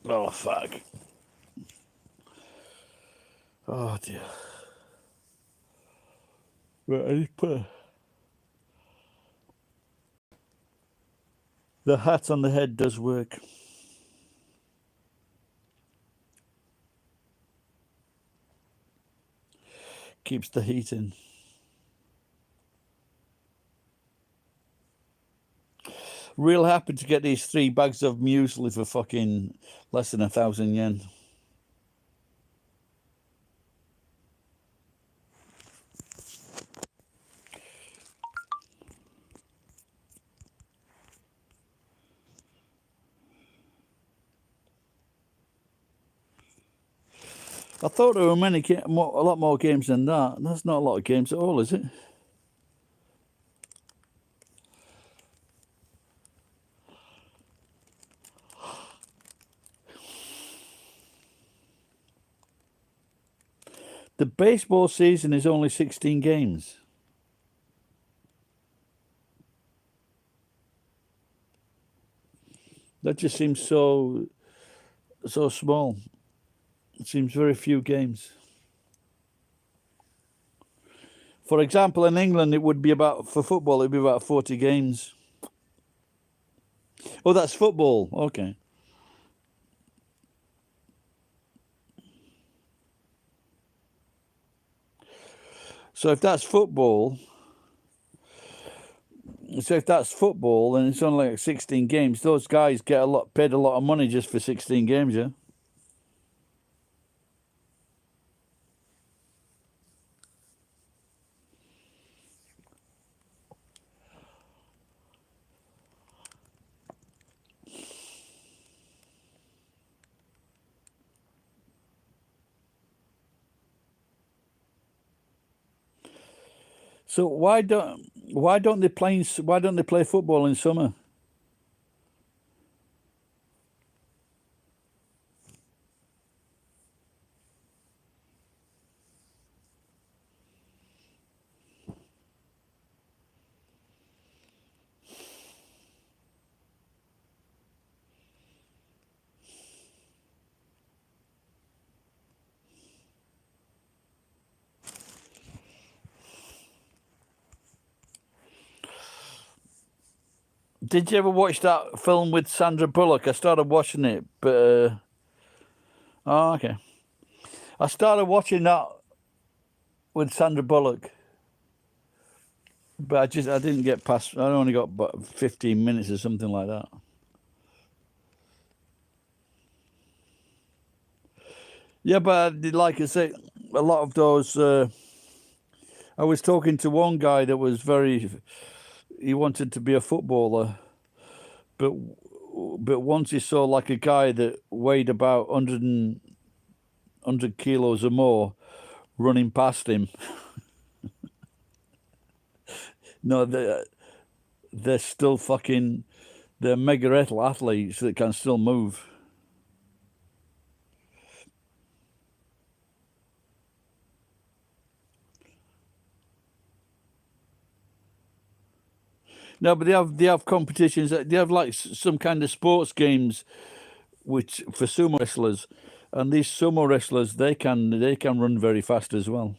Oh, fuck. Oh, dear. Right, I just put the hat on the head does work. Keeps the heat in. Real happy to get these 3 bags of muesli for fucking less than 1,000 yen. I thought there were a lot more games than that. That's not a lot of games at all, is it? The baseball season is only 16 games. That just seems so small. It seems very few games. For example, in England, for football, it'd be about 40 games. Oh, that's football. Okay. So if that's football, then it's only like 16 games. Those guys get paid a lot of money just for 16 games, yeah? So why don't they play football in summer? Did you ever watch that film with Sandra Bullock? I started watching it, but oh, okay. I started watching that with Sandra Bullock, but I didn't get past. I only got about 15 minutes or something like that. Yeah, but like I say, a lot of those. I was talking to one guy that was he wanted to be a footballer, but once he saw like a guy that weighed about 100 kilos or more running past him. No, they're still fucking, they're mega athletes that can still move. No, but they have competitions. They have like some kind of sports games, which for sumo wrestlers, and these sumo wrestlers they can run very fast as well.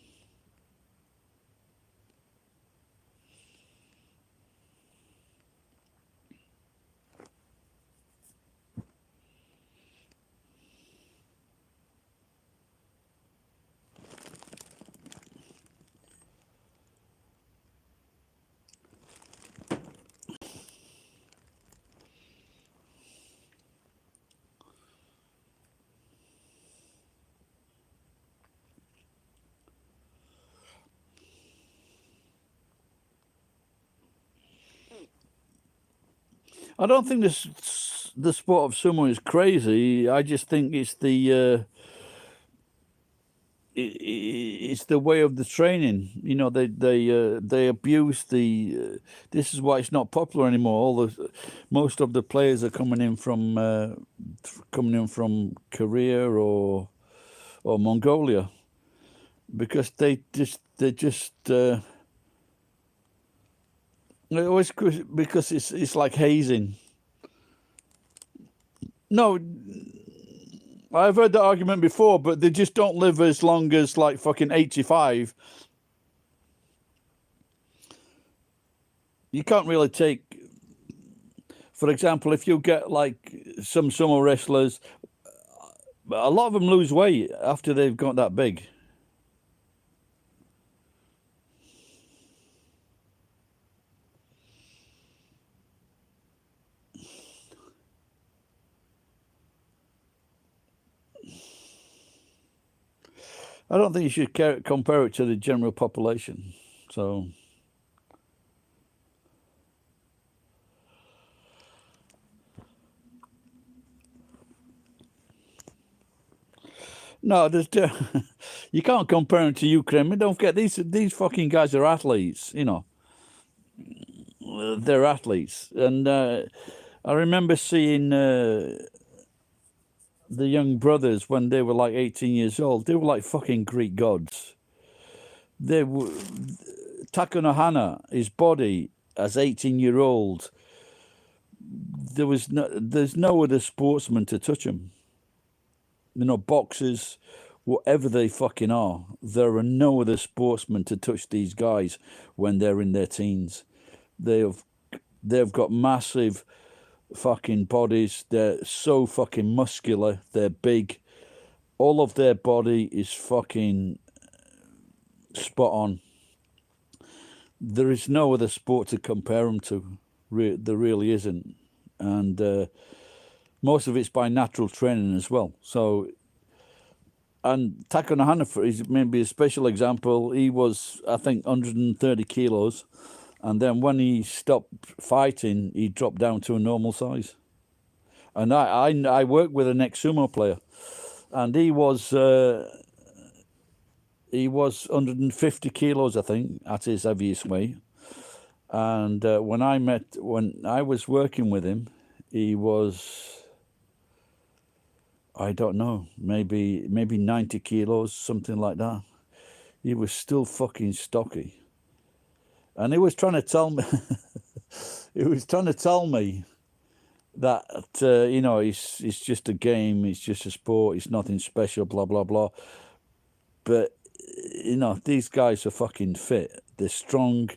I don't think the sport of sumo is crazy. I just think it's it's the way of the training. You know, they abuse the. This is why it's not popular anymore. Most of the players are coming in from Korea or Mongolia because always because it's like hazing. No, I've heard that argument before, but they just don't live as long as like fucking 85. You can't really take, for example, if you get like some sumo wrestlers, a lot of them lose weight after they've got that big. I don't think you should compare it to the general population. So no, you can't compare them to Ukraine. Don't forget these fucking guys are athletes. You know, they're athletes, and I remember seeing the young brothers when they were like 18 years old. They were like fucking Greek gods. They were Takanohana, his body as 18-year-old. There's no other sportsman to touch him. You know, boxers, whatever they fucking are, there are no other sportsmen to touch these guys when they're in their teens. They've got massive fucking bodies. They're so fucking muscular. They're big. All of their body is fucking spot on. There is no other sport to compare them to. There really isn't, and most of it's by natural training as well. So, and Takanohana is maybe a special example. He was, I think, 130 kilos, and then when he stopped fighting, he dropped down to a normal size. And I worked with an ex-sumo player, and he was 150 kilos, I think, at his heaviest weight. And when I was working with him, he was, I don't know, maybe 90 kilos, something like that. He was still fucking stocky, and he was trying to tell me, he was trying to tell me that you know, it's just a game, it's just a sport, it's nothing special, blah blah blah. But you know, these guys are fucking fit. They're strong,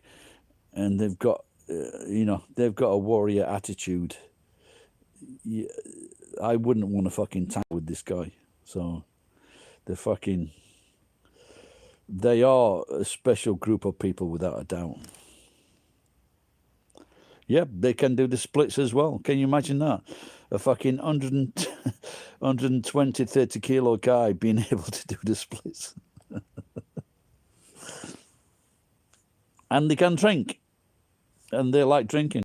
and they've got you know, they've got a warrior attitude. I wouldn't want to fucking tag with this guy. So they are a special group of people without a doubt. Yep, they can do the splits as well. Can you imagine that? A fucking 120, 30 kilo guy being able to do the splits. And they can drink. And they like drinking.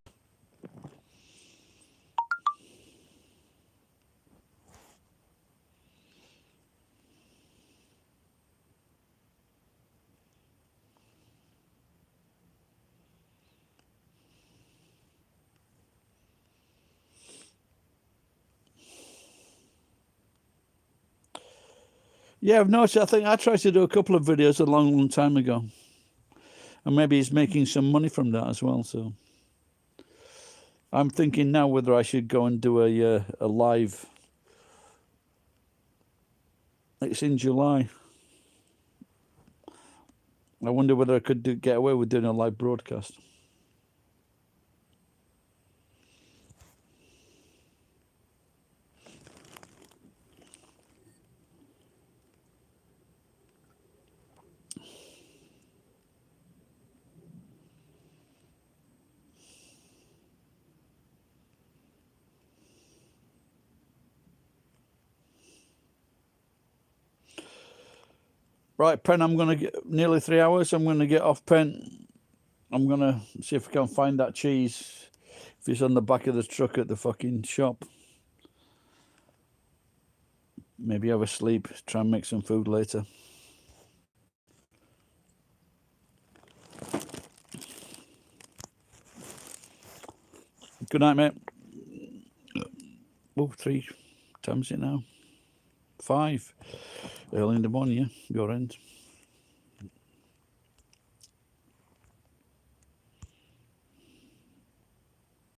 Yeah, I've noticed. I think I tried to do a couple of videos a long time ago. And maybe he's making some money from that as well. So I'm thinking now whether I should go and do a live. It's in July. I wonder whether I could get away with doing a live broadcast. Right, Pen, I'm going to get nearly 3 hours. I'm going to get off, Pen. I'm going to see if I can find that cheese. If it's on the back of the truck at the fucking shop. Maybe have a sleep. Try and make some food later. Good night, mate. Oh, 3 times it now. 5. Early in the morning, yeah. Your end.